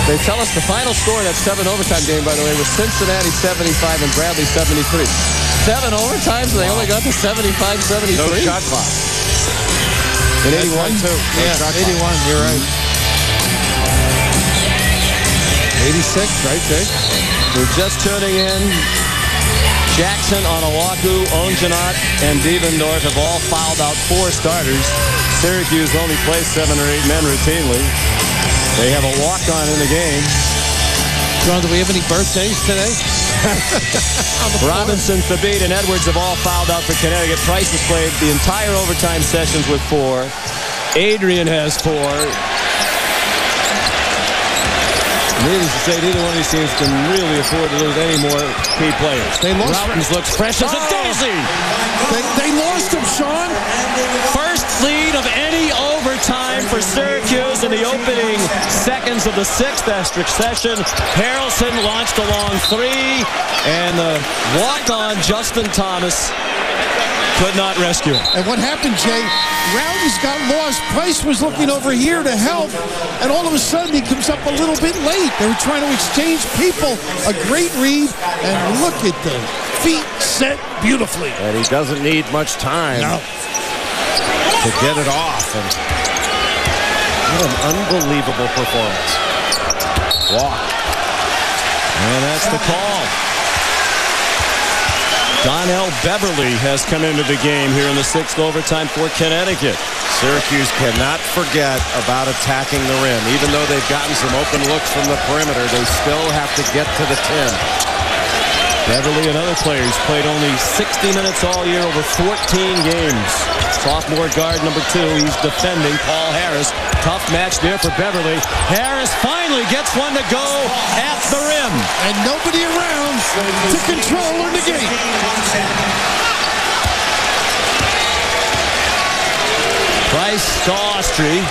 They tell us the final score of that 7 overtime game, by the way, was Cincinnati 75 and Bradley 73. 7 overtimes, and they only got to 75-73. No shot clock. In 81? Right too. Yeah, 81, you're right. 86, right, Jake? We're just tuning in. Jackson, Onawaku, Onjanot, and Devendorf have all fouled out 4 starters. Syracuse only plays 7 or 8 men routinely. They have a walk-on in the game. John, do we have any birthdays today? Robinson, Thabit, and Edwards have all fouled out for Connecticut. Price has played the entire overtime sessions with 4. Adrian has 4. Needless to say, neither one of these teams can really afford to lose any more key players. Routins looks fresh as a daisy. They lost him, Sean. First lead of any overtime for Syracuse in the opening seconds of the 6th extra session. Harrelson launched a long 3, and the walk-on Justin Thomas could not rescue him. And what happened, Jay? Rowdy's got lost. Price was looking over here to help, and all of a sudden he comes up a little bit late. They were trying to exchange people. A great read, and look at the feet set beautifully. And he doesn't need much time to get it off. And what an unbelievable performance. Walk. And that's the call. Donnell Beverly has come into the game here in the 6th overtime for Connecticut. Syracuse cannot forget about attacking the rim. Even though they've gotten some open looks from the perimeter, they still have to get to the 10. Beverly and other players played only 60 minutes all year over 14 games. Sophomore guard number 2, he's defending Paul Harris. Tough match there for Beverly. Harris finally gets one to go at the rim. And nobody around to control or negate. Price to Austri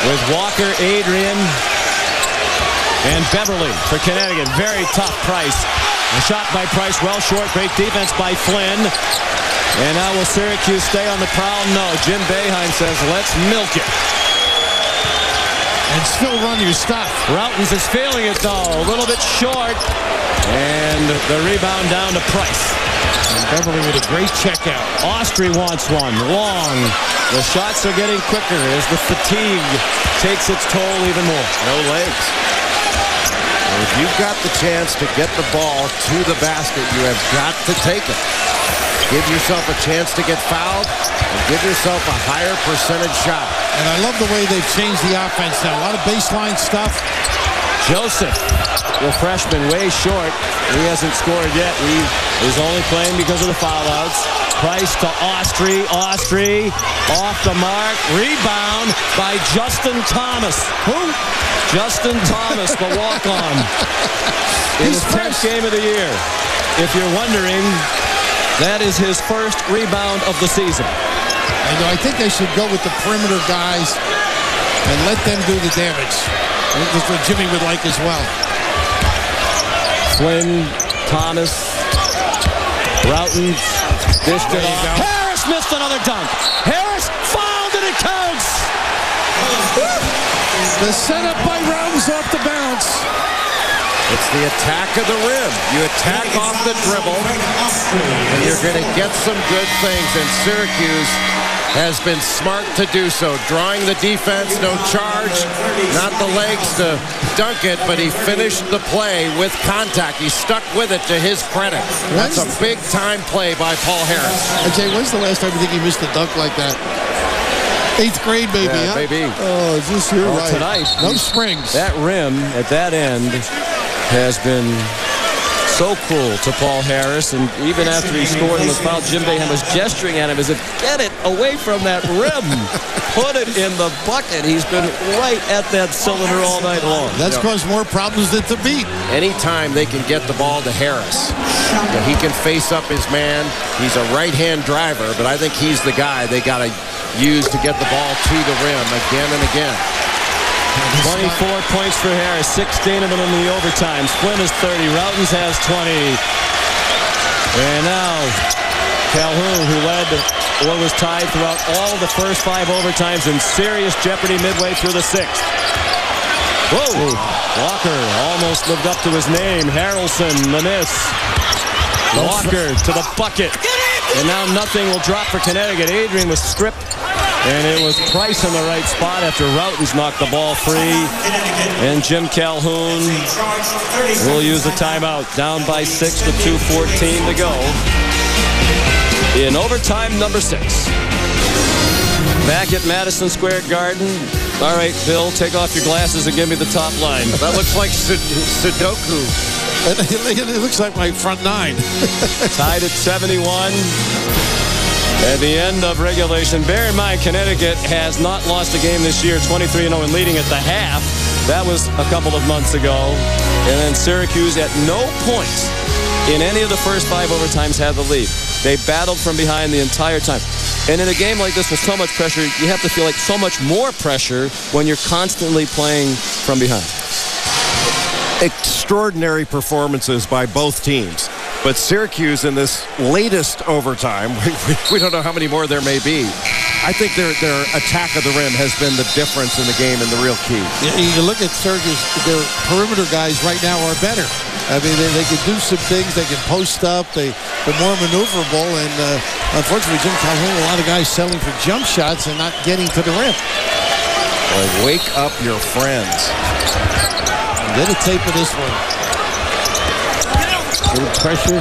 with Walker, Adrian, and Beverly for Connecticut. Very tough Price. A shot by Price, well short. Great defense by Flynn. And now will Syracuse stay on the prowl? No. Jim Boeheim says, let's milk it. And still run your stuff. Routins is feeling it, though. A little bit short. And the rebound down to Price. And Beverly with a great check out. Austri wants one. Long. The shots are getting quicker as the fatigue takes its toll even more. No legs. If you've got the chance to get the ball to the basket, you have got to take it. Give yourself a chance to get fouled and give yourself a higher percentage shot. And I love the way they've changed the offense now. A lot of baseline stuff. Joseph, the freshman, way short. He hasn't scored yet. He is only playing because of the foul outs. Price to Austri. Austri off the mark. Rebound by Justin Thomas. Who? Justin Thomas, the walk-on. In his 10th game of the year. If you're wondering, that is his first rebound of the season. And I think they should go with the perimeter guys and let them do the damage. That's what Jimmy would like as well. Flynn, Thomas, Routins, dished it off. Harris missed another dunk. Harris fouled and it counts. The setup by Routins off the bounce. It's the attack of the rim. You attack off the dribble, and you're going to get some good things. And Syracuse has been smart to do so. Drawing the defense, no charge, not the legs to dunk it, but he finished the play with contact. He stuck with it to his credit. That's a big-time play by Paul Harris. Jay, when's the last time you think he missed a dunk like that? 8th grade, baby, yeah, huh? Baby. Oh, is this your right? Tonight, no springs. That rim at that end has been so cruel to Paul Harris, and even after he scored and was fouled, Jim Boeheim was gesturing at him as if, get it away from that rim. Put it in the bucket. He's been right at that cylinder all night long. That's caused more problems than to beat. Anytime they can get the ball to Harris, he can face up his man. He's a right-hand driver, but I think he's the guy they got to use to get the ball to the rim again and again. 24 points for Harris, 16 of them in the overtimes. Flynn is 30, Routens has 20. And now Calhoun, who led or was tied throughout all the first 5 overtimes, in serious jeopardy midway through the 6th. Whoa! Walker almost lived up to his name. Harrelson, the miss. Walker to the bucket. And now nothing will drop for Connecticut. Adrian was stripped. And it was Price in the right spot after Routens knocked the ball free. And Jim Calhoun will use a timeout. Down by 6 with 2:14 to go. In overtime number 6. Back at Madison Square Garden. All right, Bill, take off your glasses and give me the top line. That looks like Sudoku. It looks like my front 9. Tied at 71. At the end of regulation, bear in mind, Connecticut has not lost a game this year, 23-0 and leading at the half. That was a couple of months ago. And then Syracuse at no point in any of the first 5 overtimes had the lead. They battled from behind the entire time. And in a game like this with so much pressure, you have to feel like so much more pressure when you're constantly playing from behind. Extraordinary performances by both teams. But Syracuse in this latest overtime, we don't know how many more there may be. I think their attack of the rim has been the difference in the game and the real key. You look at Syracuse, their perimeter guys right now are better. I mean, they can do some things. They can post up. They're more maneuverable. And unfortunately, Jim Calhoun, a lot of guys settling for jump shots and not getting to the rim. Boy, wake up your friends. Get a tape of this one. Little pressure.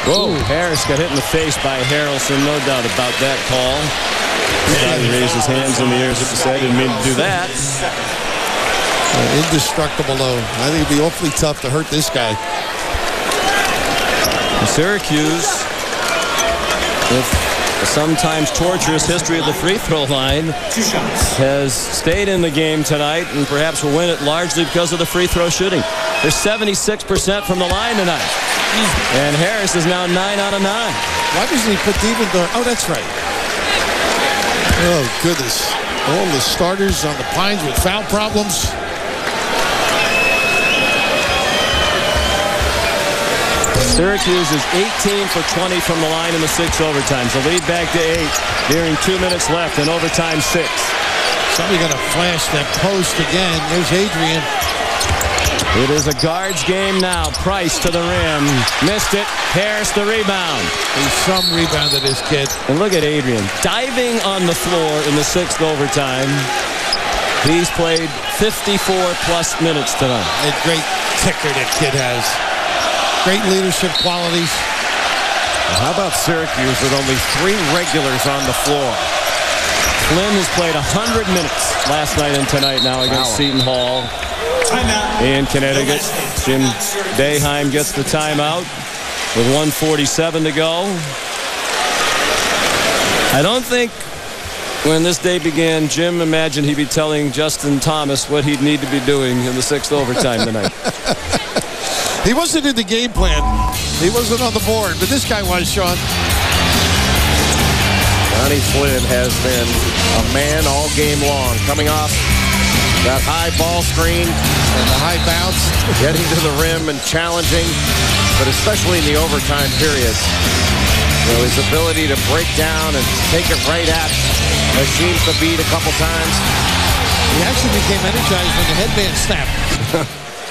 Whoa, Harris got hit in the face by Harrelson, no doubt about that call. He raised his hands in the air as if he said, didn't mean to do that. Indestructible, though. I think it'd be awfully tough to hurt this guy. Syracuse, with a sometimes torturous history of the free throw line, has stayed in the game tonight and perhaps will win it largely because of the free throw shooting. They're 76% from the line tonight. And Harris is now 9 out of 9. Why doesn't he put Devendorf? Oh, that's right. Oh, goodness. All the starters on the Pines with foul problems. Syracuse is 18 for 20 from the line in the 6 overtimes. The lead back to 8, nearing 2 minutes left in overtime 6. Somebody got to flash that post again. There's Adrian. It is a guards game now. Price to the rim. Missed it. Harris the rebound. There's some rebound to this kid. And look at Adrian diving on the floor in the 6th overtime. He's played 54-plus minutes tonight. A great kicker that kid has. Great leadership qualities. How about Syracuse with only 3 regulars on the floor? Flynn has played 100 minutes last night and tonight now against Seton Hall in Connecticut. Jim Boeheim gets the timeout with 1:47 to go. I don't think when this day began, Jim imagined he'd be telling Justin Thomas what he'd need to be doing in the 6th overtime tonight. He wasn't in the game plan. He wasn't on the board, but this guy was, Sean. Johnny Flynn has been a man all game long, coming off that high ball screen and the high bounce, getting to the rim and challenging, but especially in the overtime periods. You know, his ability to break down and take it right at Hashim Thabit a couple times. He actually became energized when the headband snapped.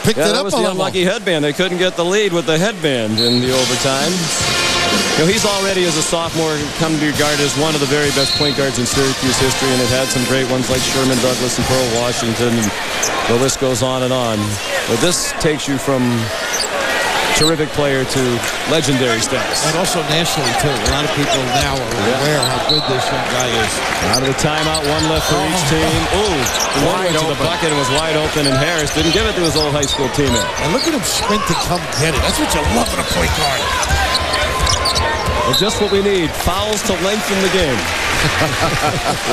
Picked it that up was the unlucky headband. They couldn't get the lead with the headband in the overtime. He's already, as a sophomore, come to be regarded as one of the very best point guards in Syracuse history, and it had some great ones like Sherman Douglas and Pearl Washington, and the list goes on and on. But this takes you from terrific player to legendary status. And also nationally, too. A lot of people now are aware how good this young guy is. Out of the timeout, one left for each team. Ooh, one went to the bucket and was wide open, and Harris didn't give it to his old high school teammate. And look at him sprint to come get it. That's what you love in a point guard. Well, just what we need. Fouls to lengthen the game.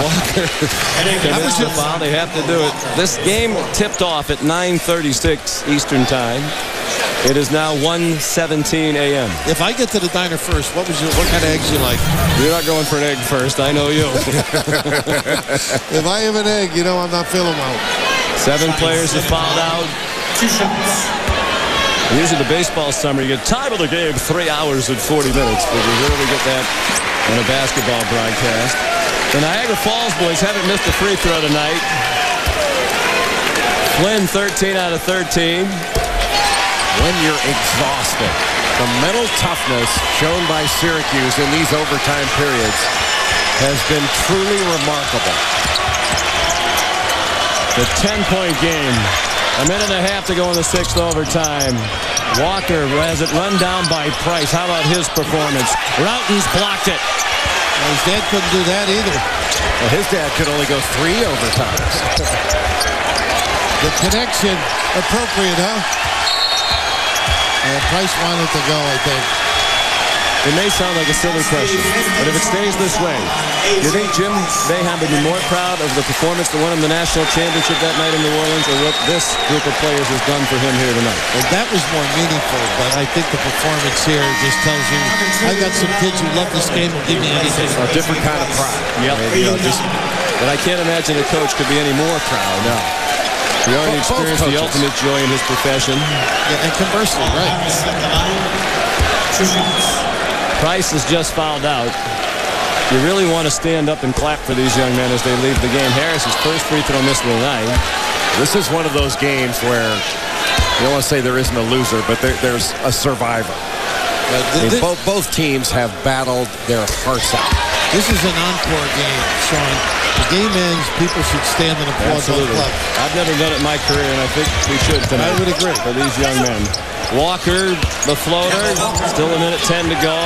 Walker commits the foul. They have to do it. This game tipped off at 9:36 Eastern Time. It is now 1:17 a.m. If I get to the diner first, what kind of eggs you like? You're not going for an egg first. I know you. If I have an egg, you know I'm not feeling well. 7 players have fouled out. 2 shots. Usually the baseball summer, you get time of the game, 3 hours and 40 minutes, but you rarely get that on a basketball broadcast. The Niagara Falls boys haven't missed a free throw tonight. Flynn, 13 out of 13. When you're exhausted, the mental toughness shown by Syracuse in these overtime periods has been truly remarkable. The 10-point game. A minute and a half to go in the 6th overtime. Walker has it run down by Price. How about his performance? Routen's blocked it. Well, his dad couldn't do that either. Well, his dad could only go 3 overtimes. The connection, appropriate, huh? Price wanted to go, I think. It may sound like a silly question, but if it stays this way, do you think Jim Boeheim would be more proud of the performance that won him the national championship that night in New Orleans, or what this group of players has done for him here tonight? Well, that was more meaningful, but I think the performance here just tells you, I got some kids who love this game and give me anything. A different kind of pride. Yep. But I can't imagine a coach could be any more proud. No. He already experienced the ultimate joy in his profession. Yeah, and conversely, right. 2 shots. Price has just fouled out. You really want to stand up and clap for these young men as they leave the game. Harris's first free throw missed of the night. This is one of those games where you don't want to say there isn't a loser, but there's a survivor. Both teams have battled their hearts out. This is an encore game, Sean. The game ends, people should stand and applaud both clubs. I've never done it in my career, and I think we should tonight. I would agree. For these young men. Walker, the floater, still a minute 10 to go.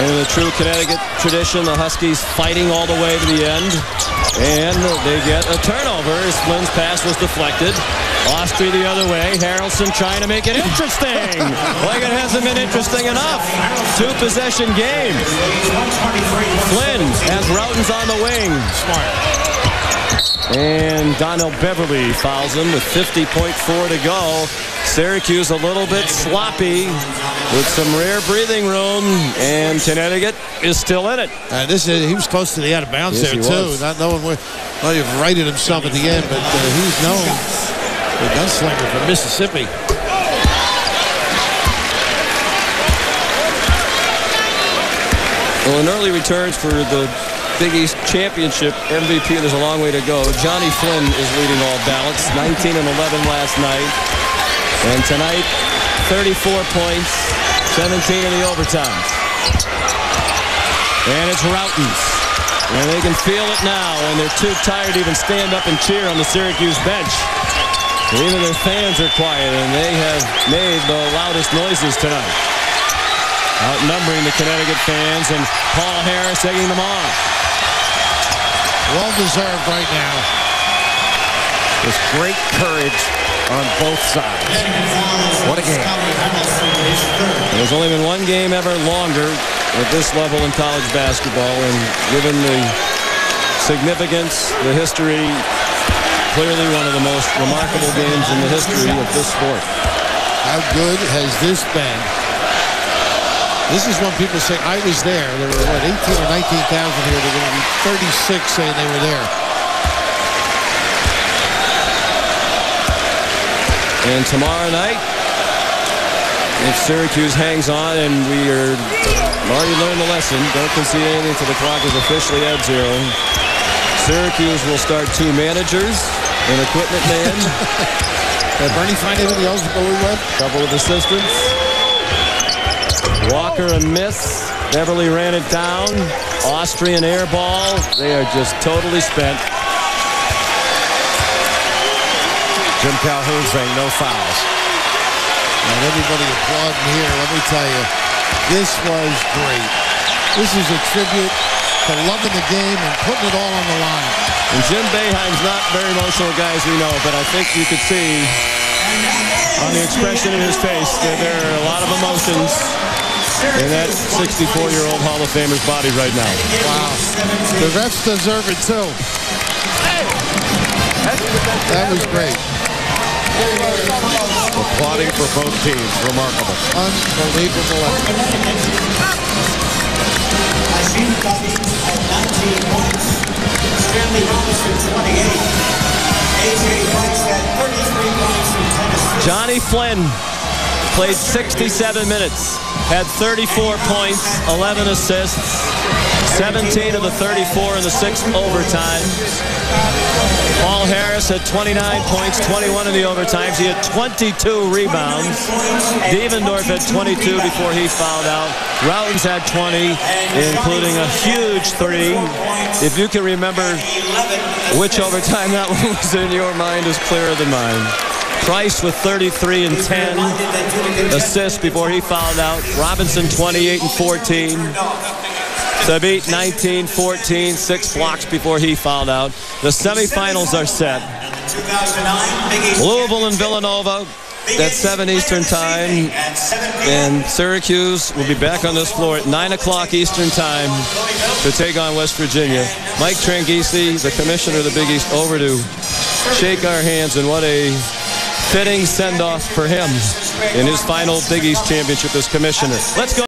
In the true Connecticut tradition, the Huskies fighting all the way to the end. And they get a turnover as Flynn's pass was deflected. Ostry the other way. Harrelson trying to make it interesting. Like it hasn't been interesting enough. 2-possession game. Flynn has Routen's on the wing. Smart. And Donnell Beverly fouls him with 50.4 to go. Syracuse a little bit sloppy with some rare breathing room, and Connecticut is still in it. And he was close to the out of bounds there, too. Was. Not knowing where. Well, he righted himself at the end, but he's known the gunslinger from Mississippi. Well, in early returns for the Big East Championship MVP, there's a long way to go. Johnny Flynn is leading all ballots, 19 and 11 last night. And tonight, 34 points, 17 in the overtimes. And it's Routen's. And they can feel it now, and they're too tired to even stand up and cheer on the Syracuse bench. Even their fans are quiet, and they have made the loudest noises tonight. Outnumbering the Connecticut fans, and Paul Harris egging them on. Well deserved right now. There's great courage on both sides. What a game. There's only been one game ever longer at this level in college basketball, and given the significance, the history, clearly one of the most remarkable games in the history of this sport. How good has this been? This is when people say, I was there. There were, 18 or 19,000 here. They're going to be 36 saying they were there. And tomorrow night, if Syracuse hangs on, and we are already learned the lesson, don't concede anything until the clock is officially at 0. Syracuse will start 2 managers, an equipment man. Did Bernie find anybody else to go with? A couple of assistants. Walker a miss. Beverly ran it down. Austrian air ball. They are just totally spent. Jim Calhoun saying no fouls. And everybody applauding here. Let me tell you, this was great. This is a tribute to loving the game and putting it all on the line. And Jim Boeheim's not a very emotional guy, as we know, but I think you could see on the expression in his face that there are a lot of emotions in that 64-year-old Hall of Famer's body right now. Wow. The vets deserve it, too. That was great. Applauding for both teams. Remarkable. Unbelievable effort. Machine Cummings at 19 points. Stanley Robinson, 28. A.J. Price at 33 points and 10 assists. Johnny Flynn played 67 minutes, had 34 points, 11 assists, 17 of the 34 in the sixth overtime. Paul Harris had 29 points, 21 in the overtimes. He had 22 rebounds. Devendorf had 22 before he fouled out. Routens had 20, including a huge 3. If you can remember which overtime that one was in your mind is clearer than mine. Price with 33 and 10 assists before he fouled out. Robinson 28 and 14. Thabit 19-14, 6 blocks before he fouled out. The semifinals are set. Louisville and Villanova at 7 Eastern time. And Syracuse will be back on this floor at 9 o'clock Eastern time to take on West Virginia. Mike Tranghese, the commissioner of the Big East, over to shake our hands, and what a fitting send-off for him in his final Big East championship as commissioner. Let's go.